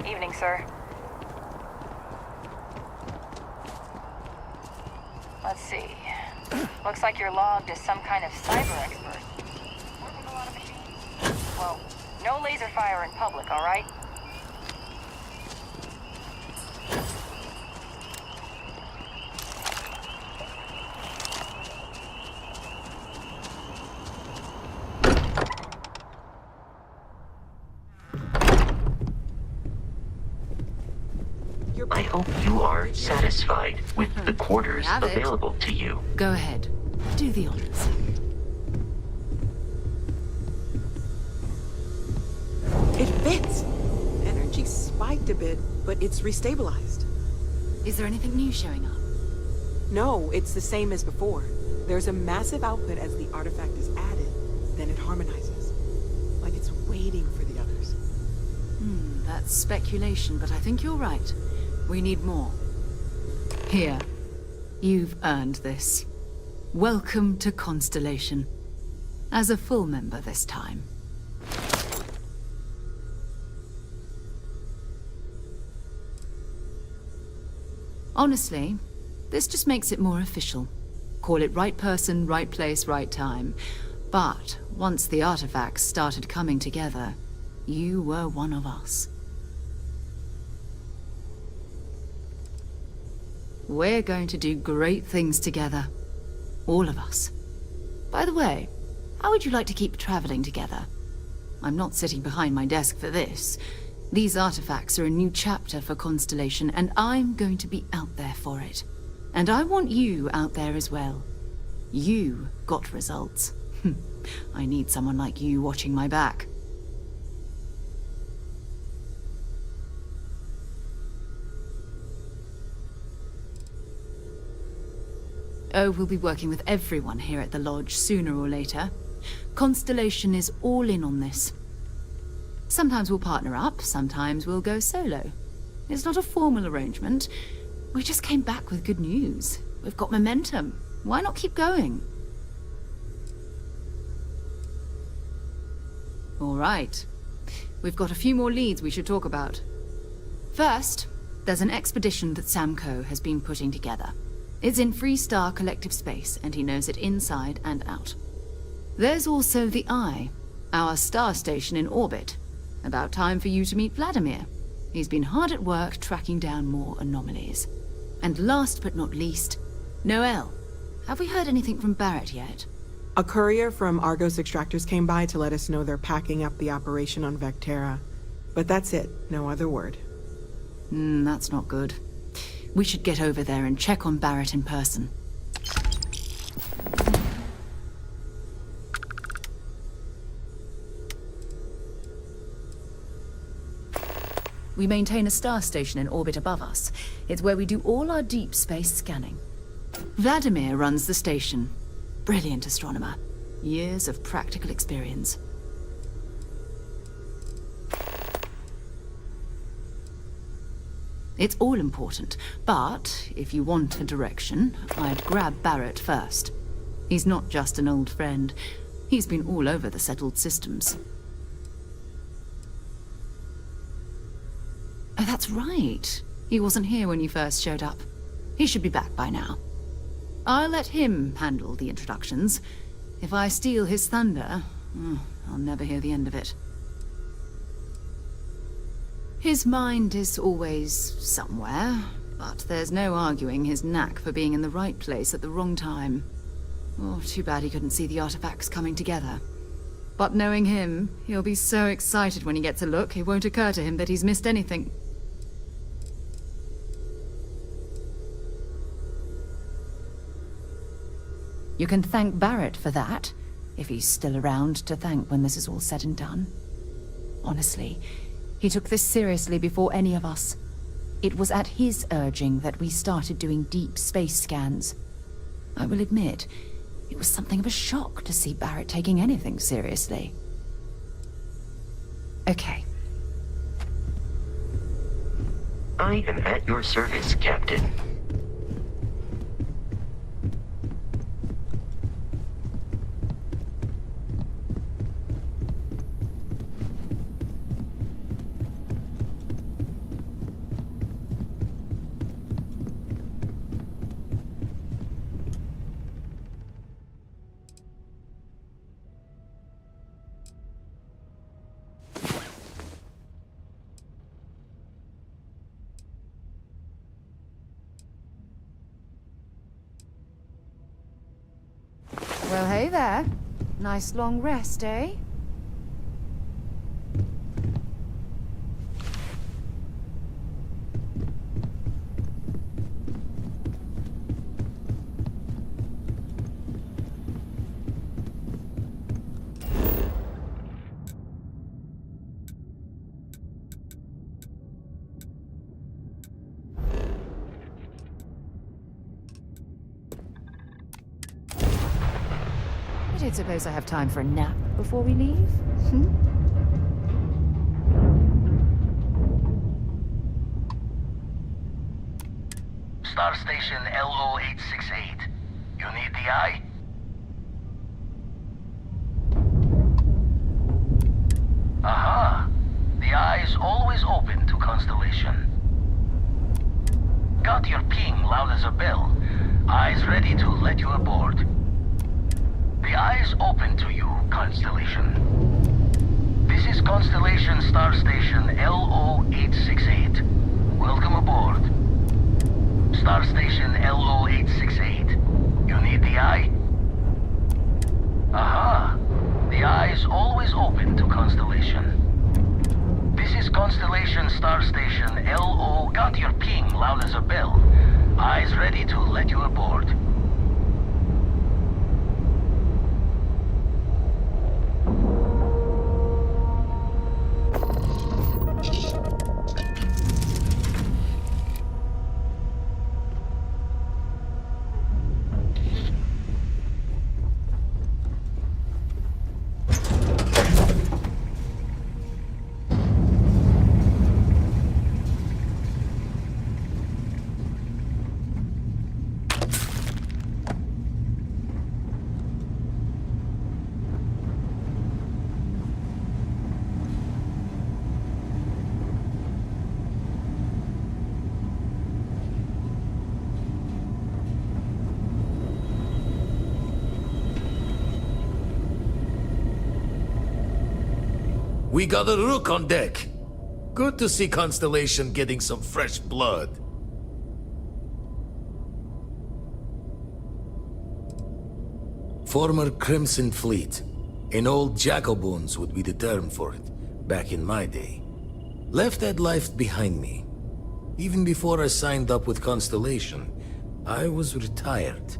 Evening, sir. Let's see. Looks like you're logged as some kind of cyber expert. Work with a lot of machines. Well, no laser fire in public, all right? I hope you are satisfied with the quarters Have it. available to you. Go ahead. Do the honors. It fits. Energy spiked a bit, but it's restabilized. Is there anything new showing up? No, it's the same as before. There's a massive output as the artifact is added, then it harmonizes. Like it's waiting for the others. That's speculation, but I think you're right. We need more. Here. You've earned this. Welcome to Constellation. As a full member this time. Honestly, this just makes it more official. Call it right person, right place, right time. But once the artifacts started coming together, you were one of us. We're going to do great things together. All of us. By the way, how would you like to keep traveling together? I'm not sitting behind my desk for this. These artifacts are a new chapter for Constellation, and I'm going to be out there for it. And I want you out there as well. You got results. I need someone like you watching my back. Oh, we'll be working with everyone here at the Lodge sooner or later. Constellation is all in on this. Sometimes we'll partner up, sometimes we'll go solo. It's not a formal arrangement. We just came back with good news. We've got momentum. Why not keep going? All right. We've got a few more leads we should talk about. First, there's an expedition that Samco has been putting together. It's in Freestar Collective Space, and he knows it inside and out. There's also the Eye, our star station in orbit. About time for you to meet Vladimir. He's been hard at work tracking down more anomalies. And last but not least, Noel. Have we heard anything from Barrett yet? A courier from Argos Extractors came by to let us know they're packing up the operation on Vectera. But that's it, no other word. That's not good. We should get over there and check on Barrett in person. We maintain a star station in orbit above us. It's where we do all our deep space scanning. Vladimir runs the station. Brilliant astronomer. Years of practical experience. It's all important, but if you want a direction, I'd grab Barrett first. He's not just an old friend. He's been all over the settled systems. Oh, that's right. He wasn't here when you first showed up. He should be back by now. I'll let him handle the introductions. If I steal his thunder, I'll never hear the end of it. His mind is always somewhere, but there's no arguing his knack for being in the right place at the wrong time. Oh, too bad he couldn't see the artifacts coming together. But knowing him, he'll be so excited when he gets a look, it won't occur to him that he's missed anything. You can thank Barrett for that, if he's still around to thank when this is all said and done. Honestly, he took this seriously before any of us. It was at his urging that we started doing deep space scans. I will admit, it was something of a shock to see Barrett taking anything seriously. Okay. I am at your service, Captain. Well, hey there. Nice long rest, eh? I don't suppose I have time for a nap before we leave? Star Station LO868. You need the eye? Aha! The eye is always open to Constellation. Got your ping loud as a bell. Eyes ready to let you aboard. The eye is open to you, Constellation. This is Constellation Star Station LO868. Welcome aboard. Star Station LO868. You need the eye? Aha! The eye is always open to Constellation. This is Constellation Star Station LO. Got your ping loud as a bell. Eyes ready to let you aboard. We got a rook on deck. Good to see Constellation getting some fresh blood. Former Crimson Fleet. An old Jacoboons would be the term for it, back in my day. Left that life behind me. Even before I signed up with Constellation, I was retired.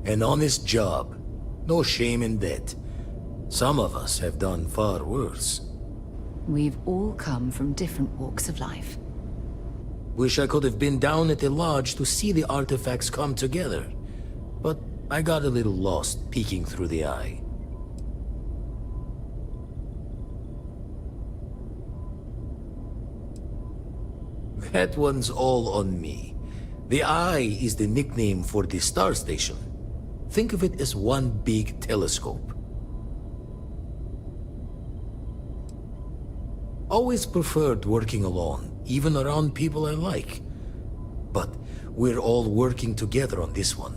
An honest job. No shame in that. Some of us have done far worse. We've all come from different walks of life. Wish I could have been down at the lodge to see the artifacts come together. But I got a little lost peeking through the eye. That one's all on me. The eye is the nickname for the star station. Think of it as one big telescope. Always preferred working alone, even around people I like. But we're all working together on this one.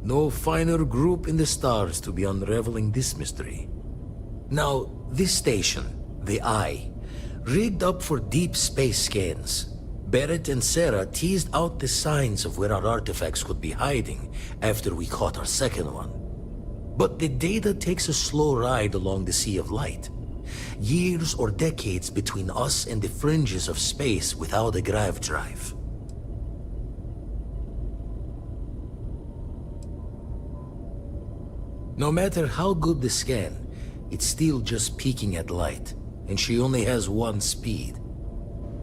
No finer group in the stars to be unraveling this mystery. Now, this station, the Eye, rigged up for deep space scans. Barrett and Sarah teased out the signs of where our artifacts could be hiding after we caught our second one. But the data takes a slow ride along the Sea of Light. Years or decades between us and the fringes of space without a grav drive. No matter how good the scan, it's still just peeking at light, and she only has one speed.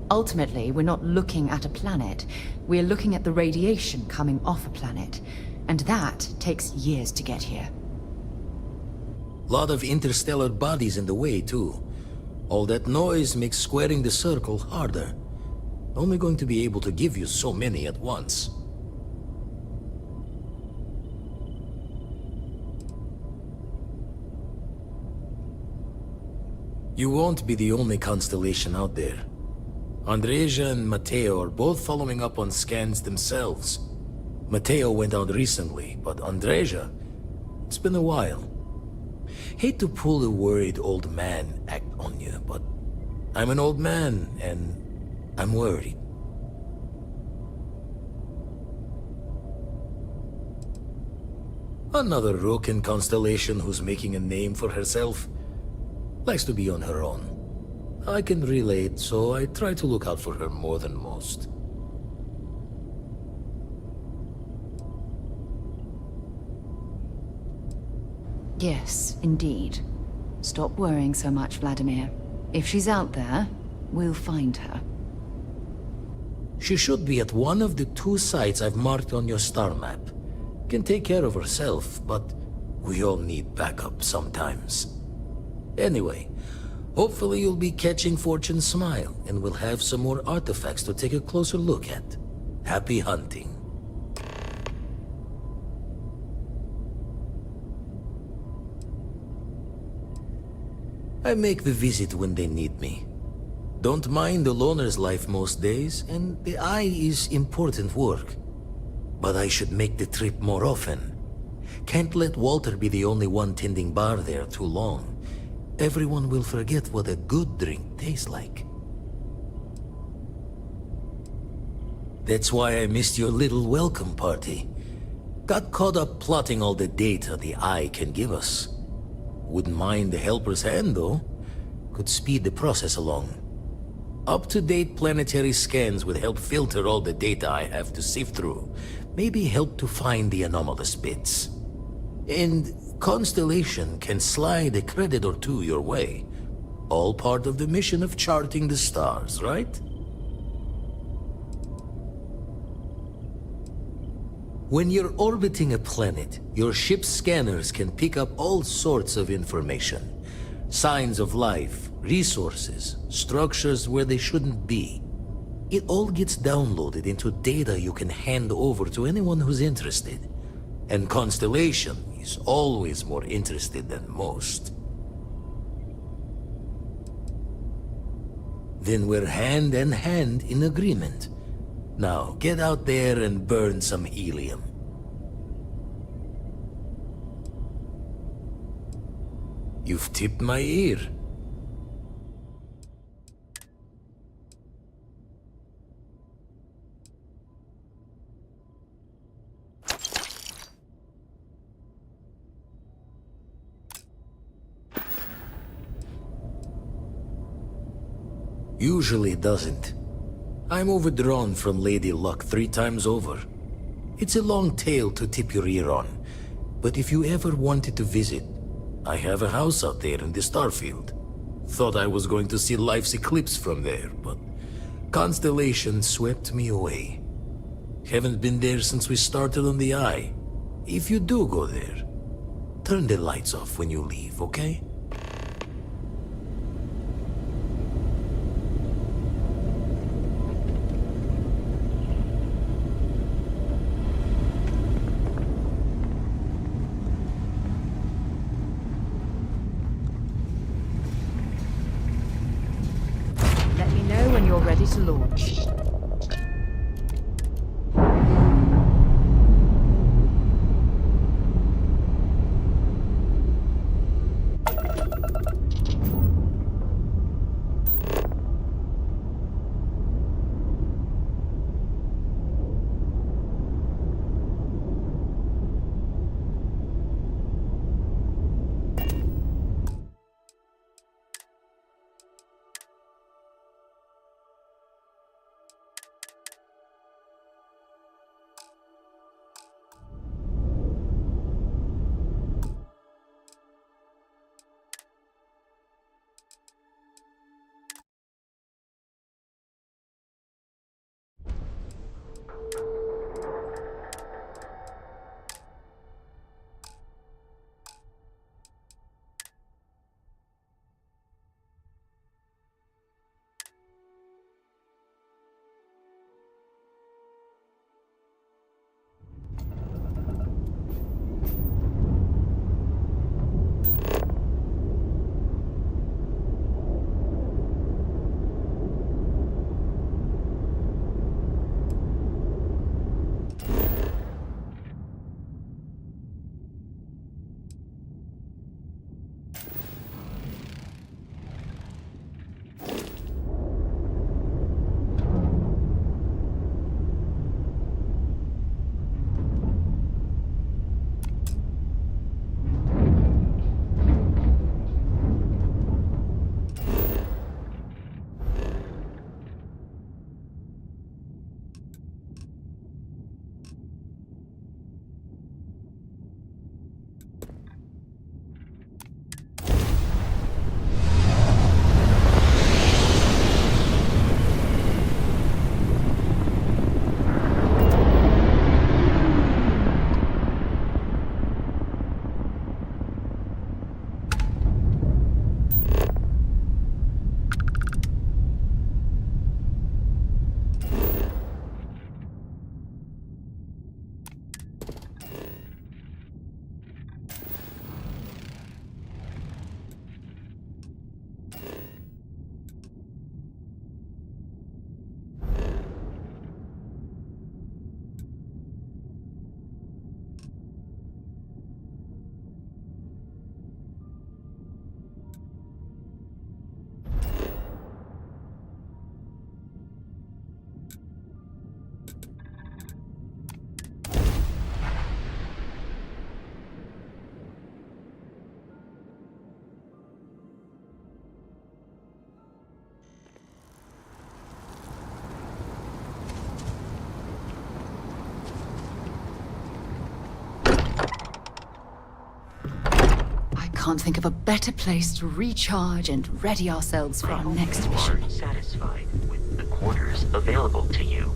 Ultimately, we're not looking at a planet. We're looking at the radiation coming off a planet. And that takes years to get here. Lot of interstellar bodies in the way, too. All that noise makes squaring the circle harder. Only going to be able to give you so many at once. You won't be the only constellation out there. Andreja and Matteo are both following up on scans themselves. Matteo went out recently, but Andreja, it's been a while. Hate to pull the worried old man act on you, but I'm an old man, and I'm worried. Another rook in Constellation who's making a name for herself. Likes to be on her own. I can relate, so I try to look out for her more than most. Yes, indeed. Stop worrying so much, Vladimir. If she's out there, we'll find her. She should be at one of the 2 sites I've marked on your star map. Can take care of herself, but we all need backup sometimes. Anyway, hopefully you'll be catching Fortune's smile, and we'll have some more artifacts to take a closer look at. Happy hunting. I make the visit when they need me. Don't mind the loner's life most days, and the Eye is important work. But I should make the trip more often. Can't let Walter be the only one tending bar there too long. Everyone will forget what a good drink tastes like. That's why I missed your little welcome party. Got caught up plotting all the data the Eye can give us. Wouldn't mind a helper's hand, though. Could speed the process along. Up-to-date planetary scans would help filter all the data I have to sift through. Maybe help to find the anomalous bits. And Constellation can slide a credit or 2 your way. All part of the mission of charting the stars, right? When you're orbiting a planet, your ship's scanners can pick up all sorts of information. Signs of life, resources, structures where they shouldn't be. It all gets downloaded into data you can hand over to anyone who's interested. And Constellation is always more interested than most. Then we're hand in hand in agreement. Now, get out there and burn some helium. You've tipped my ear. Usually it doesn't. I'm overdrawn from Lady Luck 3 times over. It's a long tale to tip your ear on, but if you ever wanted to visit, I have a house out there in the Starfield. Thought I was going to see life's eclipse from there, but Constellation swept me away. Haven't been there since we started on the Eye. If you do go there, turn the lights off when you leave, okay? Let me know when you're ready to launch. can't think of a better place to recharge and ready ourselves for our next mission. You are satisfied with the quarters available to you.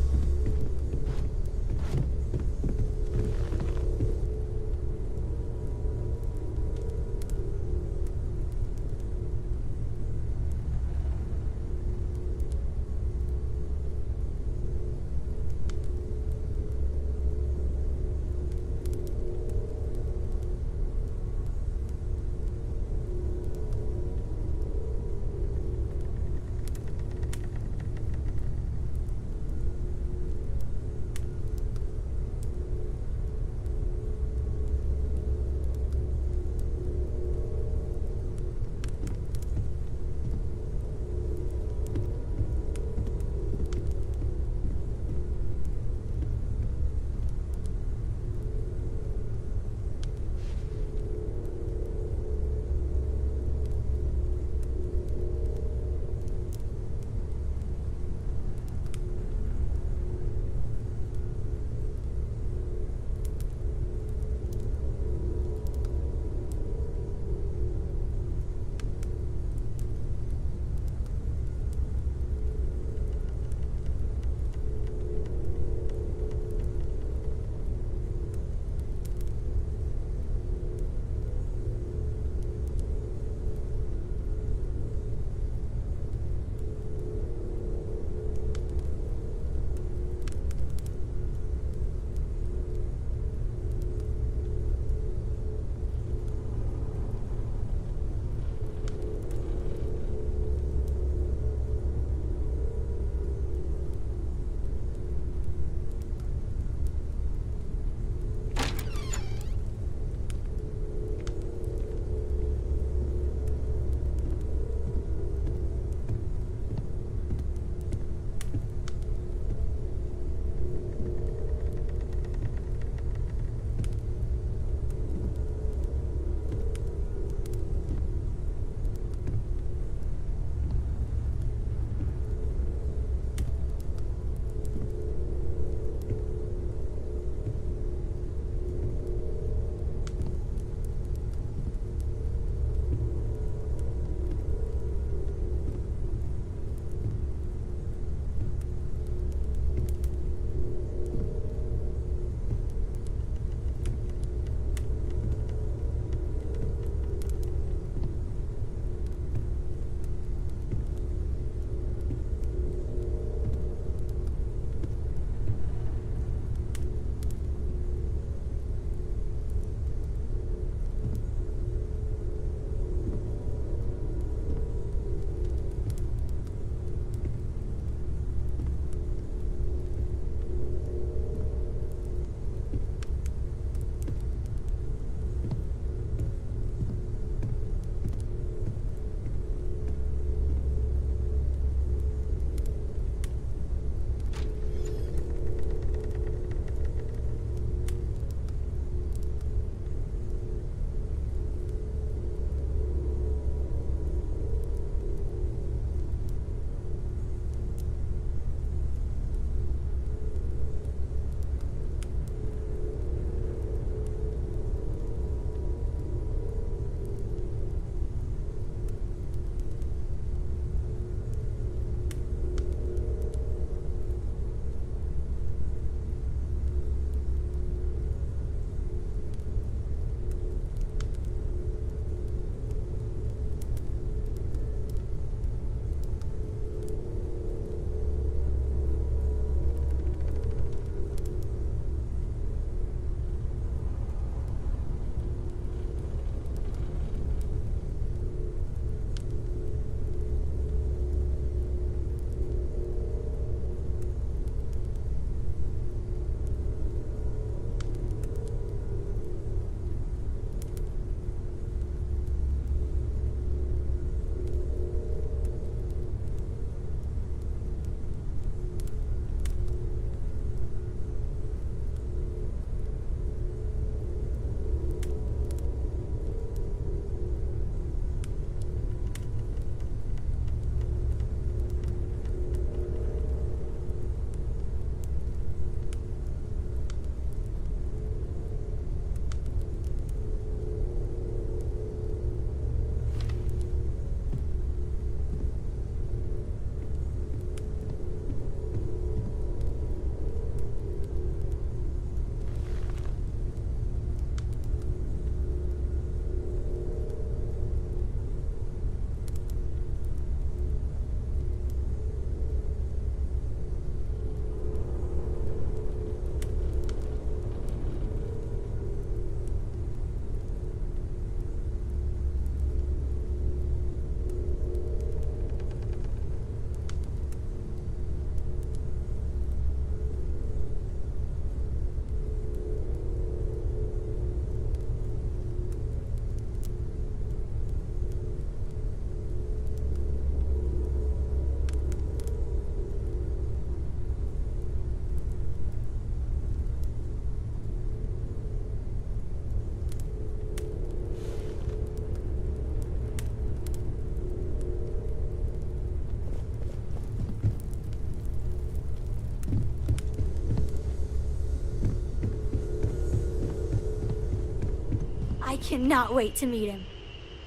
cannot wait to meet him.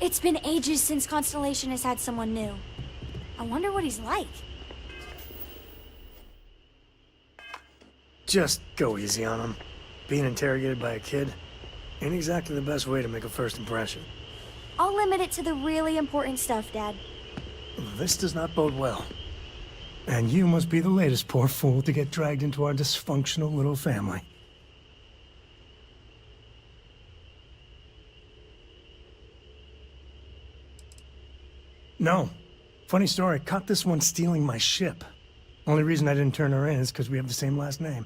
It's been ages since Constellation has had someone new. I wonder what he's like. Just go easy on him. Being interrogated by a kid ain't exactly the best way to make a first impression. I'll limit it to the really important stuff, Dad. This does not bode well. And you must be the latest poor fool to get dragged into our dysfunctional little family. No. Funny story, caught this one stealing my ship. Only reason I didn't turn her in is because we have the same last name.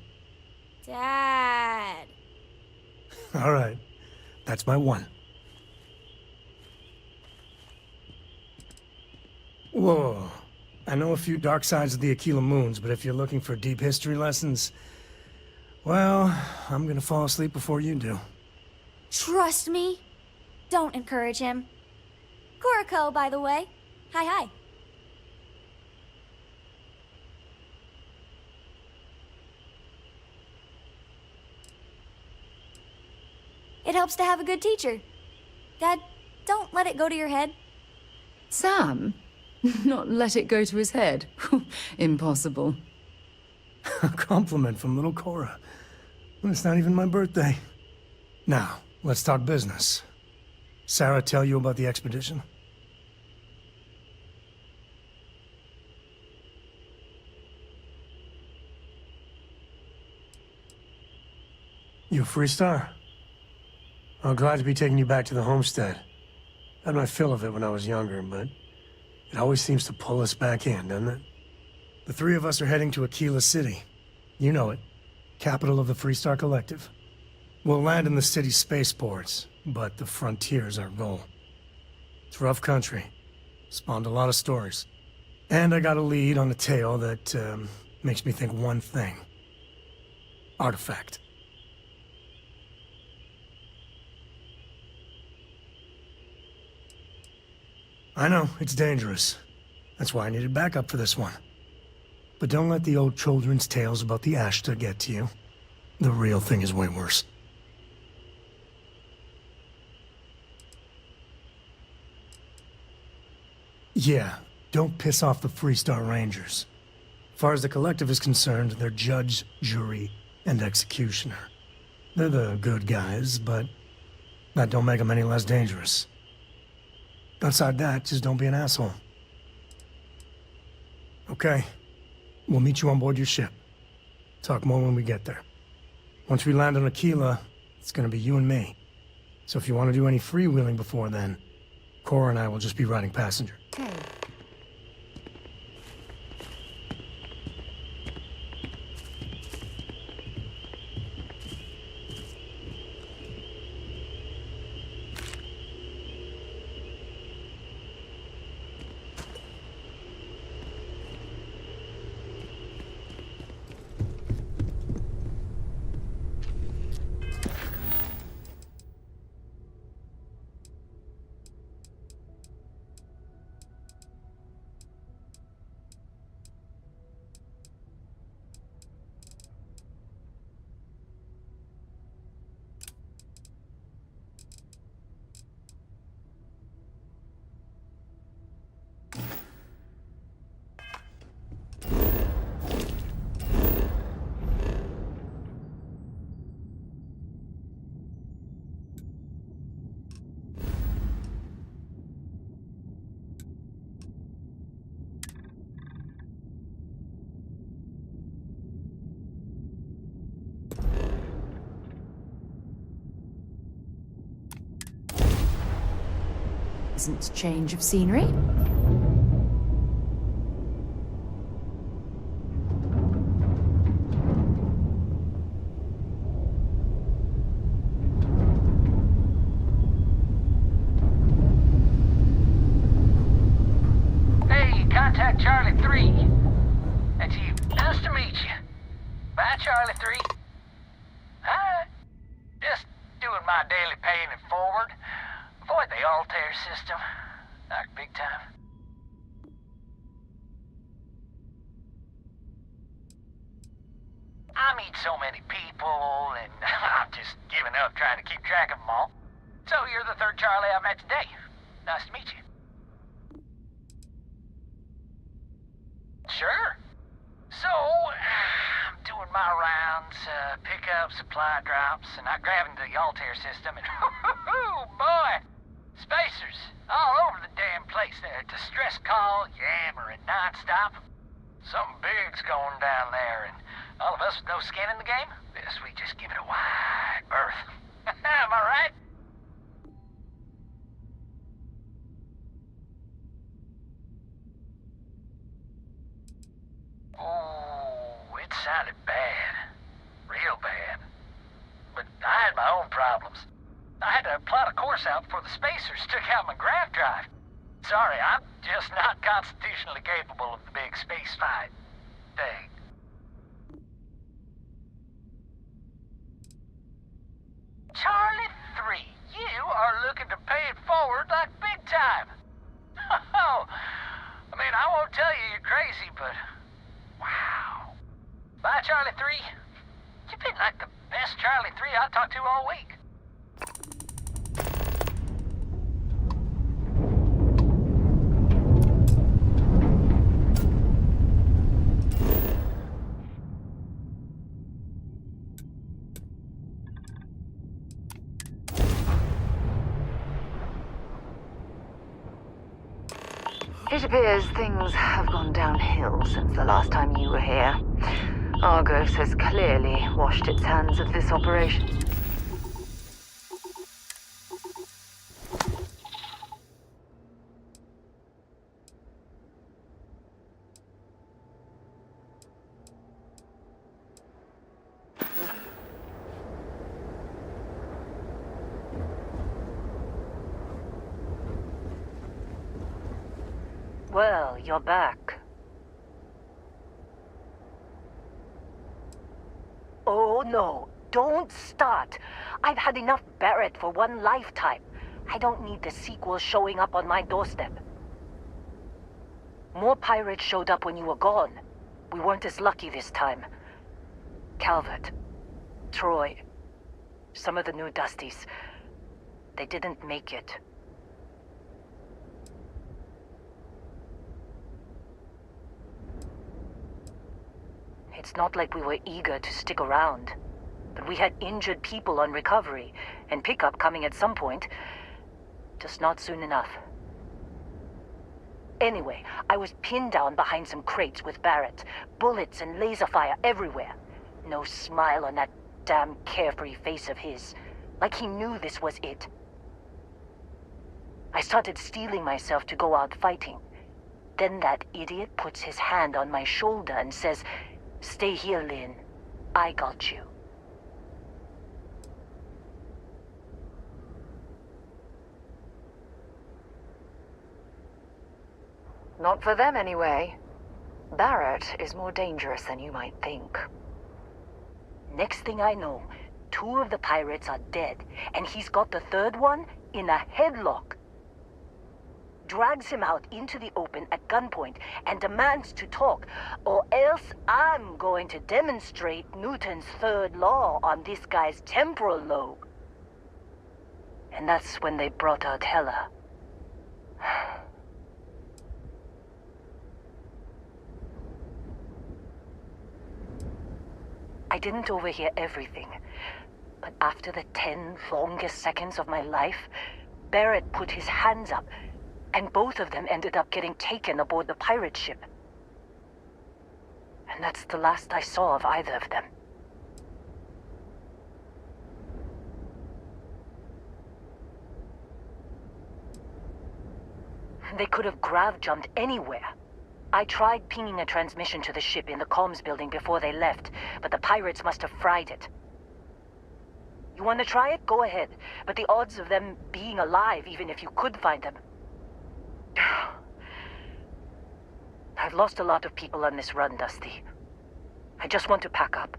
Dad. All right. That's my one. Whoa. I know a few dark sides of the Aquila Moons, but if you're looking for deep history lessons, well, I'm gonna fall asleep before you do. Trust me. Don't encourage him. Kuriko, by the way. Hi. It helps to have a good teacher. Dad, don't let it go to your head. Sam? Not let it go to his head? Impossible. A compliment from little Cora. It's not even my birthday. Now, let's talk business. Sarah tell you about the expedition? You a Freestar? I'm glad to be taking you back to the homestead. Had my fill of it when I was younger, but it always seems to pull us back in, doesn't it? The three of us are heading to Aquila City. You know it. Capital of the Freestar Collective. We'll land in the city's spaceports, but the frontier's our goal. It's rough country. Spawned a lot of stories. And I got a lead on a tale that makes me think one thing. Artifact. I know, it's dangerous. That's why I needed backup for this one. But don't let the old children's tales about the Ashta get to you. The real thing is way worse. Yeah, don't piss off the Freestar Rangers. As far as the Collective is concerned, they're judge, jury, and executioner. They're the good guys, but that don't make them any less dangerous. Outside that, just don't be an asshole. Okay. We'll meet you on board your ship. Talk more when we get there. Once we land on Aquila, it's gonna be you and me. So if you want to do any freewheeling before then, Cora and I will just be riding passenger. Isn't change of scenery? Hey, contact Charlie 3. That's you. Nice to meet you. Bye, Charlie 3. Hi. Just doing my daily paying it forward. Avoid the Altair system. Like big time. I meet so many people, and I'm just giving up trying to keep track of them all. So you're the third Charlie I've met today. Nice to meet you. Sure. So, I'm doing my rounds, pick up supply drops, and I grab into the Altair system, and boy, spacers all over the damn place there. Distress call, yammering nonstop. Something big's going down there, and all of us with no skin in the game, yes, we just give it a wide berth. Am I right? Oh, it sounded bad. Real bad. But I had my own problems. I had to plot a course out before the spacers took out my grav drive. Sorry, I'm just not constitutionally capable of the big space fight thing. Charlie 3, you are looking to pay it forward like big time. Oh, I mean, I won't tell you you're crazy, but wow. Bye, Charlie 3. You've been like the best Charlie 3 I talked to all week. It appears things have gone downhill since the last time you were here. Argos has clearly washed its hands of this operation. Well, you're back. Oh, no. Don't start. I've had enough Barrett for one lifetime. I don't need the sequel showing up on my doorstep. More pirates showed up when you were gone. We weren't as lucky this time. Calvert, Troy, some of the new Dusties, they didn't make it. It's not like we were eager to stick around, but we had injured people on recovery, and pickup coming at some point. Just not soon enough. Anyway, I was pinned down behind some crates with Barrett. Bullets and laser fire everywhere. No smile on that damn carefree face of his. Like he knew this was it. I started steeling myself to go out fighting. Then that idiot puts his hand on my shoulder and says, "Stay here, Lynn. I got you." Not for them, anyway. Barrett is more dangerous than you might think. Next thing I know, 2 of the pirates are dead, and he's got the third one in a headlock. Drags him out into the open at gunpoint and demands to talk, or else I'm going to demonstrate Newton's third law on this guy's temporal lobe. And that's when they brought out Hela. I didn't overhear everything, but after the 10 longest seconds of my life, Barrett put his hands up, and both of them ended up getting taken aboard the pirate ship. And that's the last I saw of either of them. They could have grav-jumped anywhere. I tried pinging a transmission to the ship in the comms building before they left, but the pirates must have fried it. You want to try it? Go ahead. But the odds of them being alive, even if you could find them... I've lost a lot of people on this run, Dusty. I just want to pack up.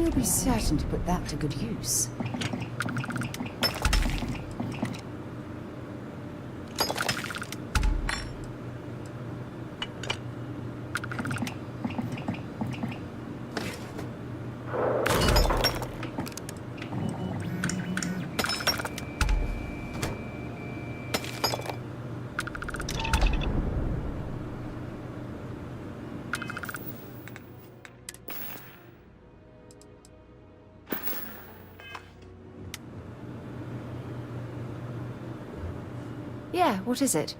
we'll be certain to put that to good use. Yeah, what is it?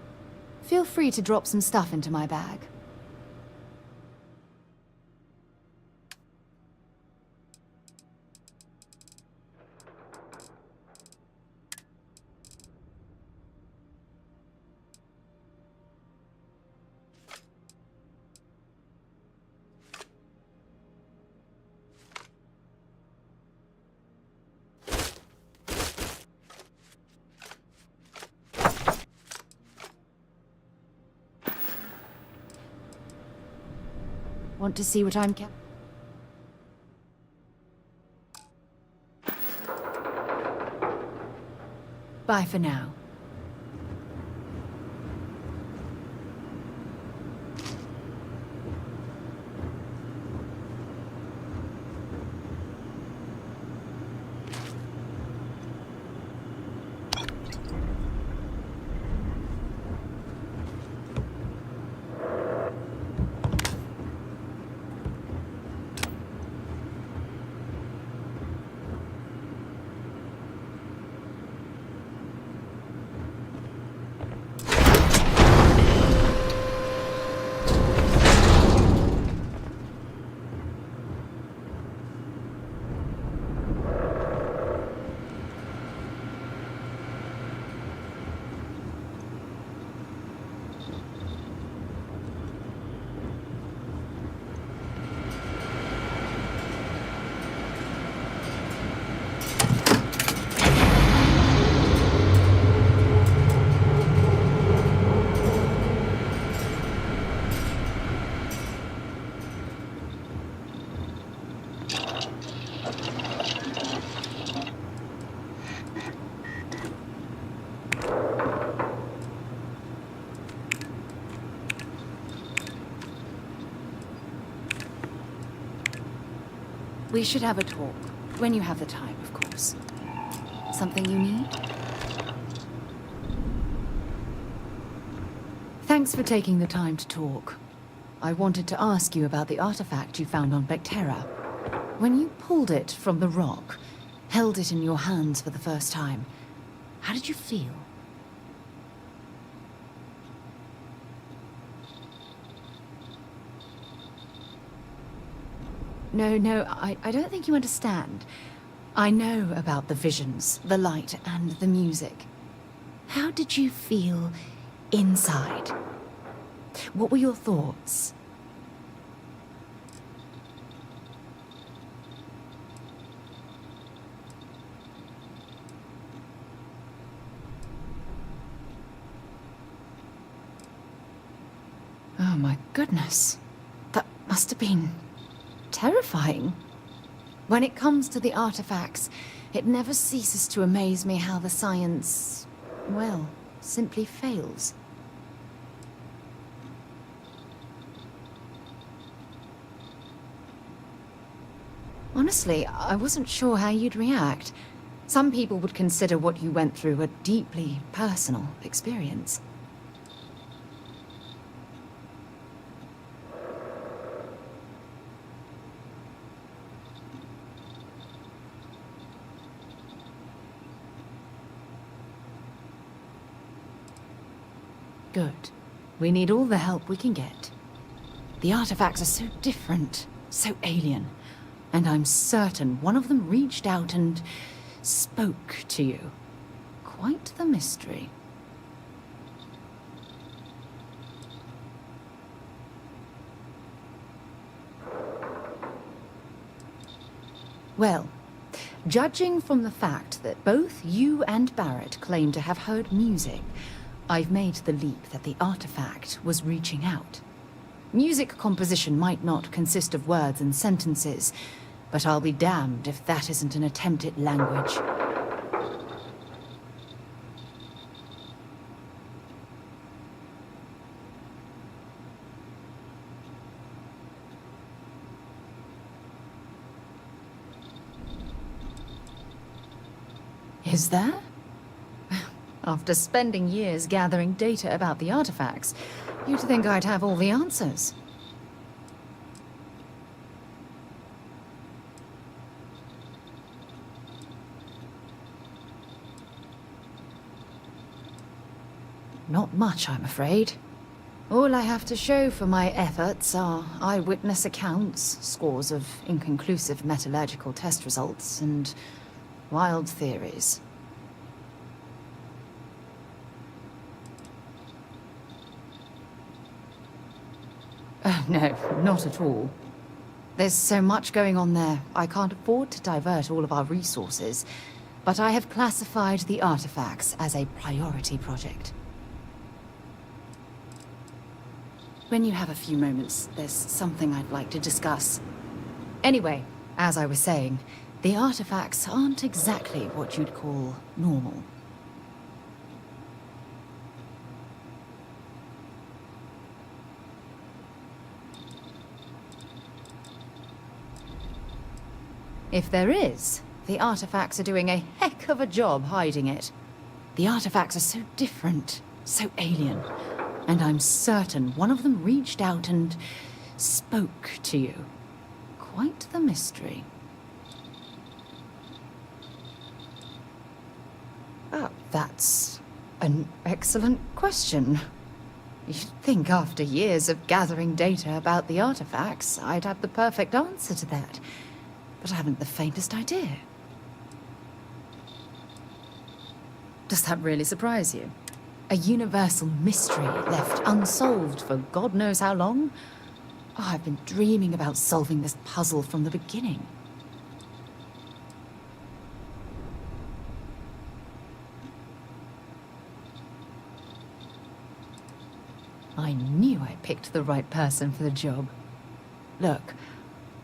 Feel free to drop some stuff into my bag. Want to see what I'm kept? Bye for now. We should have a talk. When you have the time, of course. Something you need? Thanks for taking the time to talk. I wanted to ask you about the artifact you found on Bactera. When you pulled it from the rock, held it in your hands for the first time, how did you feel? No, I don't think you understand. I know about the visions, the light, and the music. How did you feel inside? What were your thoughts? Oh my goodness. That must have been terrifying. When it comes to the artifacts, it never ceases to amaze me how the science, well, simply fails. Honestly, I wasn't sure how you'd react. Some people would consider what you went through a deeply personal experience. Good. We need all the help we can get. The artifacts are so different, so alien, and I'm certain one of them reached out and spoke to you. Quite the mystery. Well, judging from the fact that both you and Barrett claim to have heard music, I've made the leap that the artifact was reaching out. Music composition might not consist of words and sentences, But I'll be damned if that isn't an attempt at language. Is there? After spending years gathering data about the artifacts, you'd think I'd have all the answers. Not much, I'm afraid. All I have to show for my efforts are eyewitness accounts, scores of inconclusive metallurgical test results, and wild theories. Oh, no, not at all. There's so much going on there, I can't afford to divert all of our resources, but I have classified the artifacts as a priority project. When you have a few moments, there's something I'd like to discuss. Anyway, as I was saying, the artifacts aren't exactly what you'd call normal. If there is, the artifacts are doing a heck of a job hiding it. The artifacts are so different, so alien, and I'm certain one of them reached out and spoke to you. Quite the mystery. Oh, that's an excellent question. You'd think after years of gathering data about the artifacts, I'd have the perfect answer to that. But I haven't the faintest idea. Does that really surprise you? A universal mystery left unsolved for God knows how long? Oh, I've been dreaming about solving this puzzle from the beginning. I knew I picked the right person for the job. Look,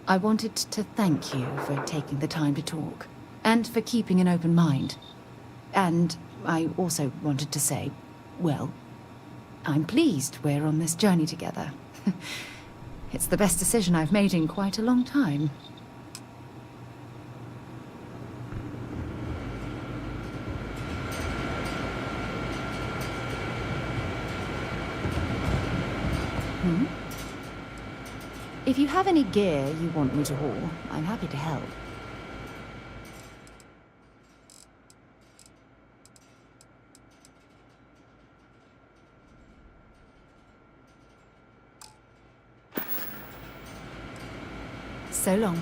I wanted to thank you for taking the time to talk, and for keeping an open mind. And I also wanted to say, well, I'm pleased we're on this journey together. It's the best decision I've made in quite a long time. If you have any gear you want me to haul, I'm happy to help. So long.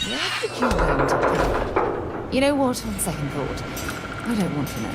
Where did you learn to think? You know what, on second thought, I don't want to know.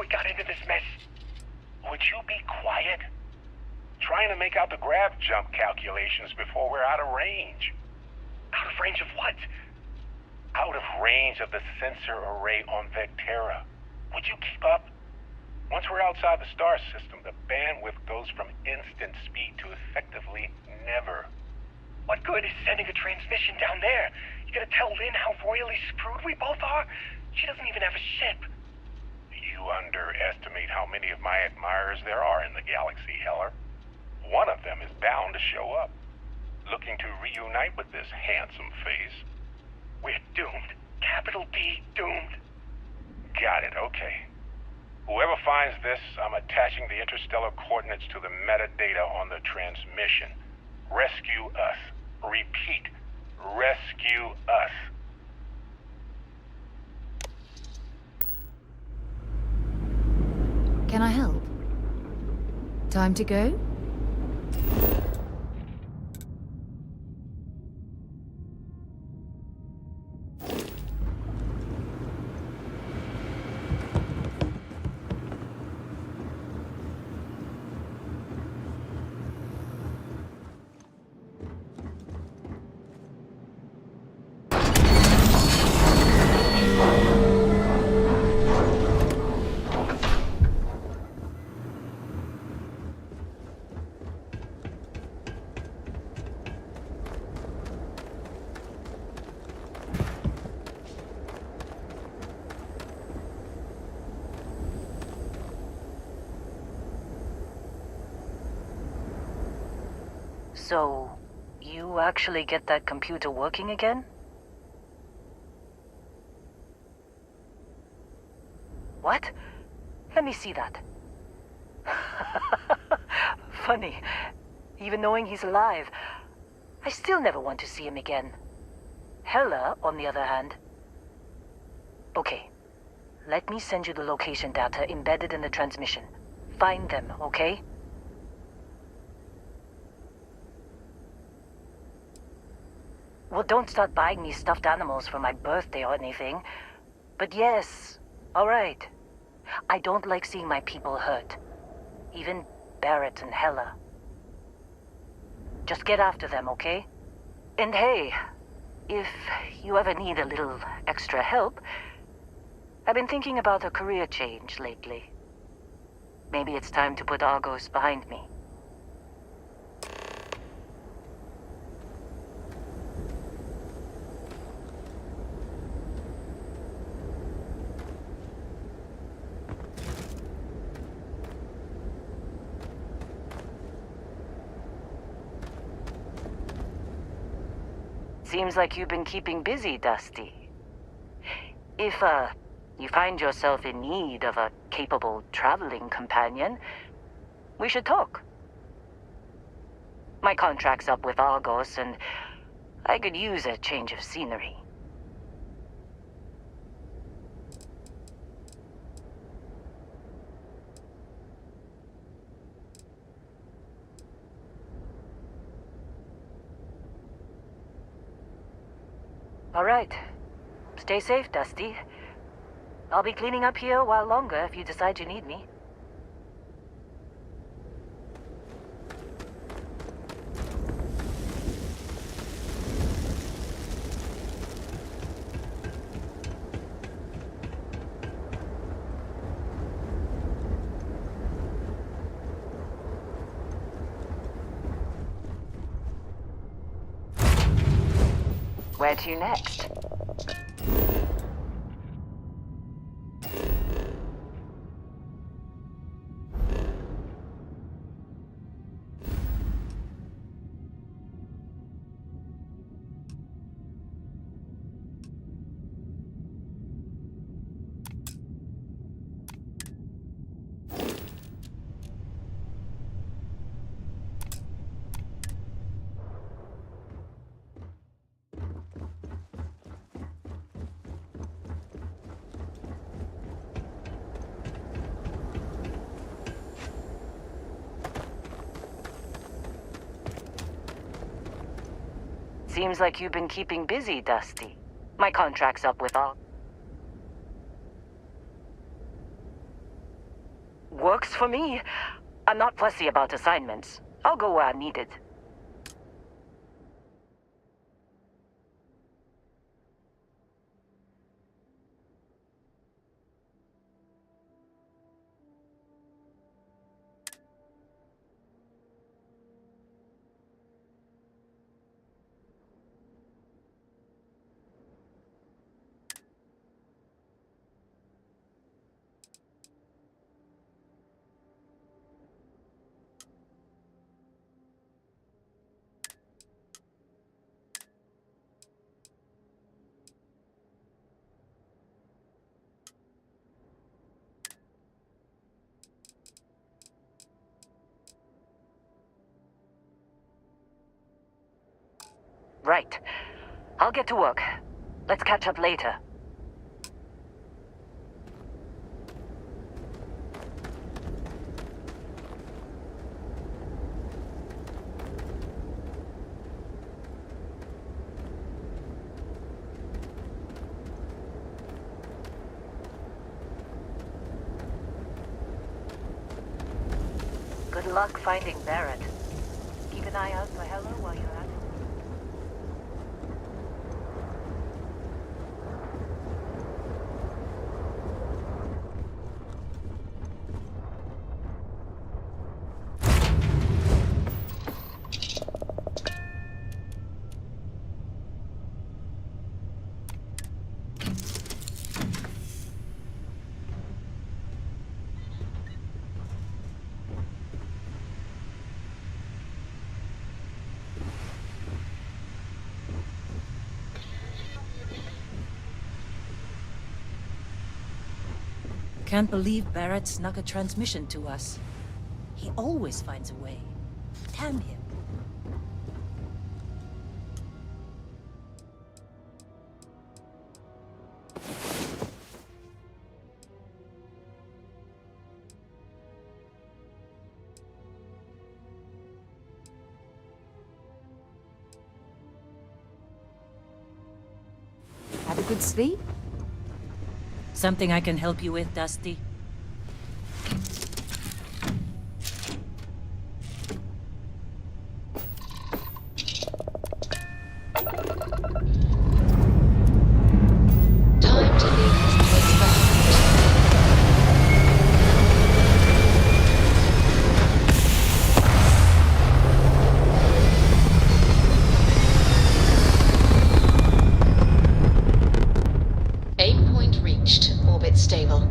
we got into this mess? Would you be quiet? Trying to make out the grav jump calculations before we're out of range. Out of range of what? Out of range of the sensor array on Vectera. Would you keep up? Once we're outside the star system, the bandwidth goes from instant speed to effectively never. What good is sending a transmission down there? You gonna tell Lynn how royally screwed we both are? She doesn't even have a ship. You underestimate how many of my admirers there are in the galaxy, Heller. One of them is bound to show up, looking to reunite with this handsome face. We're doomed. Capital D, doomed. Got it, okay. Whoever finds this, I'm attaching the interstellar coordinates to the metadata on the transmission. Rescue us. Repeat. Rescue us. Can I help? Time to go? So, you actually get that computer working again? What? Let me see that. Funny. Even knowing he's alive, I still never want to see him again. Hella, on the other hand. Okay. Let me send you the location data embedded in the transmission. Find them, okay? Well, don't start buying me stuffed animals for my birthday or anything. But yes, all right. I don't like seeing my people hurt. Even Barrett and Hella. Just get after them, okay? And hey, if you ever need a little extra help, I've been thinking about a career change lately. Maybe it's time to put Argos behind me. Seems like you've been keeping busy, Dusty. If, you find yourself in need of a capable traveling companion, we should talk. My contract's up with Argos, and I could use a change of scenery. All right. Stay safe, Dusty. I'll be cleaning up here a while longer if you decide you need me. Where to next? Seems like you've been keeping busy, Dusty. My contract's up with all... Works for me. I'm not fussy about assignments. I'll go where I'm needed. Right. I'll get to work. Let's catch up later. Good luck finding Barrett. Keep an eye out for Hello while you're at it. Can't believe Barrett snuck a transmission to us. He always finds a way. Damn him. Have a good sleep? Something I can help you with, Dusty? Time to leave this place behind. Aim point reached. Orbit stable.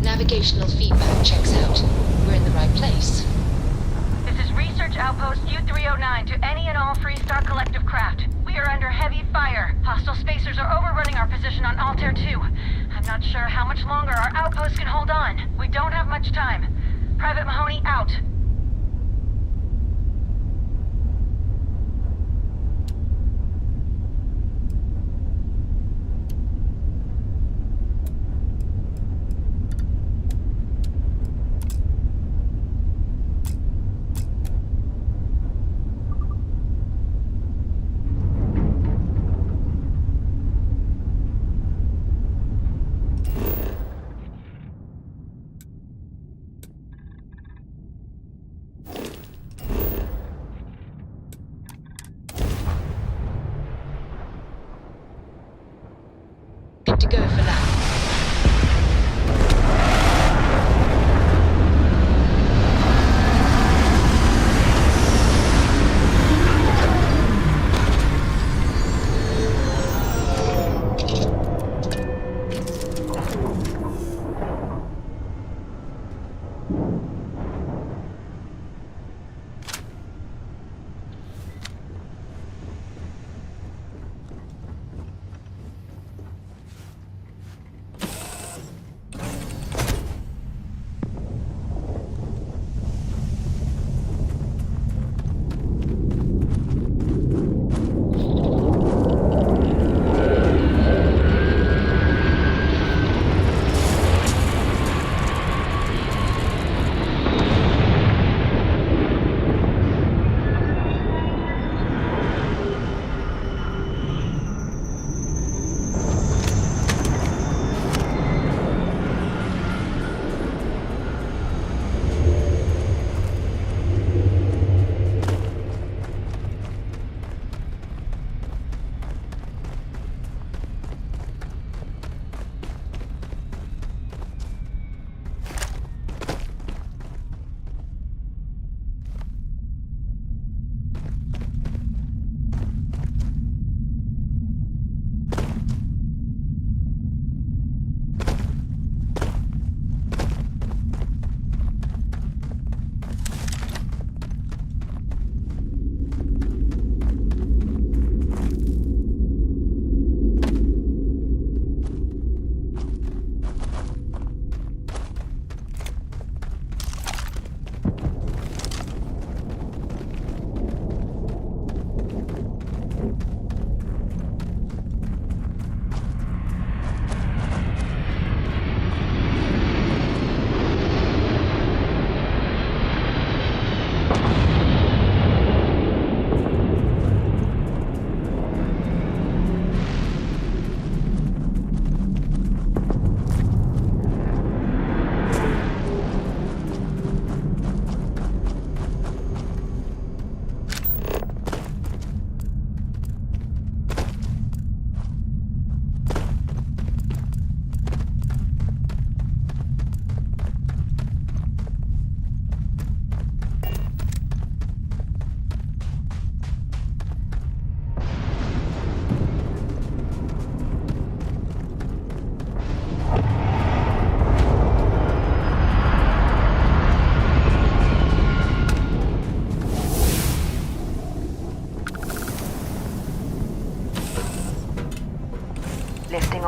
Navigational feedback checks out. We're in the right place. This is Research Outpost U-309 to any and all Freestar Collective craft. We are under heavy fire. Hostile spacers are overrunning our position on Altair 2. I'm not sure how much longer our outpost can hold on. We don't have much time. Private Mahoney out. Good to go for now.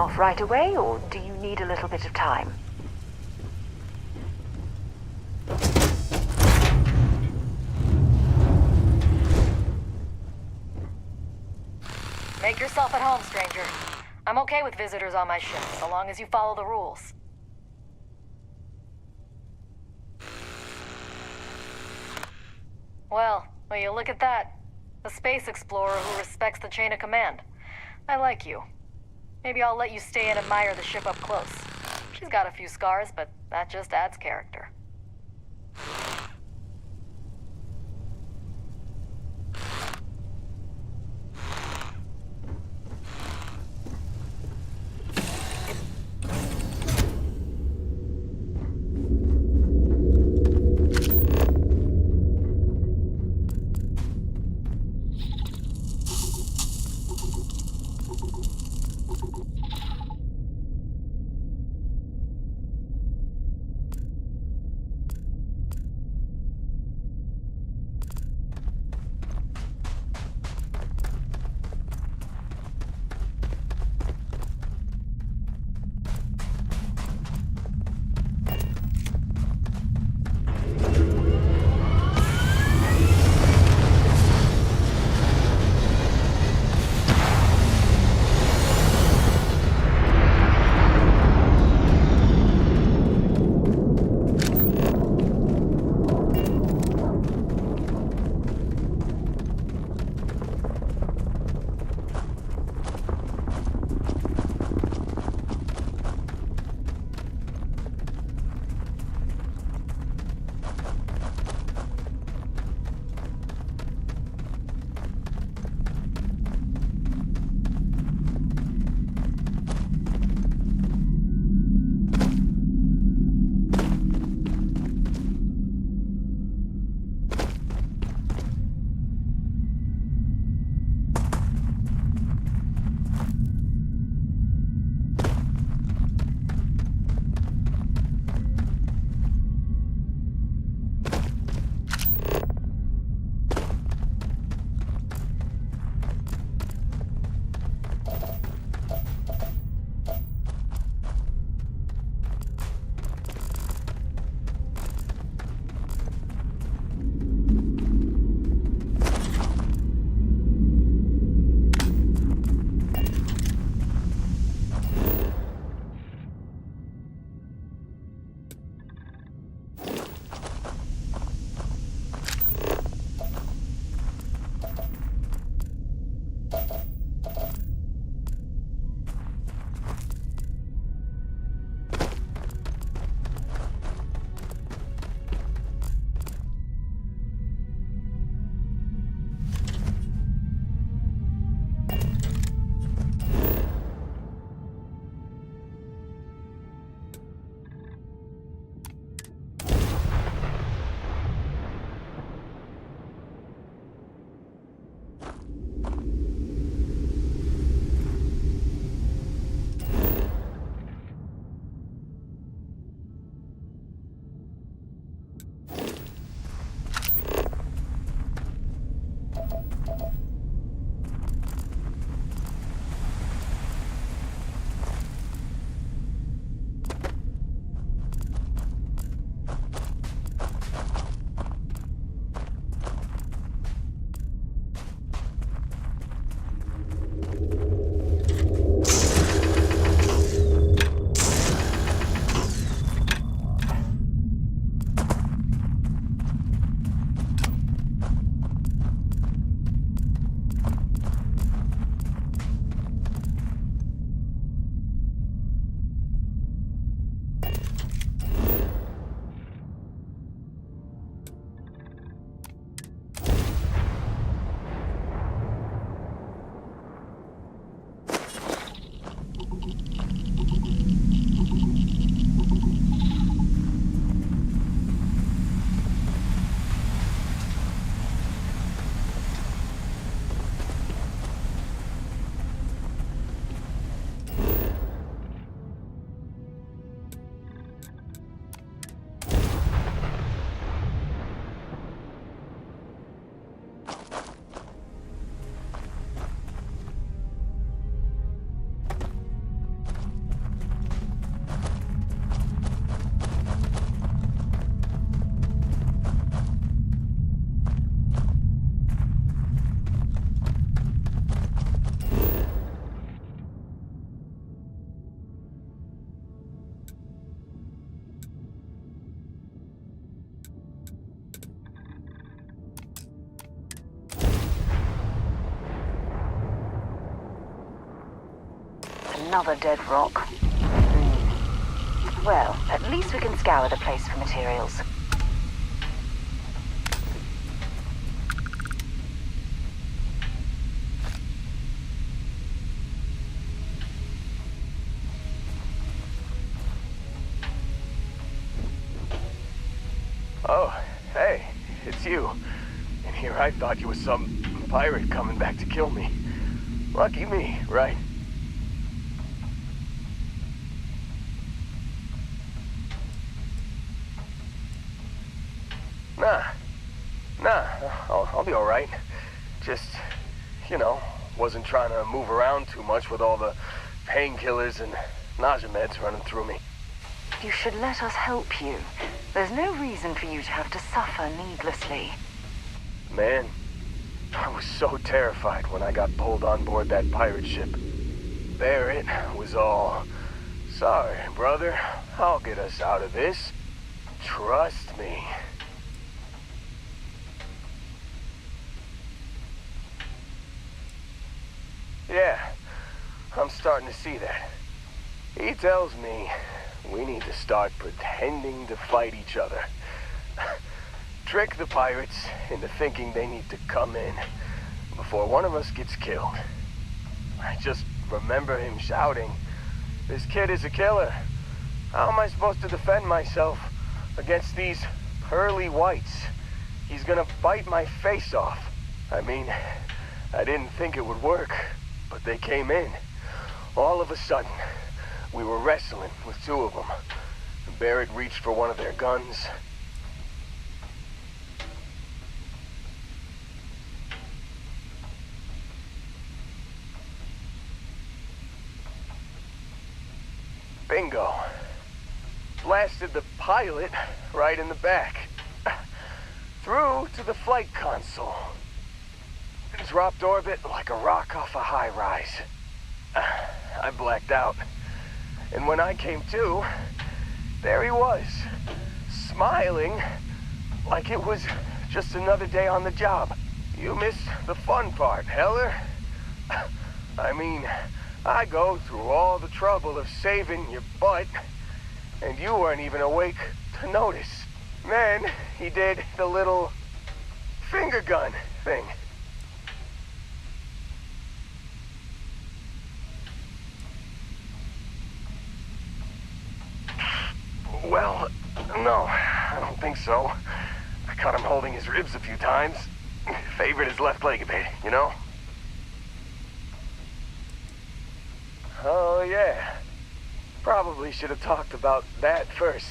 off right away, or do you need a little bit of time? Make yourself at home, stranger. I'm okay with visitors on my ship, so long as you follow the rules. Well, will you look at that? A space explorer who respects the chain of command. I like you. Maybe I'll let you stay and admire the ship up close. She's got a few scars, but that just adds character. Another dead rock. Well, at least we can scour the place for materials. Oh, hey, it's you. And here I thought you was some pirate coming back to kill me. Lucky me, right? Nah, I'll be alright. Just, you know, wasn't trying to move around too much with all the painkillers and nausea meds running through me. You should let us help you. There's no reason for you to have to suffer needlessly. Man, I was so terrified when I got pulled on board that pirate ship. Barrett was all, "Sorry, brother, I'll get us out of this. Trust me." Yeah, I'm starting to see that. He tells me we need to start pretending to fight each other. Trick the pirates into thinking they need to come in before one of us gets killed. I just remember him shouting, "This kid is a killer. How am I supposed to defend myself against these pearly whites? He's gonna bite my face off." I mean, I didn't think it would work, but they came in. All of a sudden, we were wrestling with two of them. Barrett reached for one of their guns. Bingo. Blasted the pilot right in the back. Through to the flight console. Dropped orbit like a rock off a high rise. I blacked out. And when I came to, there he was, smiling like it was just another day on the job. You missed the fun part, Heller. I mean, I go through all the trouble of saving your butt, and you weren't even awake to notice. Then he did the little finger gun thing. Well, no, I don't think so. I caught him holding his ribs a few times. Favored his left leg a bit, you know? Oh, yeah. Probably should have talked about that first.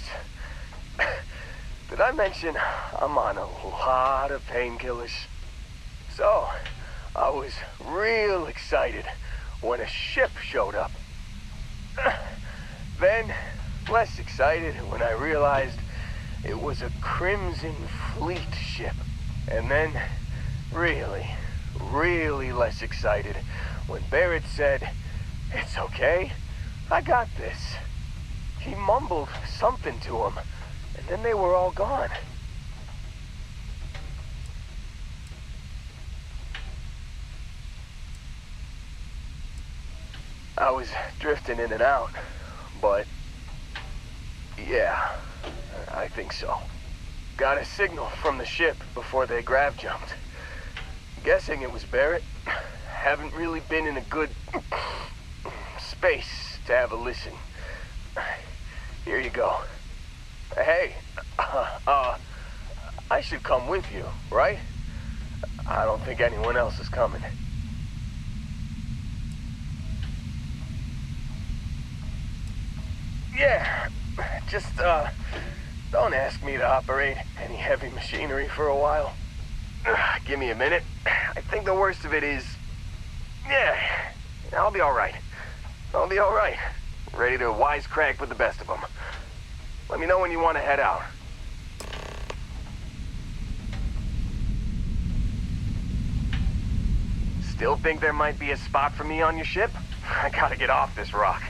Did I mention I'm on a lot of painkillers? So, I was real excited when a ship showed up. Then, less excited when I realized it was a Crimson Fleet ship. And then, really less excited when Barrett said, "It's okay, I got this." He mumbled something to him, and then they were all gone. I was drifting in and out, but yeah, I think so. Got a signal from the ship before they grav jumped. Guessing it was Barrett. Haven't really been in a good space to have a listen. Here you go. Hey, I should come with you, right? I don't think anyone else is coming. Yeah, just, don't ask me to operate any heavy machinery for a while. Give me a minute. I think the worst of it is... Yeah, I'll be alright. I'll be alright. Ready to wisecrack with the best of them. Let me know when you want to head out. Still think there might be a spot for me on your ship? I gotta get off this rock.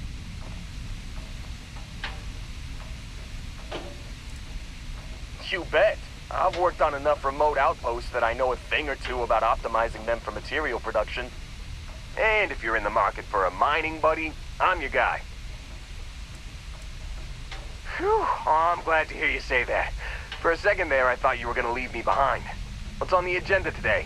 You bet. I've worked on enough remote outposts that I know a thing or two about optimizing them for material production. And if you're in the market for a mining buddy, I'm your guy. Phew, oh, I'm glad to hear you say that. For a second there, I thought you were gonna leave me behind. What's on the agenda today?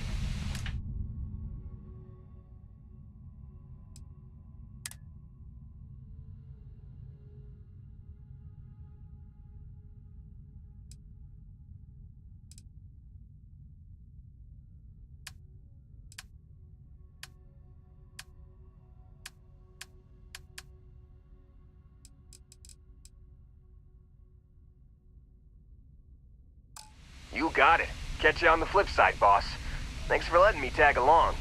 You got it. Catch you on the flip side, boss. Thanks for letting me tag along.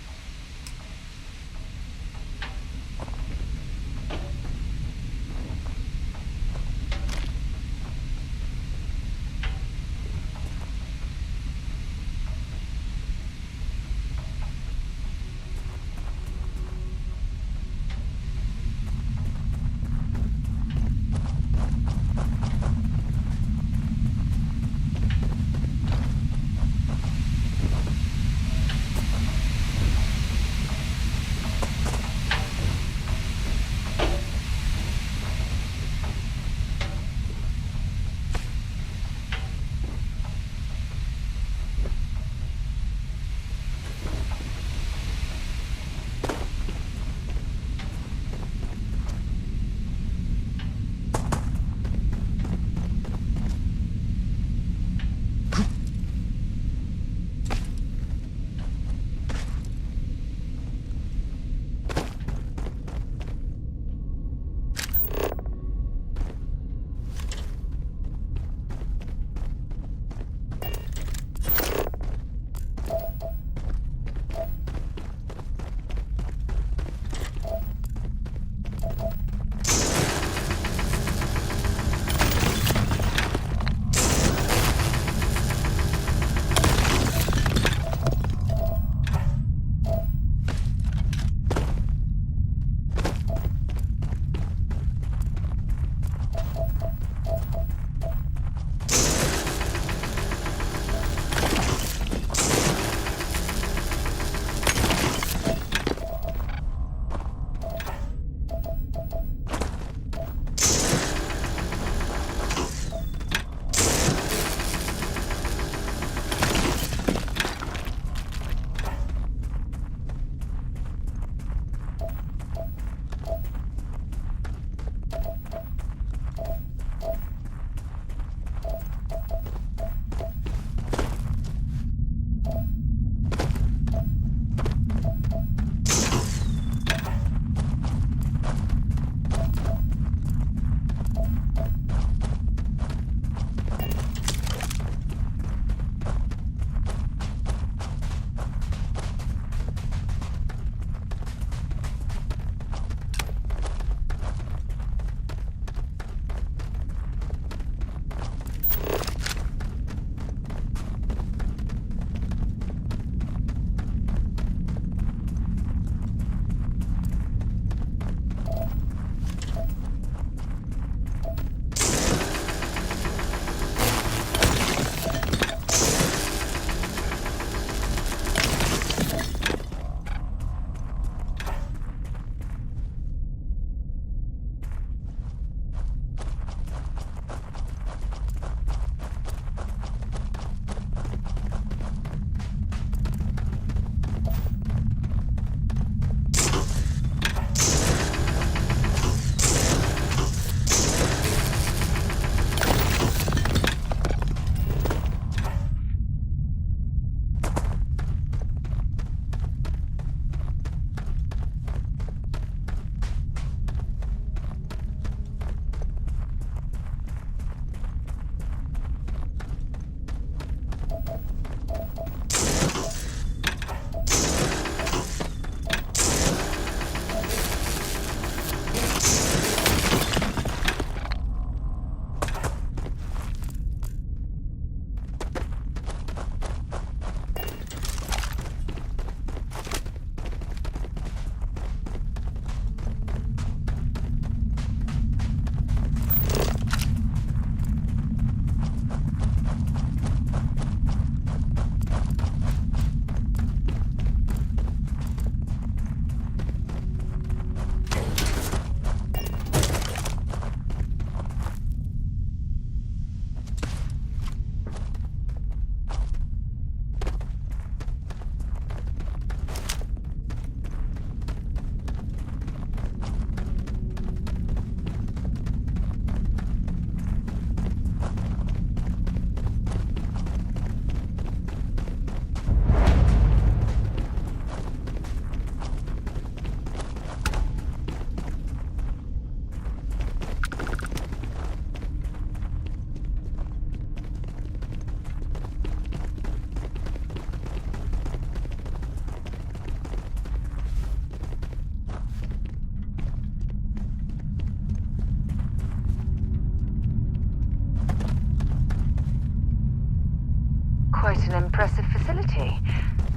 facility.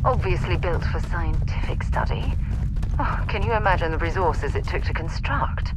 Obviously built for scientific study. Oh, can you imagine the resources it took to construct?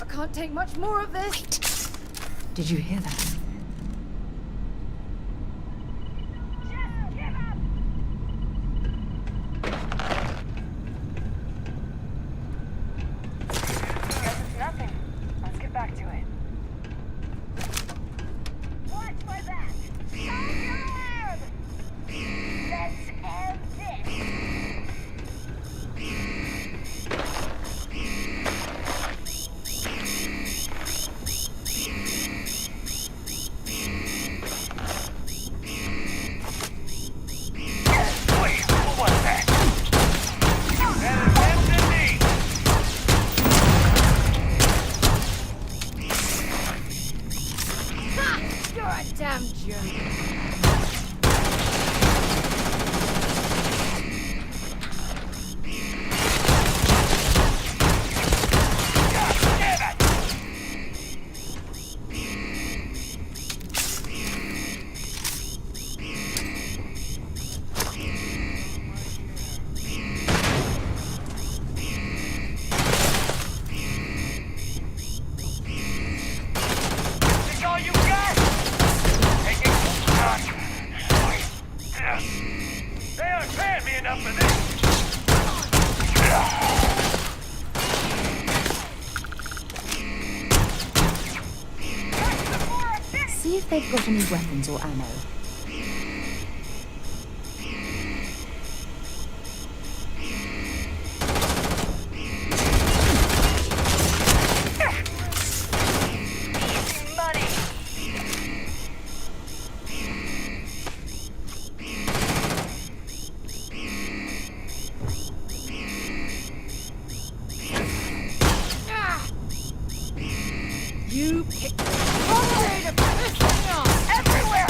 Can't take much more of this. Wait. Did you hear that? Guess it's nothing. Let's get back to it. Watch my back! Hold your arm! Let's end this! Damn jerk. See if they've got any weapons or ammo. You picked the wrong way to piss me off! Everywhere!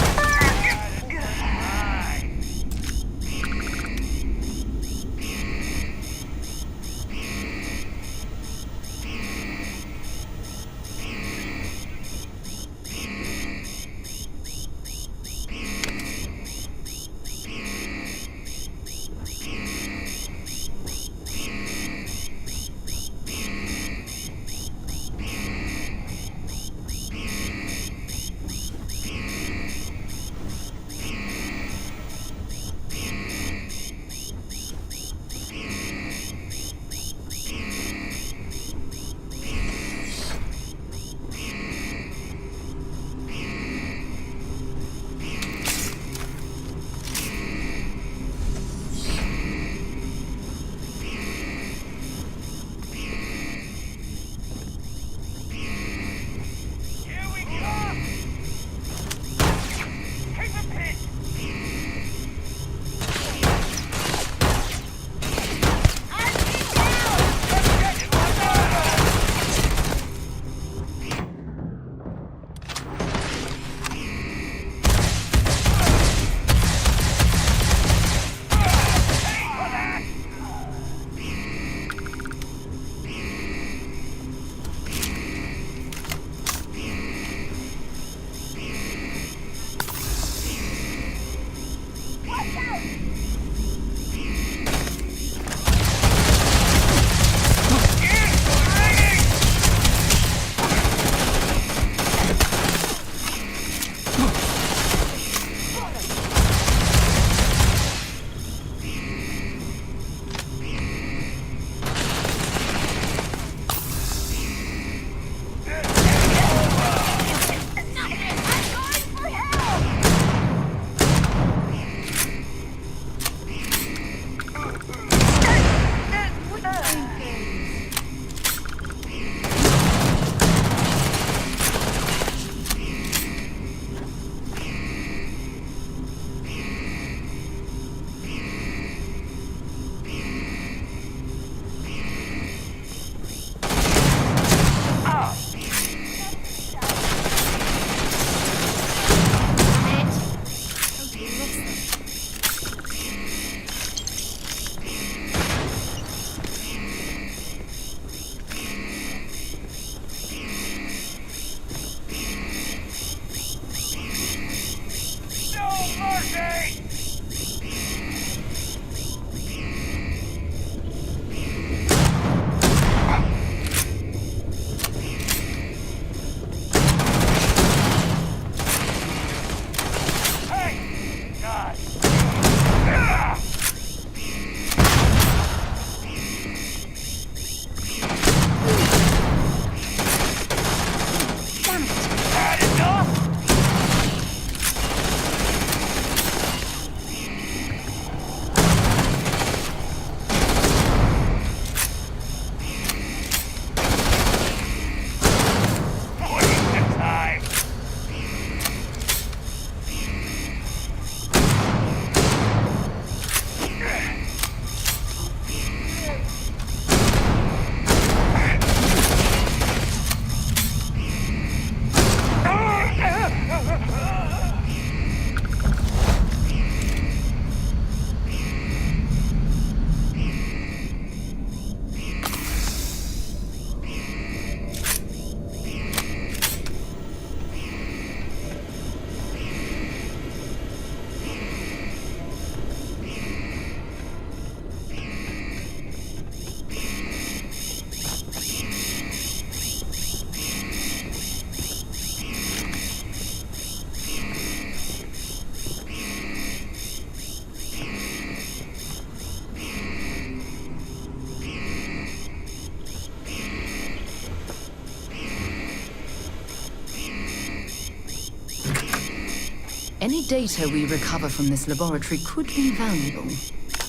Any data we recover from this laboratory could be valuable,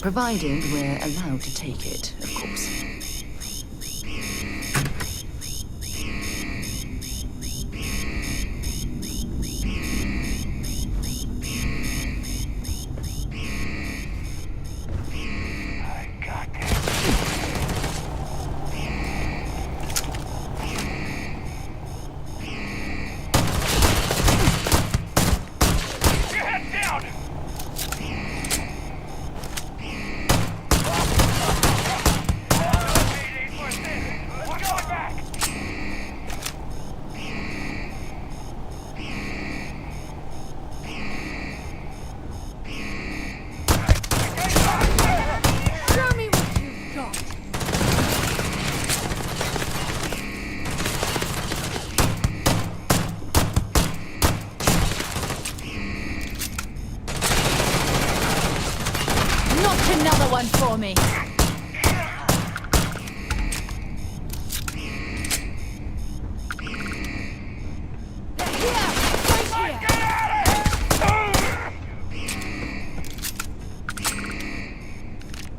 provided we're allowed to take it, of course. Another one for me.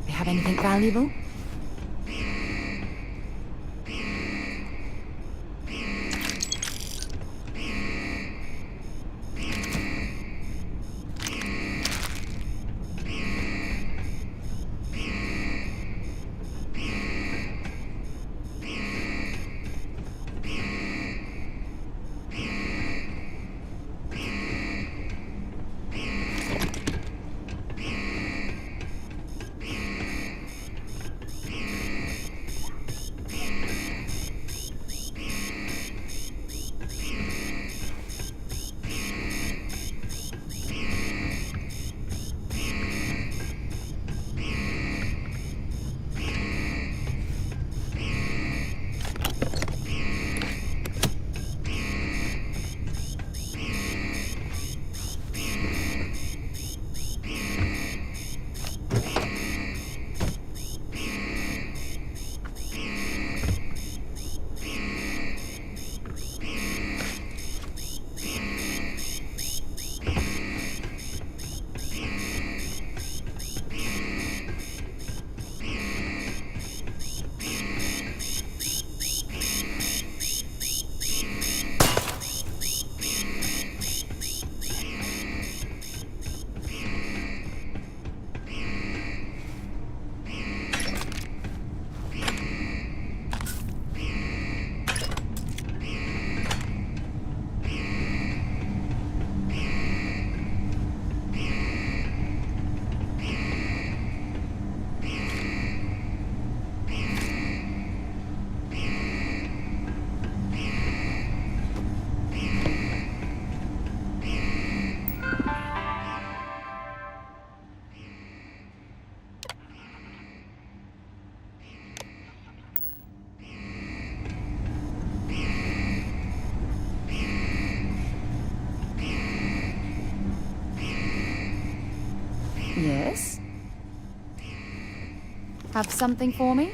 You have anything valuable? Yes? Have something for me?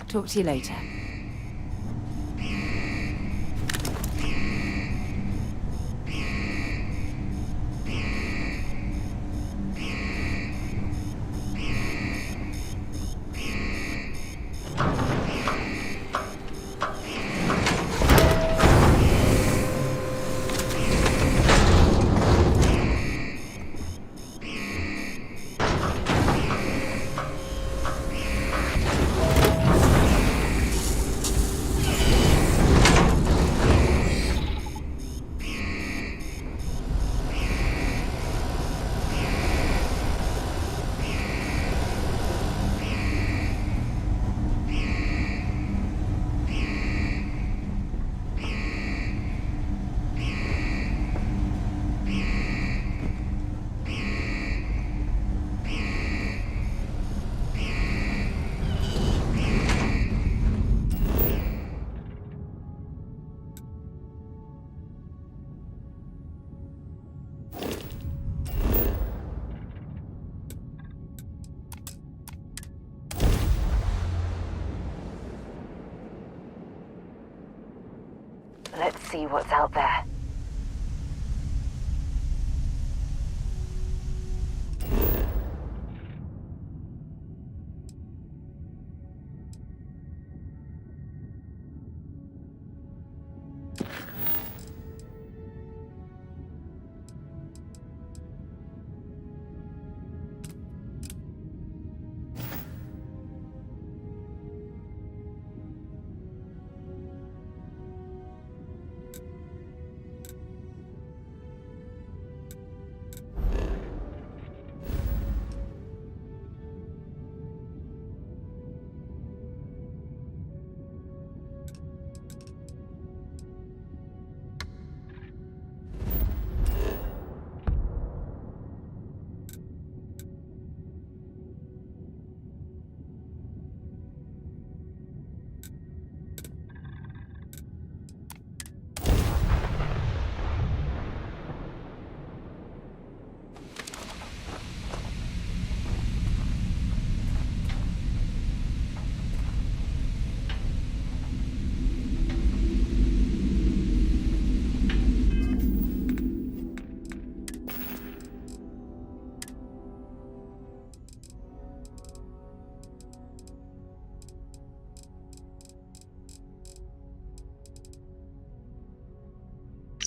Talk to you later. Let's see what's out there.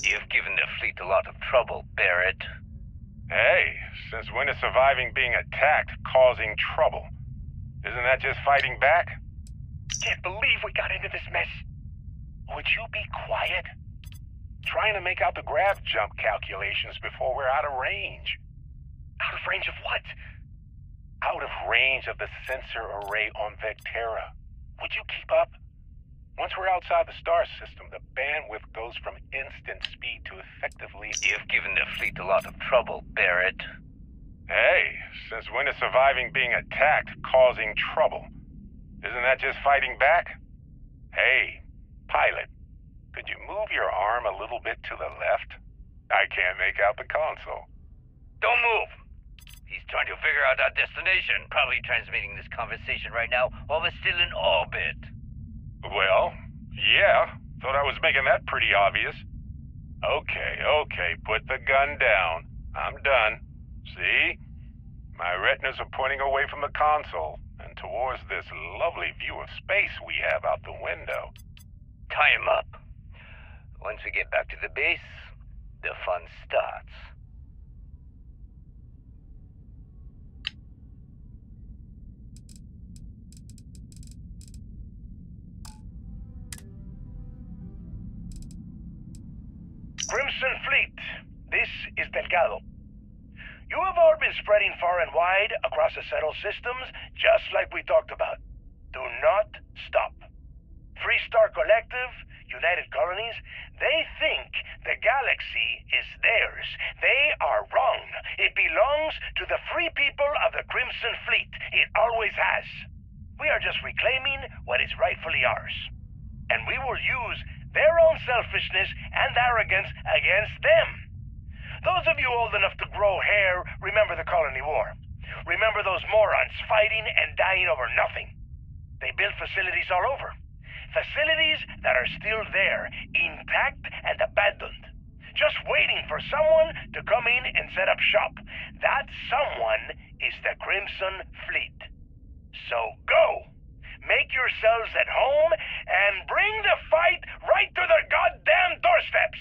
You've given the fleet a lot of trouble, Barrett. Hey, since when is surviving being attacked causing trouble? Isn't that just fighting back? Can't believe we got into this mess. Would you be quiet? Trying to make out the grav jump calculations before we're out of range. Out of range of what? Out of range of the sensor array on Vectera. Would you keep up? Once we're outside the star system, the bandwidth goes from instant speed to effectively... You've given the fleet a lot of trouble, Barrett. Hey, since when is surviving being attacked causing trouble? Isn't that just fighting back? Hey, pilot, could you move your arm a little bit to the left? I can't make out the console. Don't move! He's trying to figure out our destination. Probably transmitting this conversation right now while we're still in orbit. Well, yeah. Thought I was making that pretty obvious. Okay, put the gun down. I'm done. See? My retinas are pointing away from the console and towards this lovely view of space we have out the window. Tie him up. Once we get back to the base, the fun starts. Crimson Fleet, this is Delgado. You have all been spreading far and wide across the settled systems, just like we talked about. Do not stop. Free Star Collective, United Colonies, they think the galaxy is theirs. They are wrong. It belongs to the free people of the Crimson Fleet. It always has. We are just reclaiming what is rightfully ours. And we will use their own selfishness and arrogance against them. Those of you old enough to grow hair remember the Colony War. Remember those morons fighting and dying over nothing. They built facilities all over. Facilities that are still there, intact and abandoned. Just waiting for someone to come in and set up shop. That someone is the Crimson Fleet. So go! Make yourselves at home and bring the fight right to their goddamn doorsteps!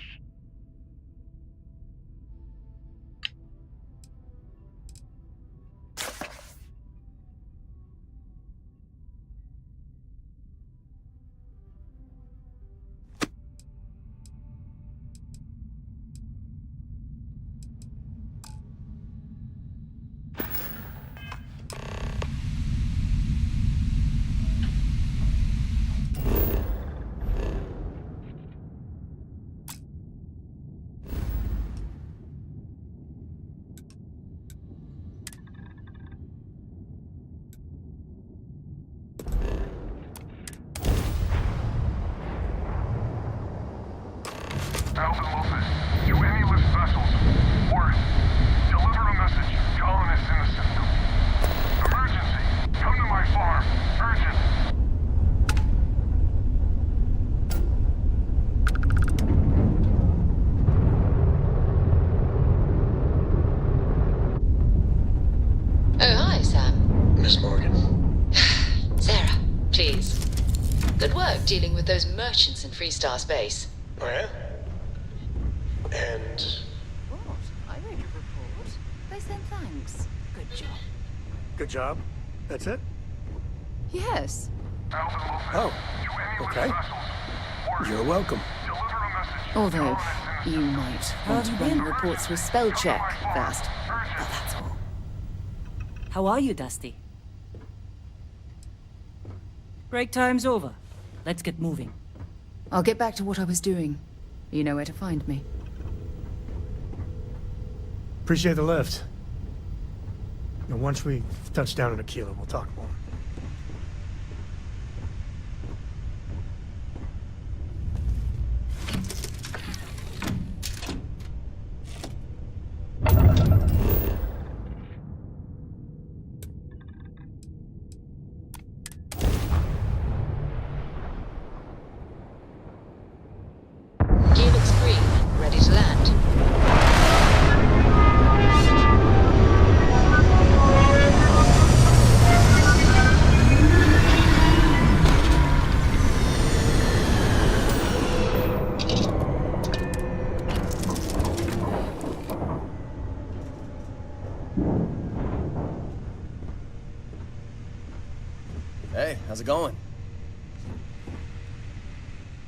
Alpha Lopez, you any-list vessels. Word. Deliver a message. Colonists in the system. Emergency. Come to my farm. Urgent. dealing with those merchants in Freestar Space. Oh, yeah? And... What? I read your report. They said thanks. Good job. good job? That's it? Yes. Oh, okay. You're welcome. Although, you might want to run the report through spell check first. But that's all. How are you, Dusty? Break time's over. Let's get moving. I'll get back to what I was doing. You know where to find me. Appreciate the lift. Now, once we touch down in Aquila, we'll talk more. Gear looks green. Ready to land. Hey, how's it going?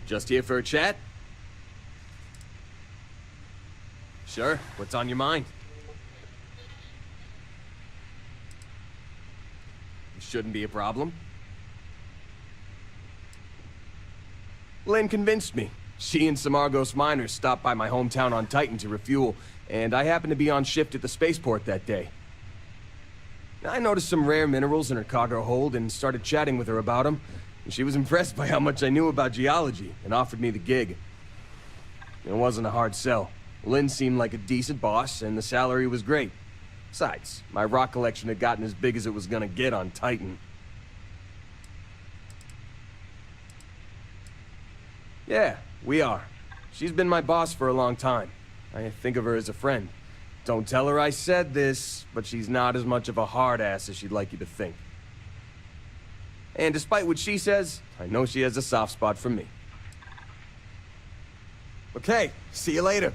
Just here for a chat? Sure, what's on your mind? Shouldn't be a problem. Lynn convinced me. She and some Argos miners stopped by my hometown on Titan to refuel, and I happened to be on shift at the spaceport that day. I noticed some rare minerals in her cargo hold and started chatting with her about them. And she was impressed by how much I knew about geology and offered me the gig. It wasn't a hard sell. Lynn seemed like a decent boss, and the salary was great. Besides, my rock collection had gotten as big as it was gonna get on Titan. Yeah, we are. She's been my boss for a long time. I think of her as a friend. Don't tell her I said this, but she's not as much of a hard-ass as she'd like you to think. And despite what she says, I know she has a soft spot for me. Okay, see you later.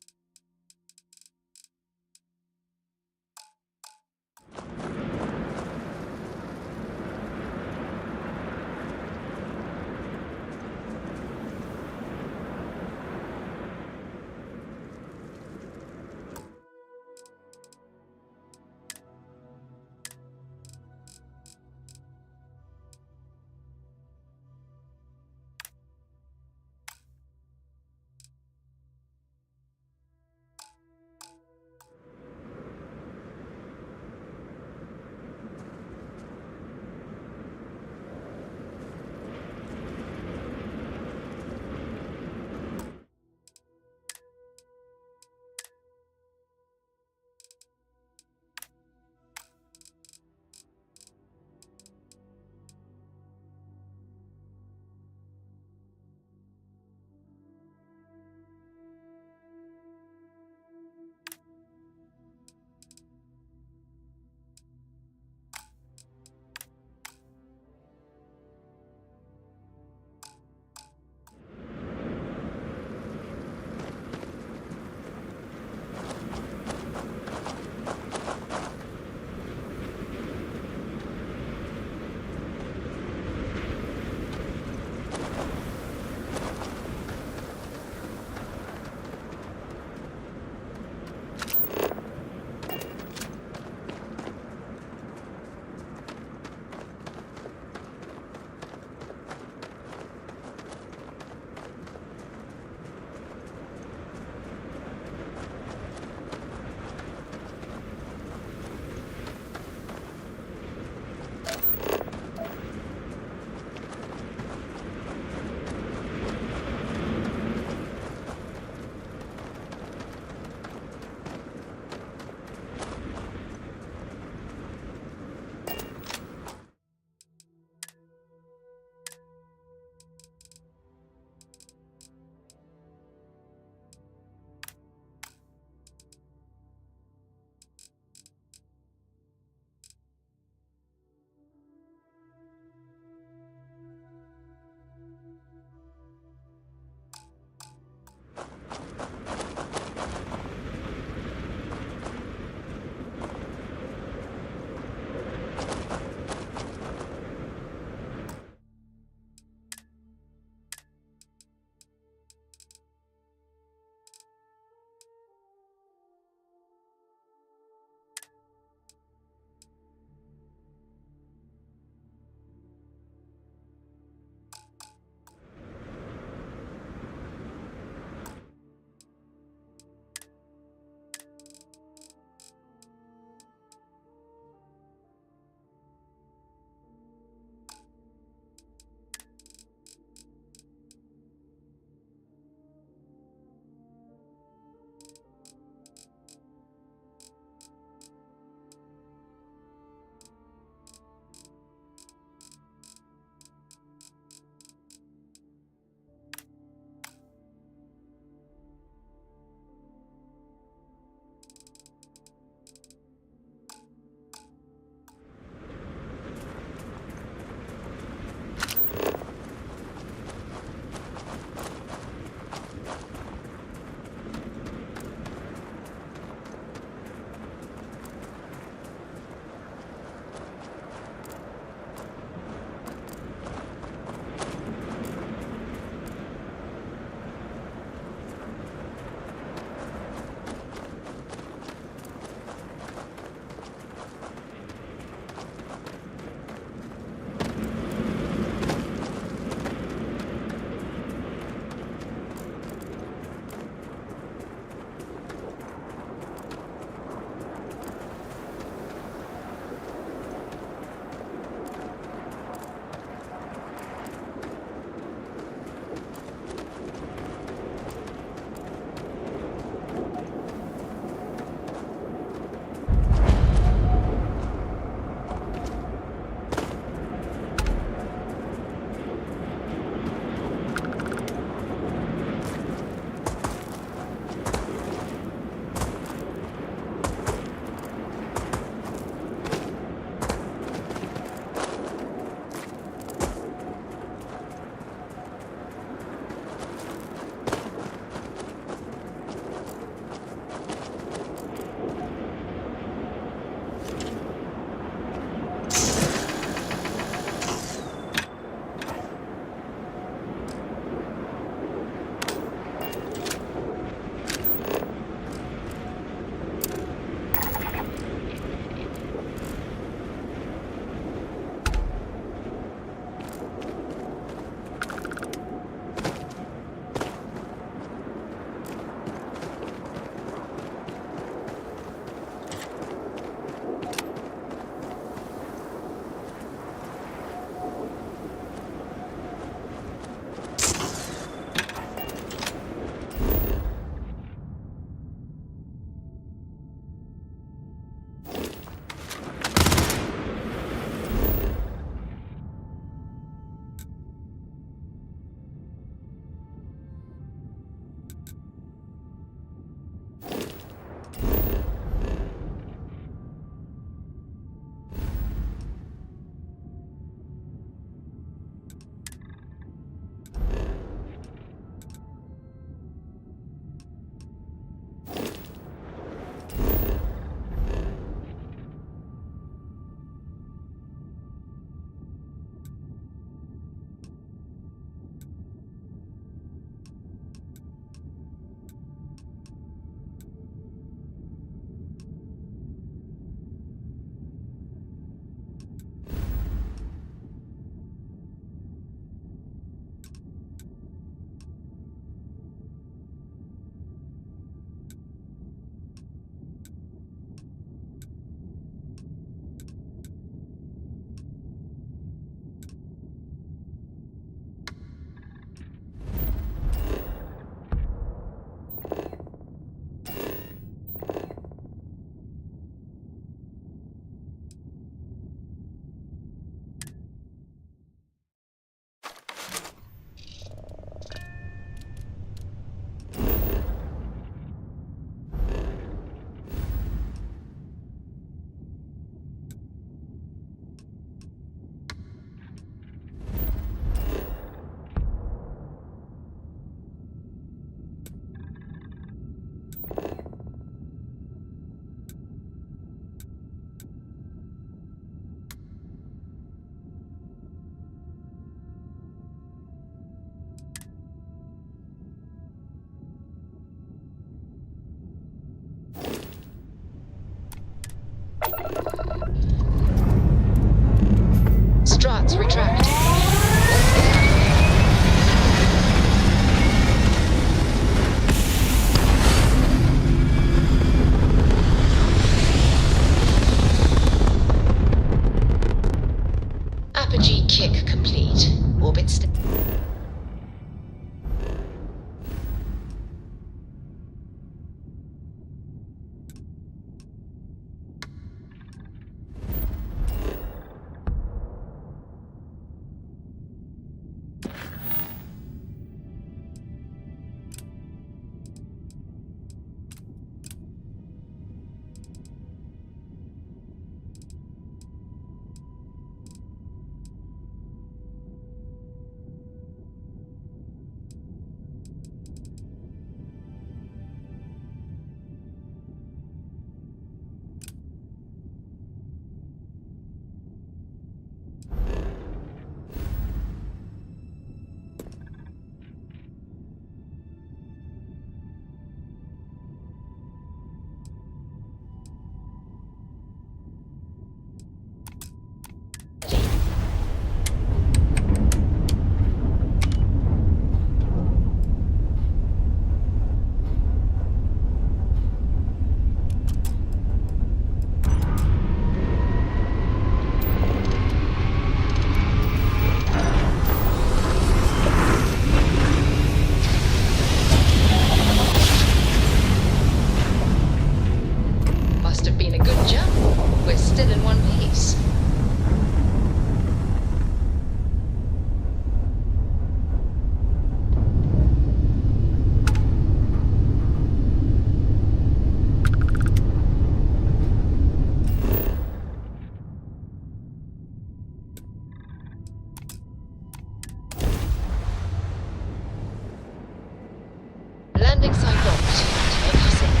Thinks I got to make you safe.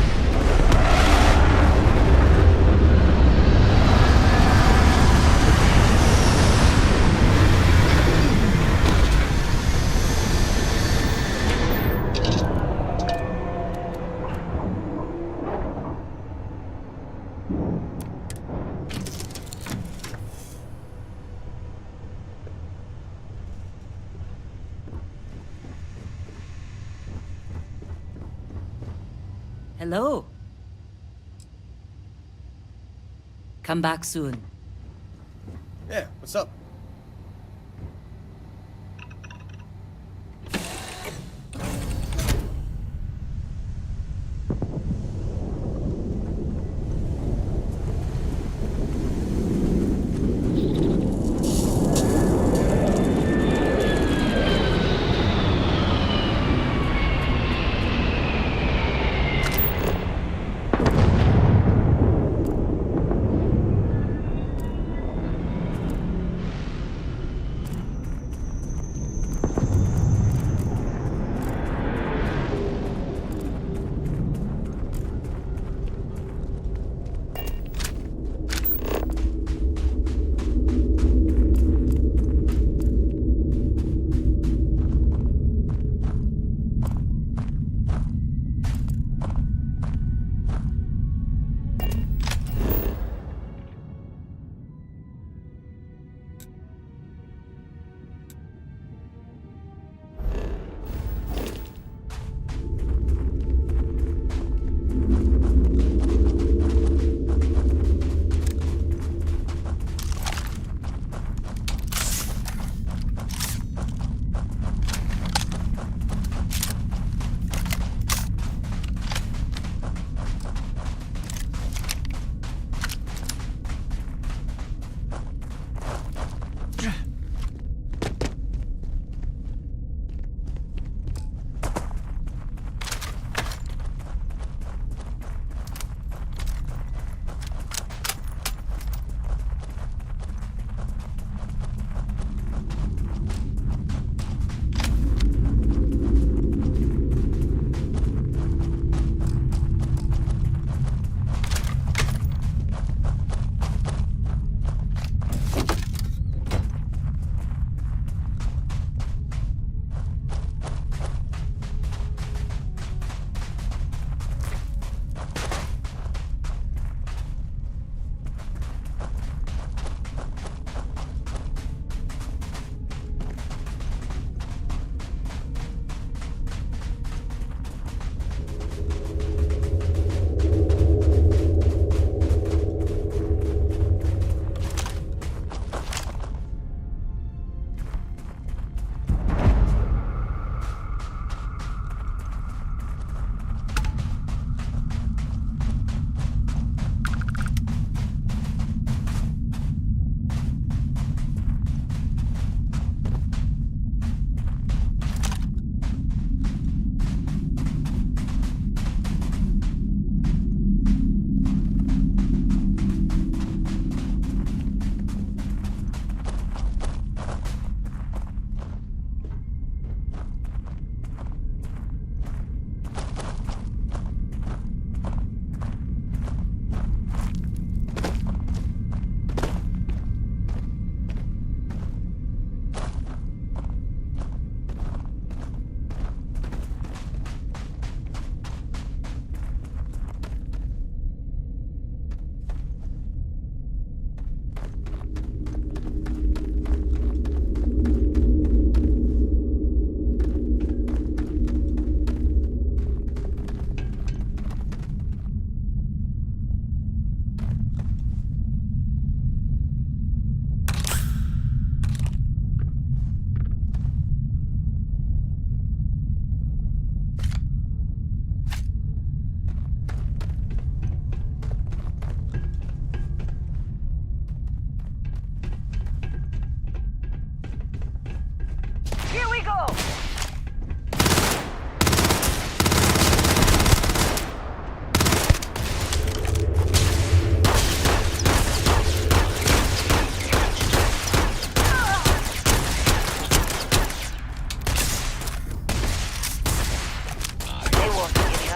Hello. Come back soon. Yeah, what's up?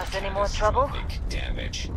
us any more trouble? Damage.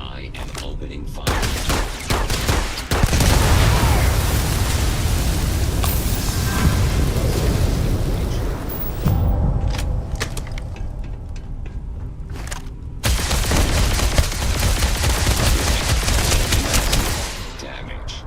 I am opening fire. Damage.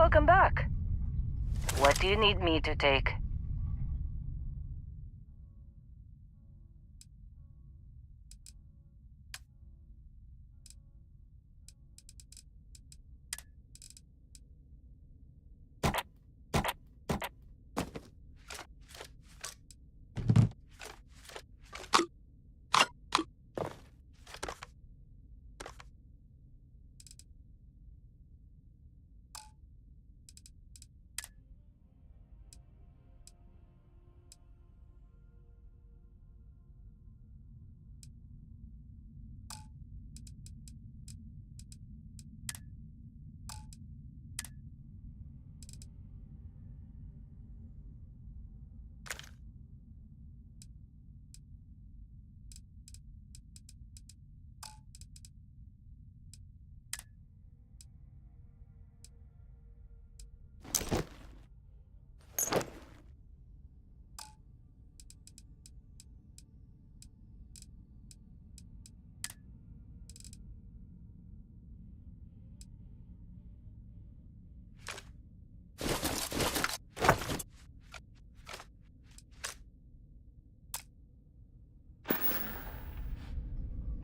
Welcome back. What do you need me to take?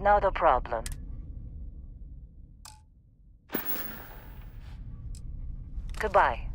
Not a problem. Goodbye.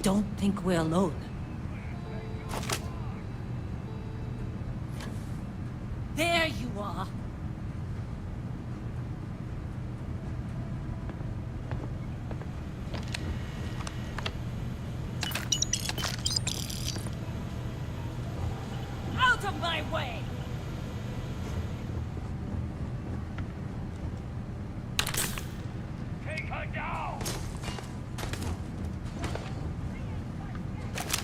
don't think we're alone. There you are! Out of my way! Take her down!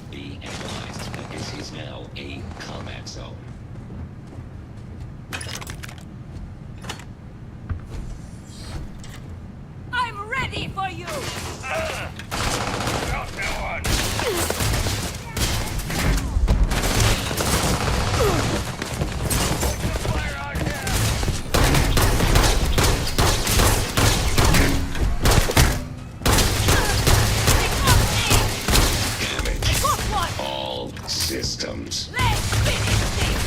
Be analyzed that this is now a combat zone. I'm ready for you! Drop that one! Fire out here! Damage. All systems. Let's finish this!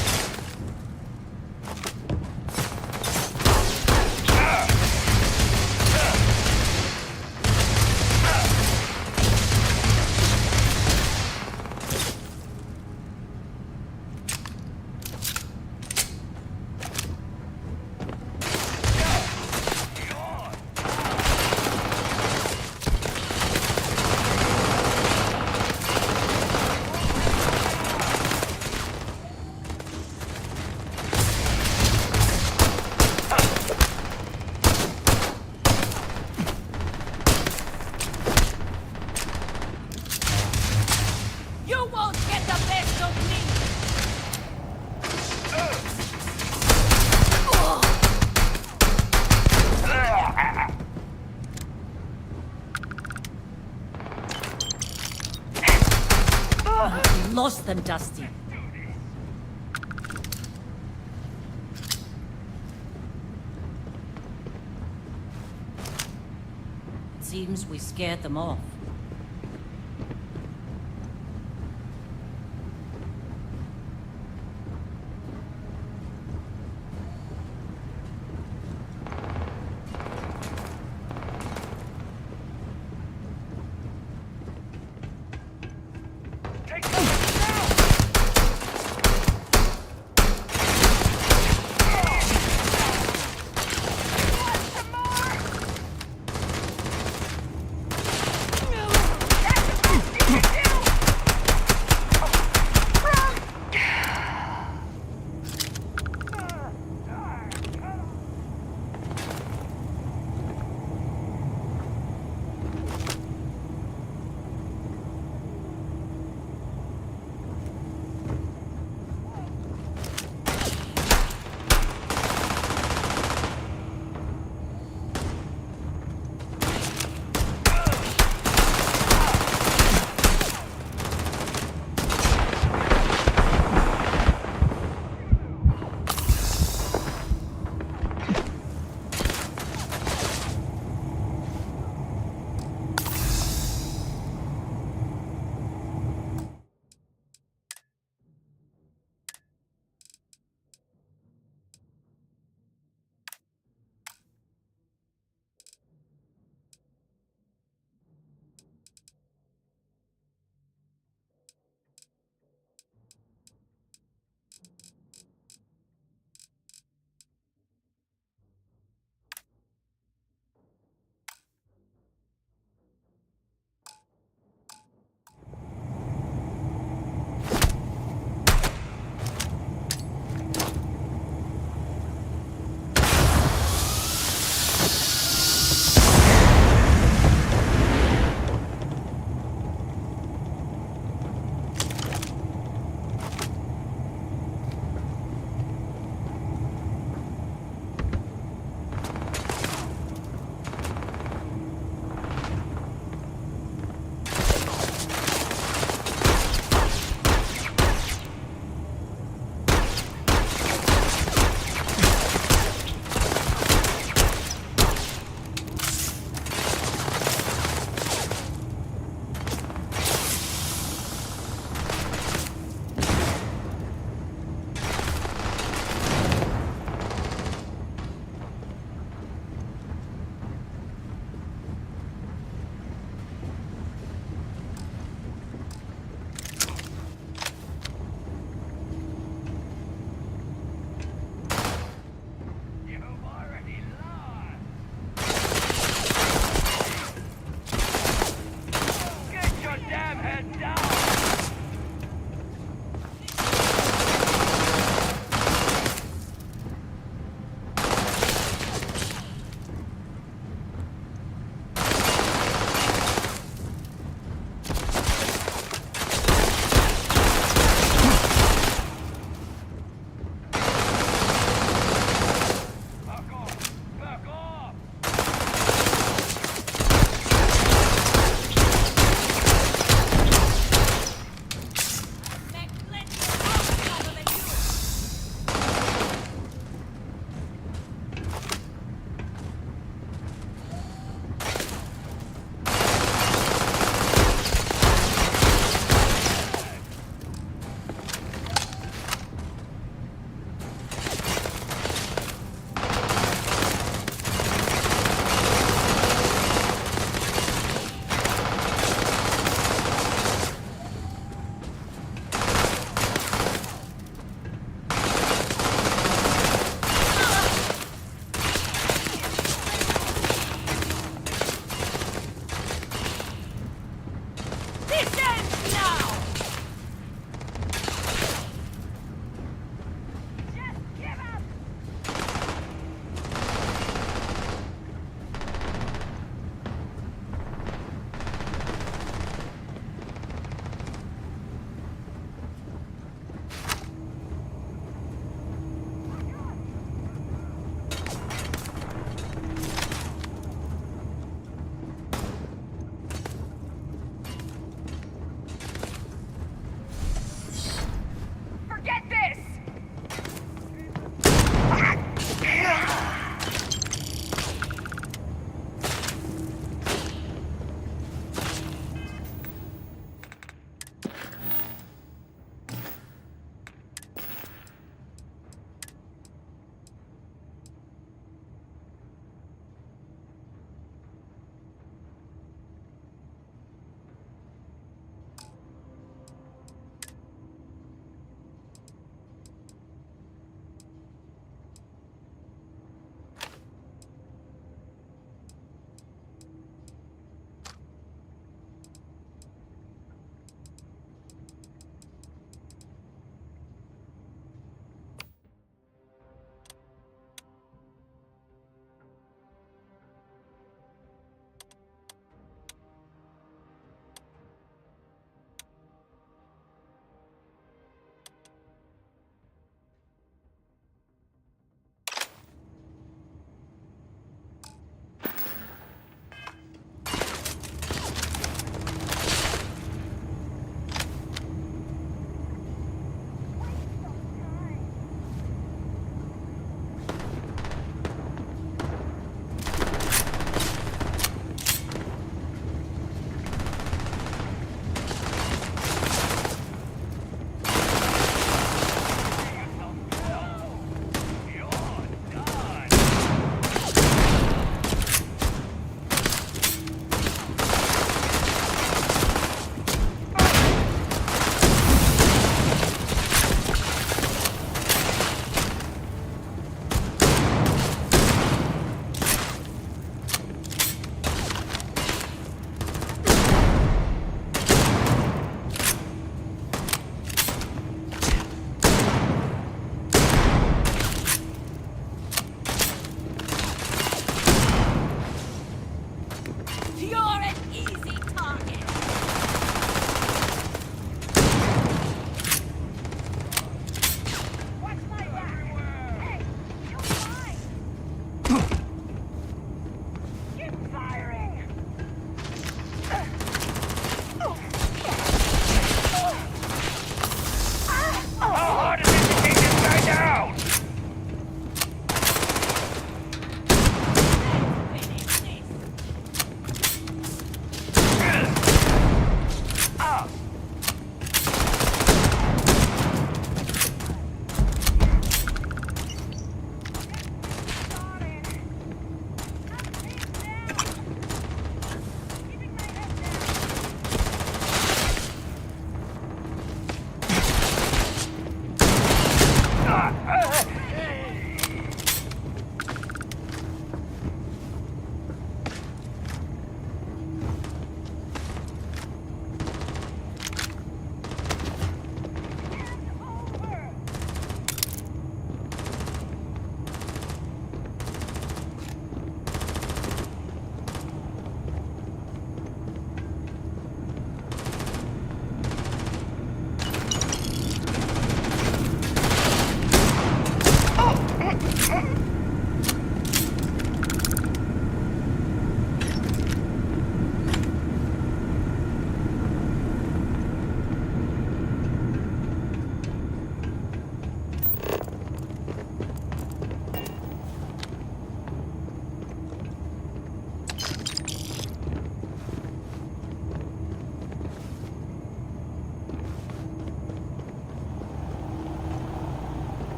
You won't get the best of me! You lost them, Dusty. It seems we scared them off.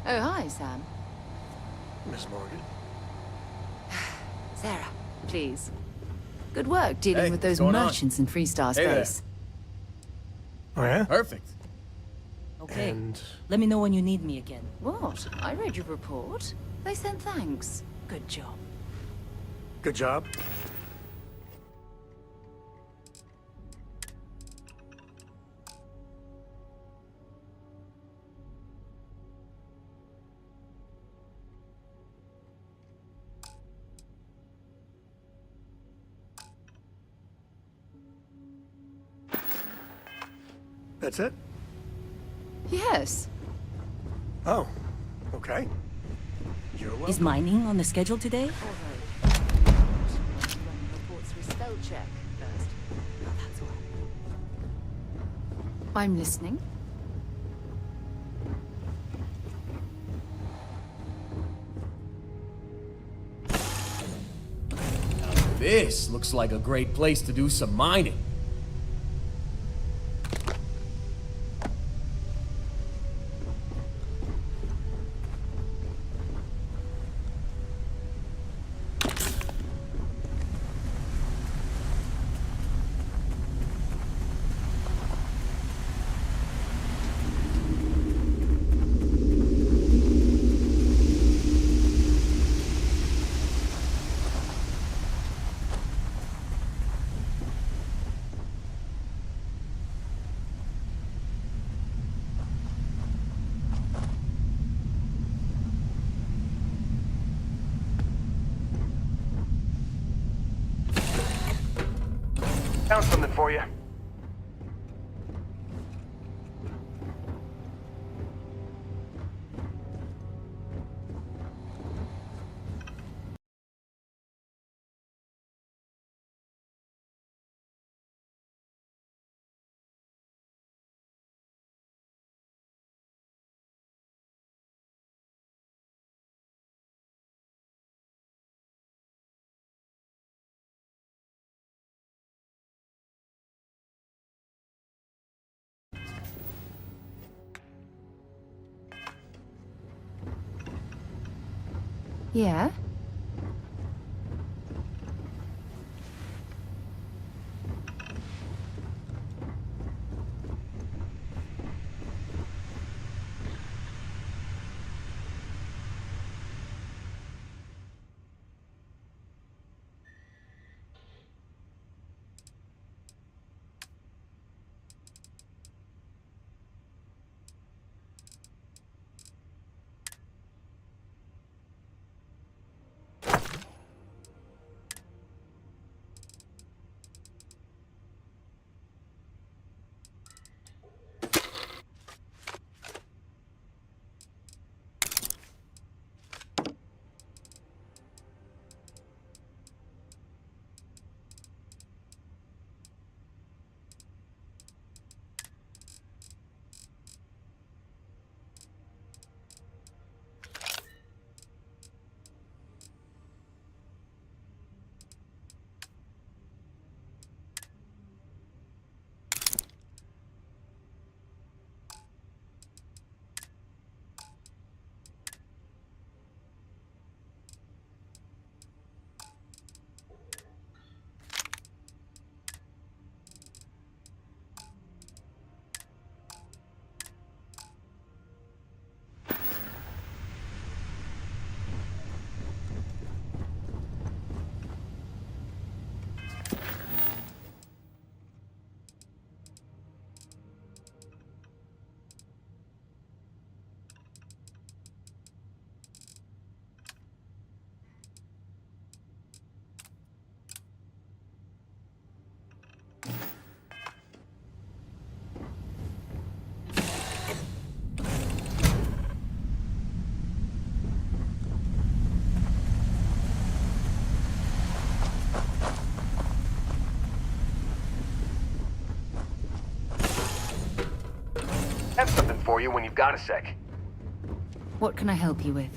Oh, hi, Sam. Miss Morgan. Sarah, please. Good work dealing Hey, with what's those going on? merchants in Freestar Hey there. space. Oh, yeah? Perfect. Okay. And... Let me know when you need me again. What? I read your report. They sent thanks. Good job. Good job. That's it? Yes. Oh, okay. You're welcome. Is mining on the schedule today? Reports through spell check first. Oh, that's all. I'm listening. This looks like a great place to do some mining. Found something for you. Yeah? Have something for you when you've got a sec. What can I help you with?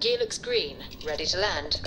Gear looks green. Ready to land.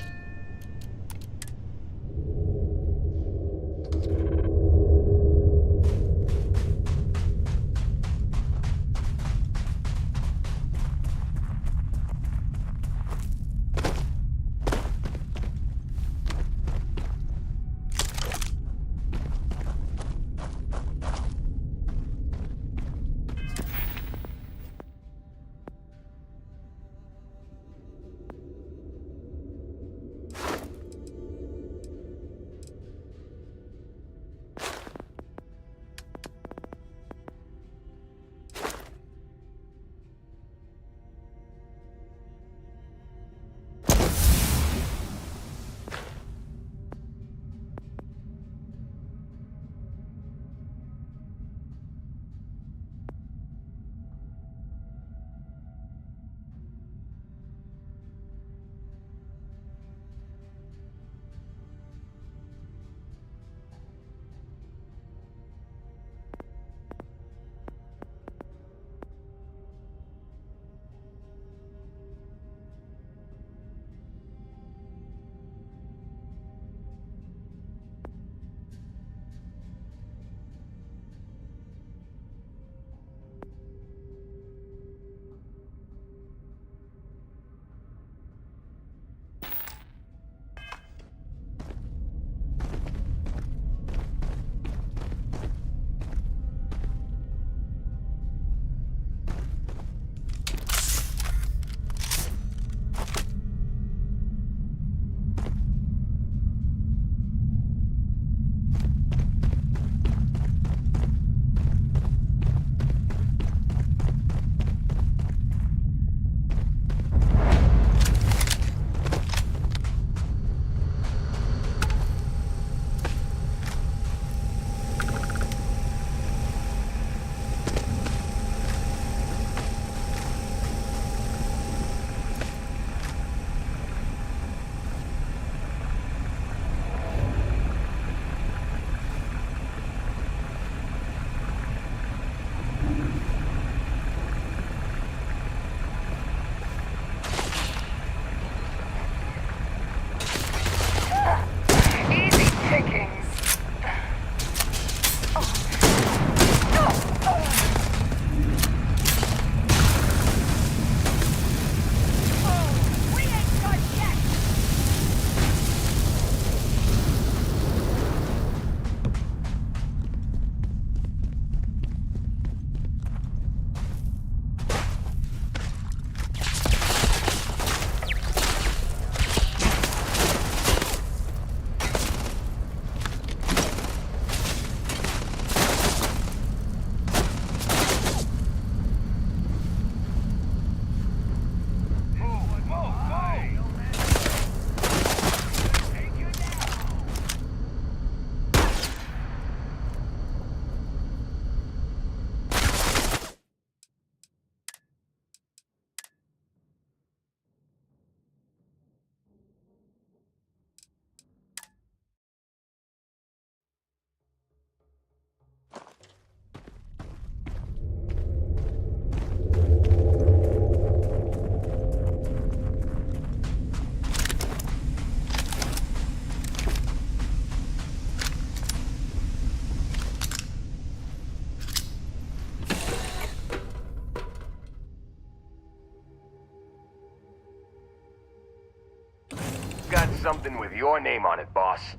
Got something with your name on it, boss.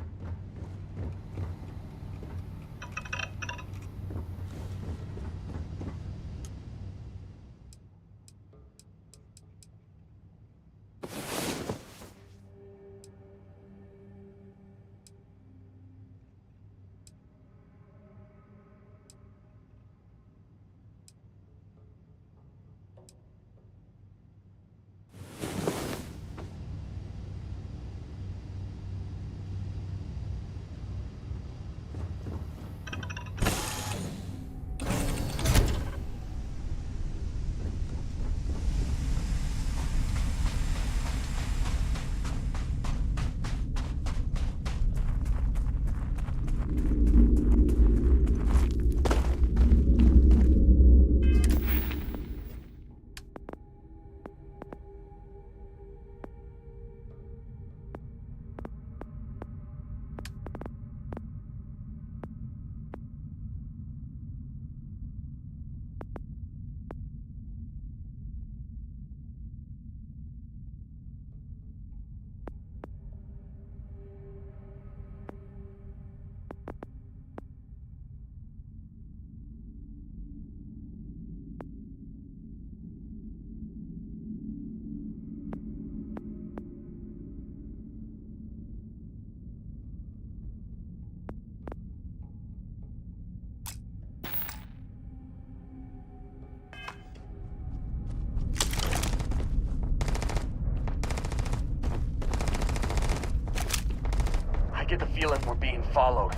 get the feeling we're being followed.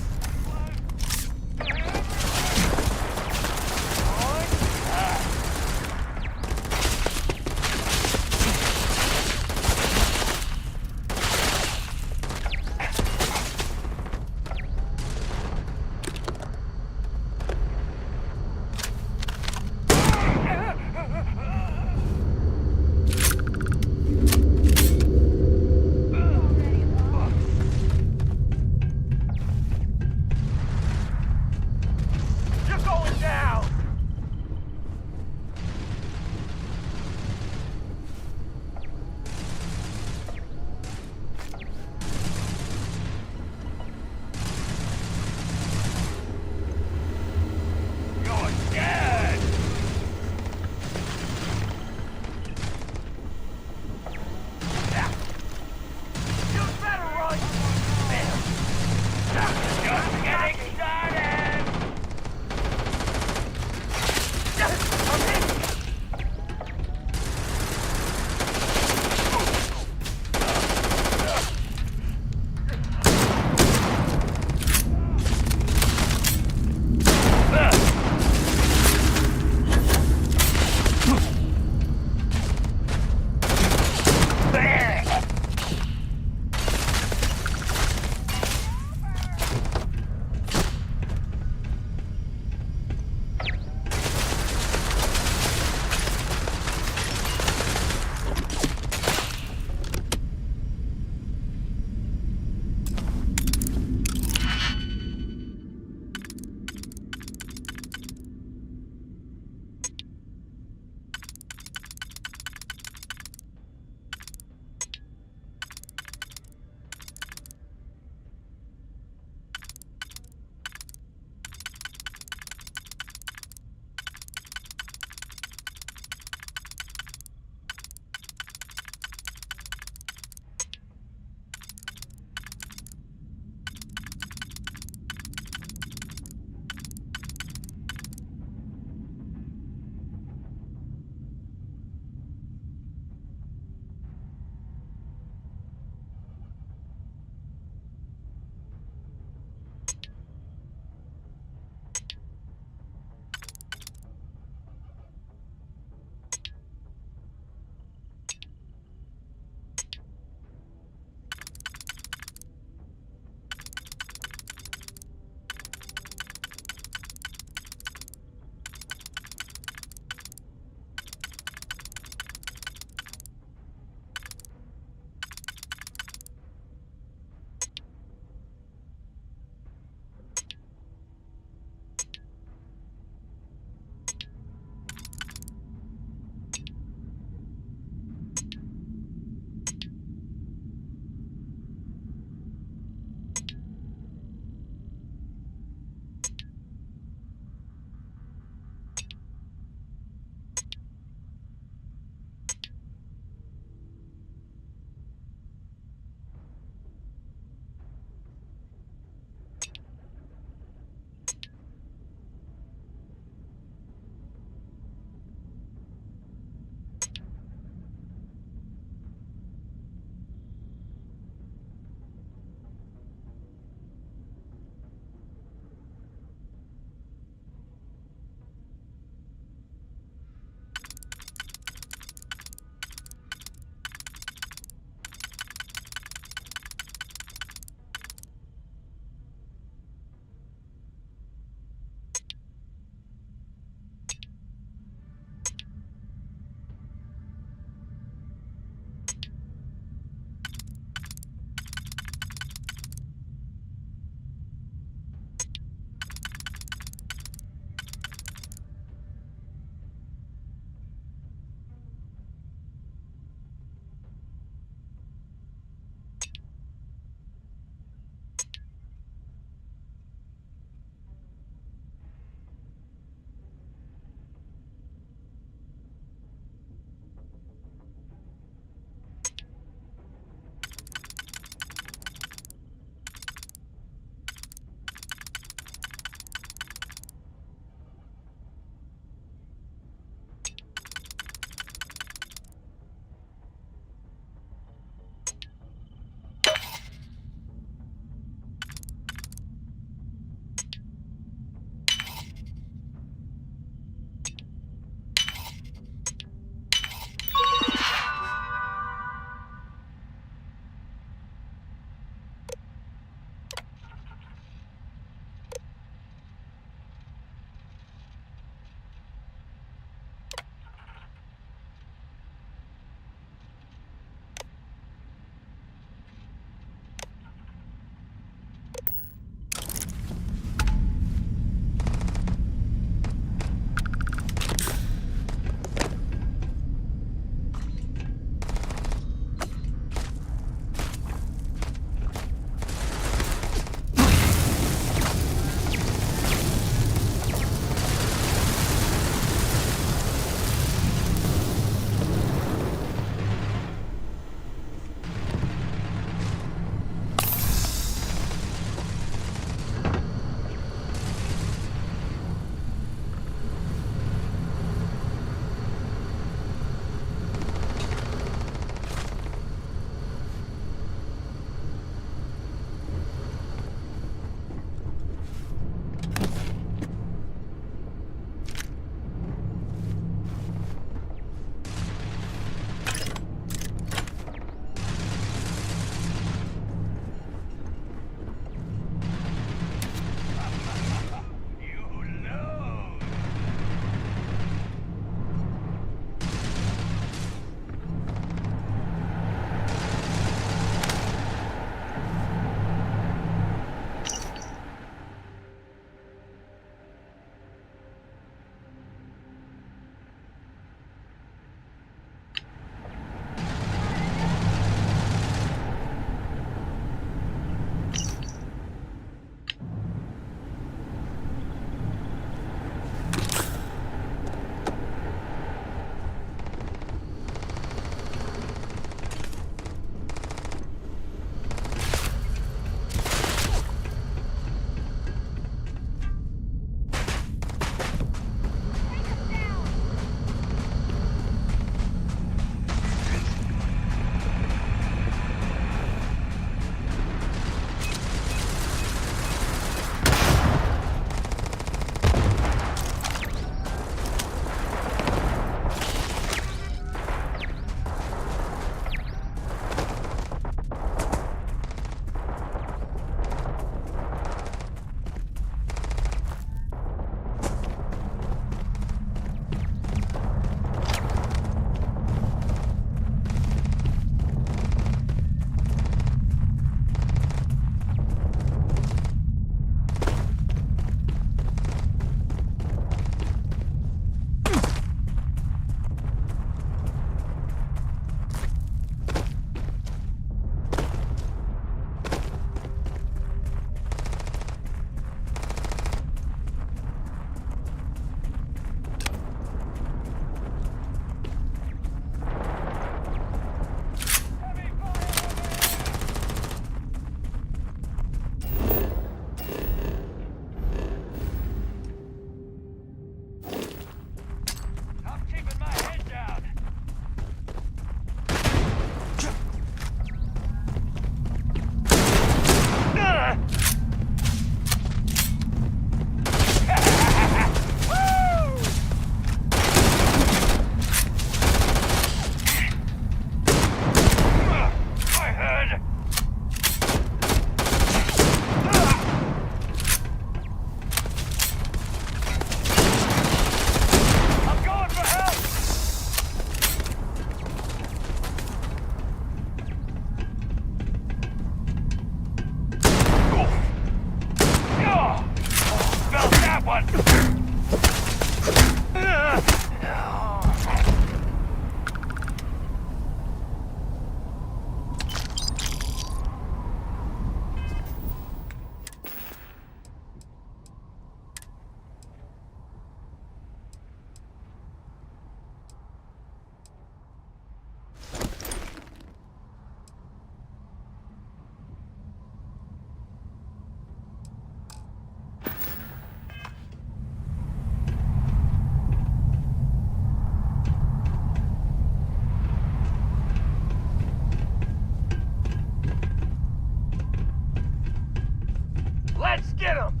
get him!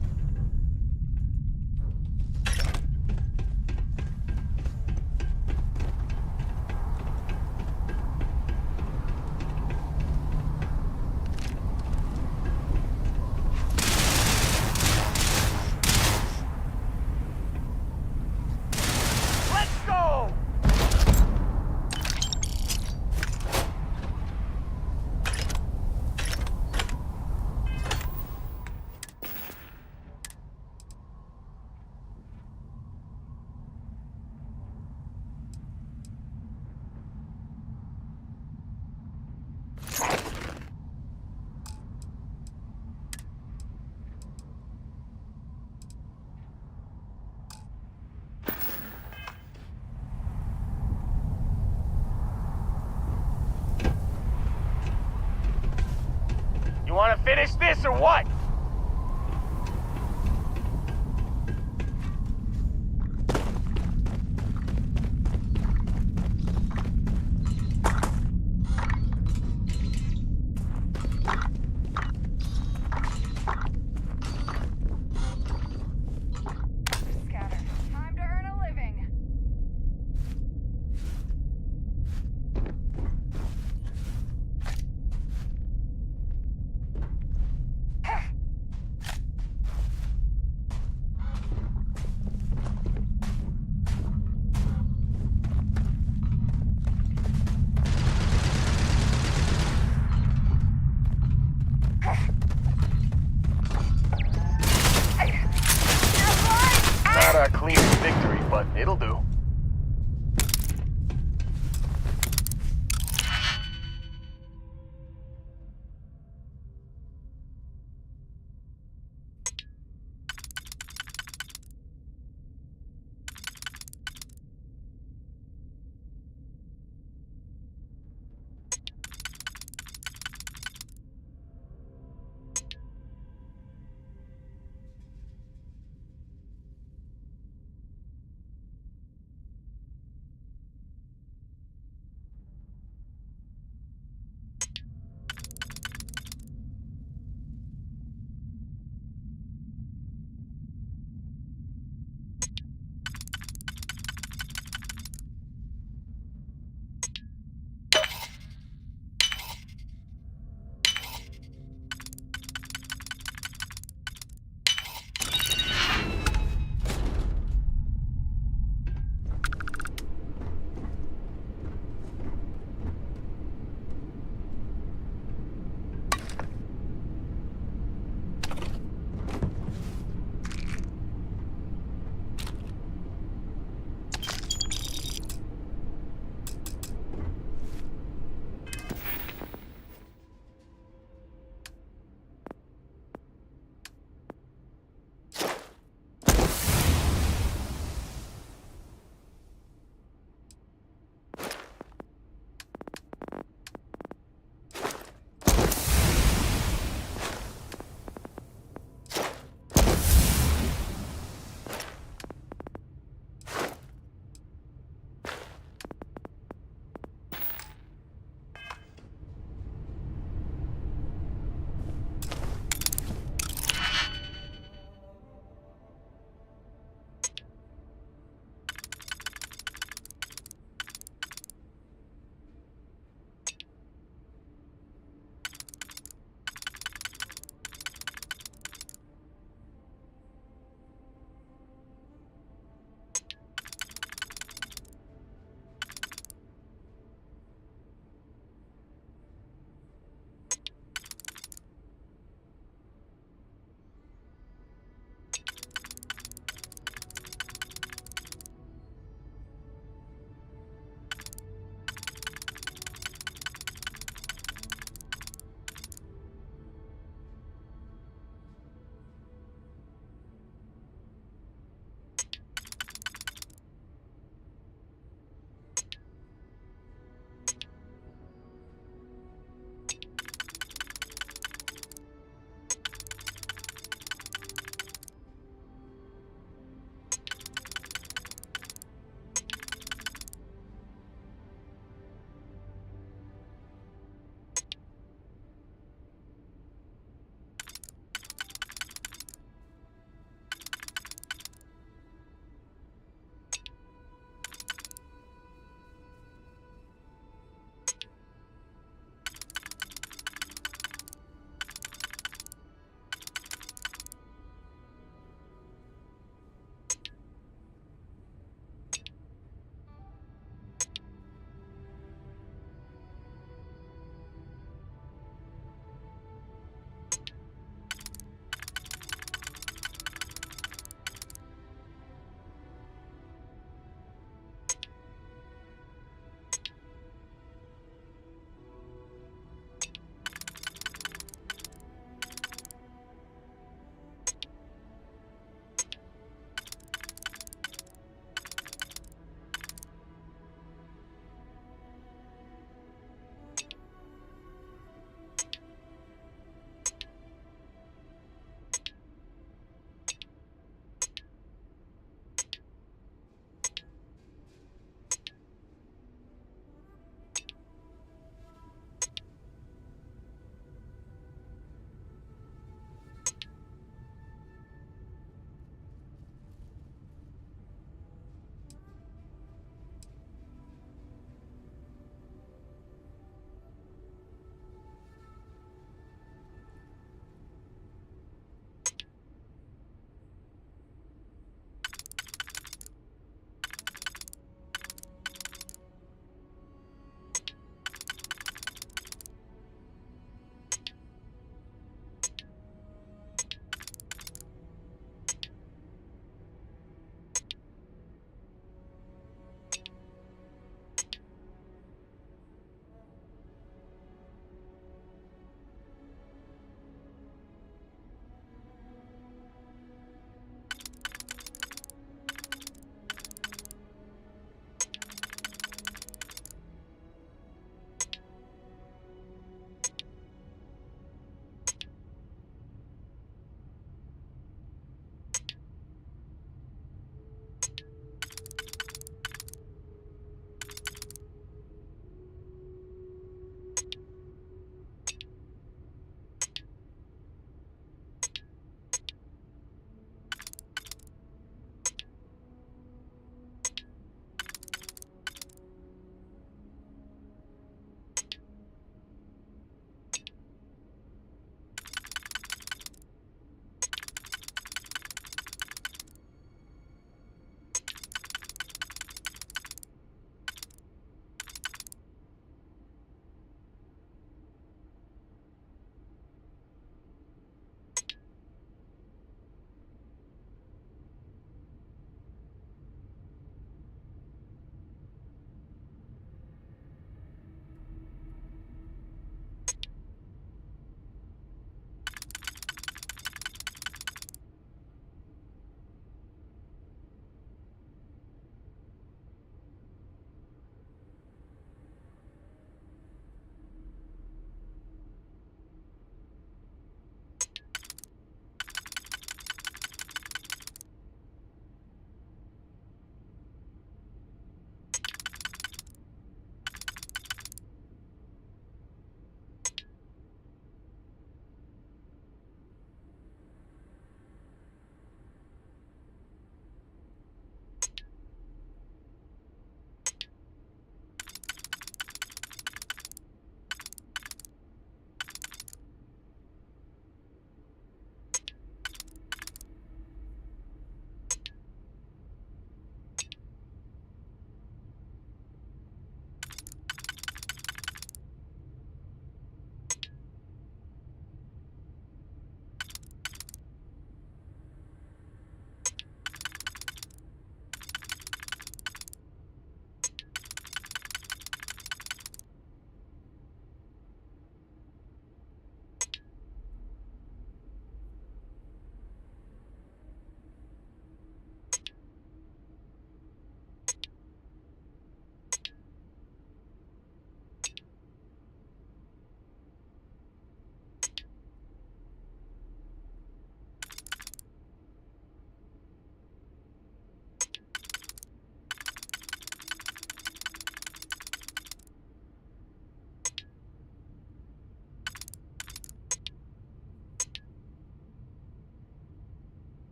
Let's go! You wanna finish this or what? Scatter. Time to earn a living. Not our cleanest victory, but it'll do.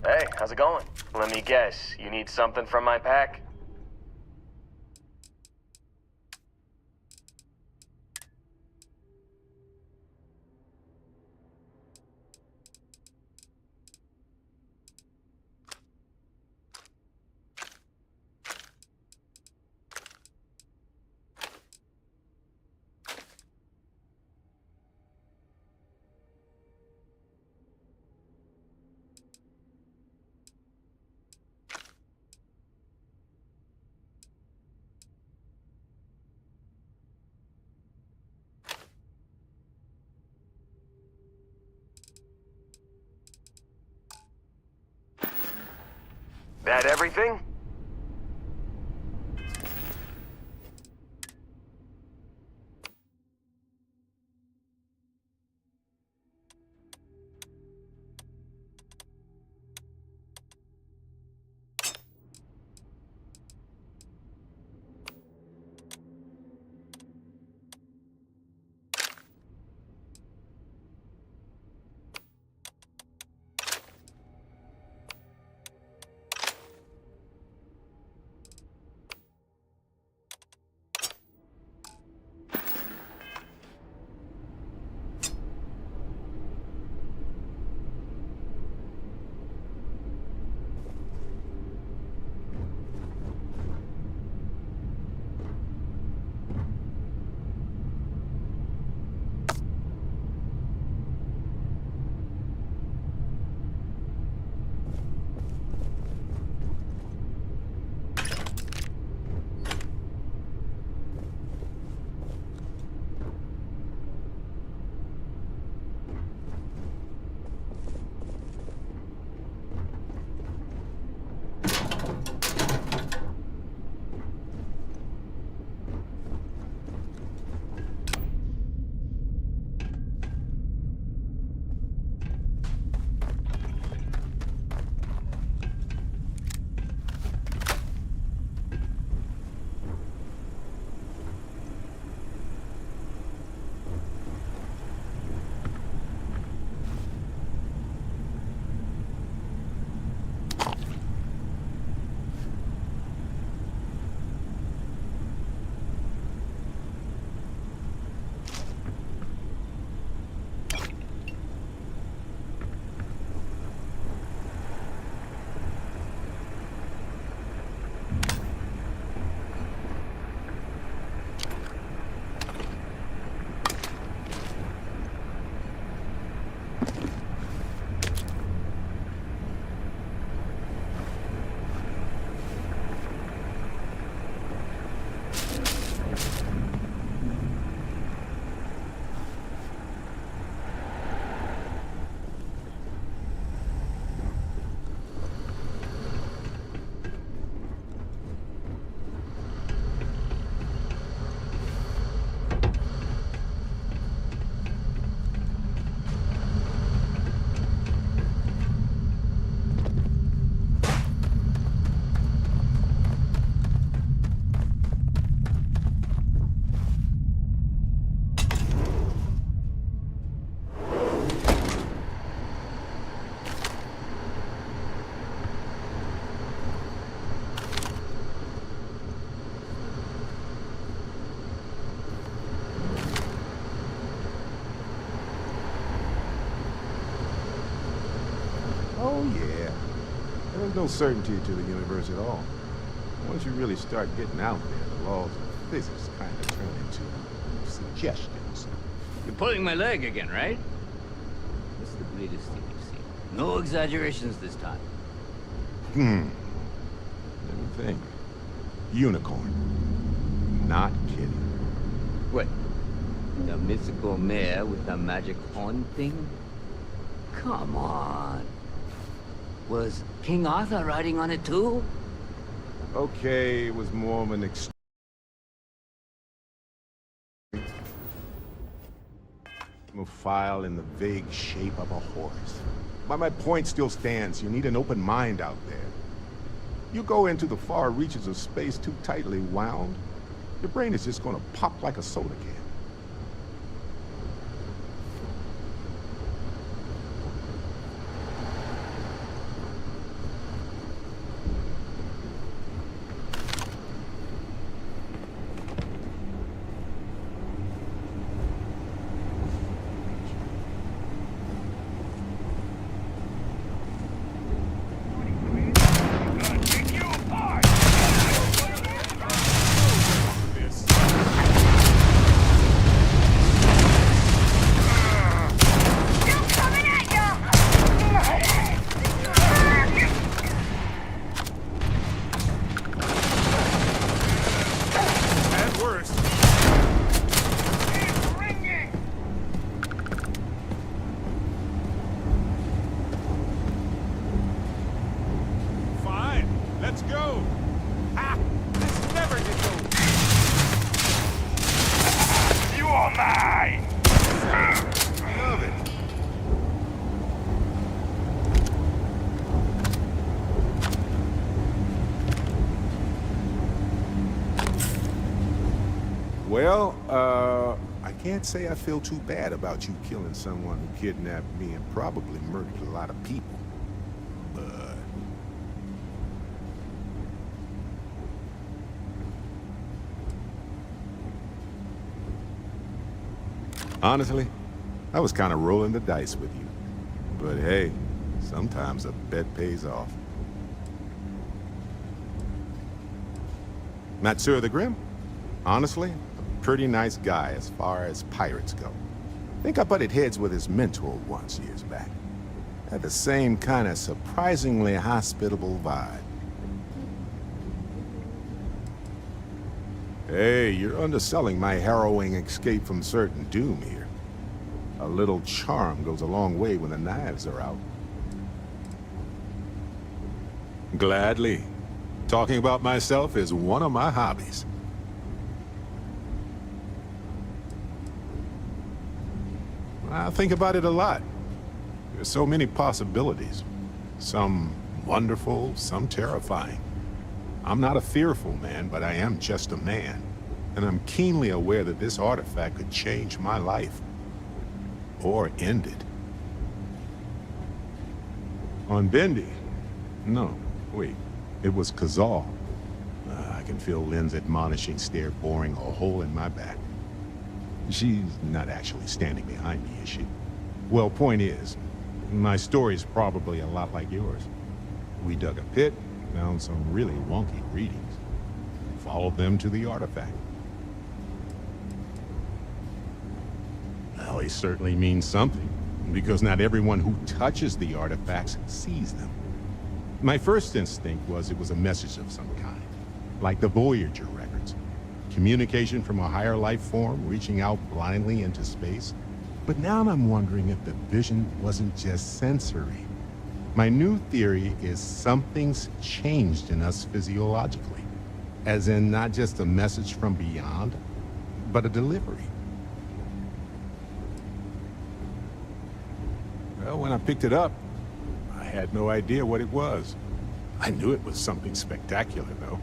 Hey, how's it going? Let me guess, you need something from my pack? That everything? Oh, yeah. There's no certainty to the universe at all. Once you really start getting out there, the laws of physics kind of turn into suggestions. You're pulling my leg again, right? What's the greatest thing you've seen? No exaggerations this time. Let me think. Unicorn. Not kidding. What? The mythical mare with the magic horn thing? Come on. Was King Arthur riding on it too? Okay, it was more of an file in the vague shape of a horse. But my point still stands. You need an open mind out there. You go into the far reaches of space too tightly wound, your brain is just gonna pop like a soda can. Well, I can't say I feel too bad about you killing someone who kidnapped me and probably murdered a lot of people. But... honestly, I was kind of rolling the dice with you. But hey, sometimes a bet pays off. Matsur the Grim? Honestly, a pretty nice guy as far as pirates go. Think I butted heads with his mentor once years back. Had the same kind of surprisingly hospitable vibe. Hey, you're underselling my harrowing escape from certain doom here. A little charm goes a long way when the knives are out. Gladly. Talking about myself is one of my hobbies. I think about it a lot. There's so many possibilities. Some wonderful, some terrifying. I'm not a fearful man, but I am just a man. And I'm keenly aware that this artifact could change my life. Or end it. On Bendy? No, wait. It was Kazal. I can feel Lynn's admonishing stare boring a hole in my back. She's not actually standing behind me, is she? Well, point is, my story's probably a lot like yours. We dug a pit, found some really wonky readings, followed them to the artifact. Well, it certainly means something, because not everyone who touches the artifacts sees them. My first instinct was it was a message of some kind, like the Voyager records. Communication from a higher life form reaching out blindly into space. But now I'm wondering if the vision wasn't just sensory. My new theory is something's changed in us physiologically. As in not just a message from beyond, but a delivery. Well, when I picked it up, I had no idea what it was. I knew it was something spectacular, though.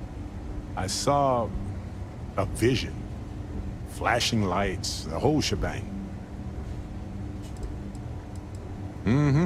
I saw a vision. Flashing lights, the whole shebang. Mm-hmm.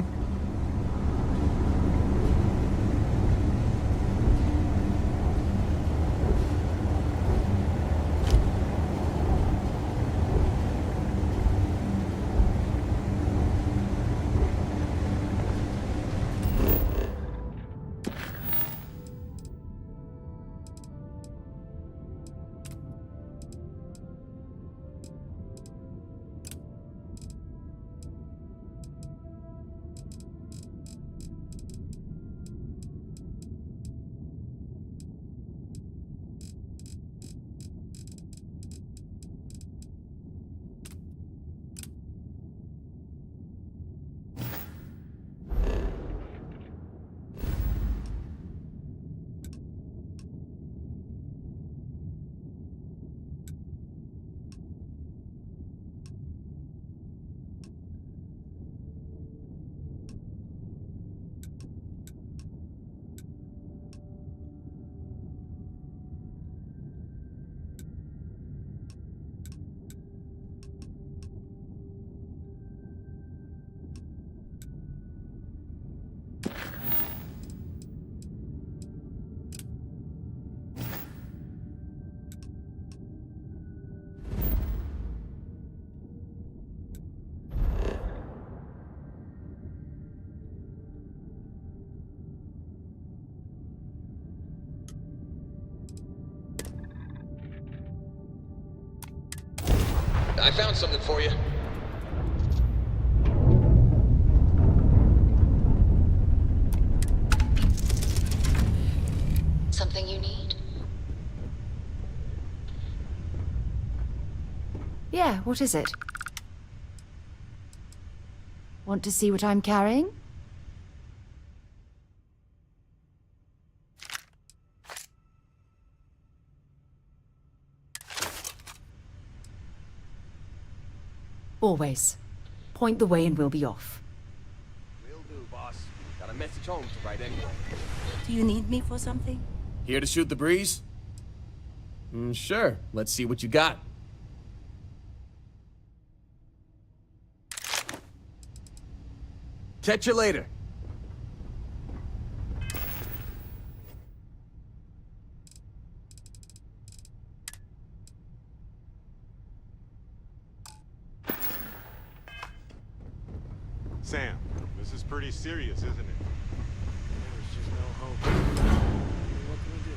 I found something for you. Something you need? Yeah, what is it? Want to see what I'm carrying? Always. Point the way and we'll be off. Will do, boss. Got a message home to write anyway. Do you need me for something? Here to shoot the breeze? Sure. Let's see what you got. Catch you later. Sam, this is pretty serious, isn't it? There's just no hope. What can we do?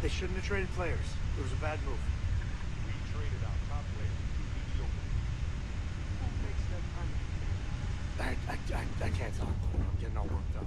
They shouldn't have traded players. It was a bad move. We traded our top player to mediocre. I can't talk. I'm getting all worked up.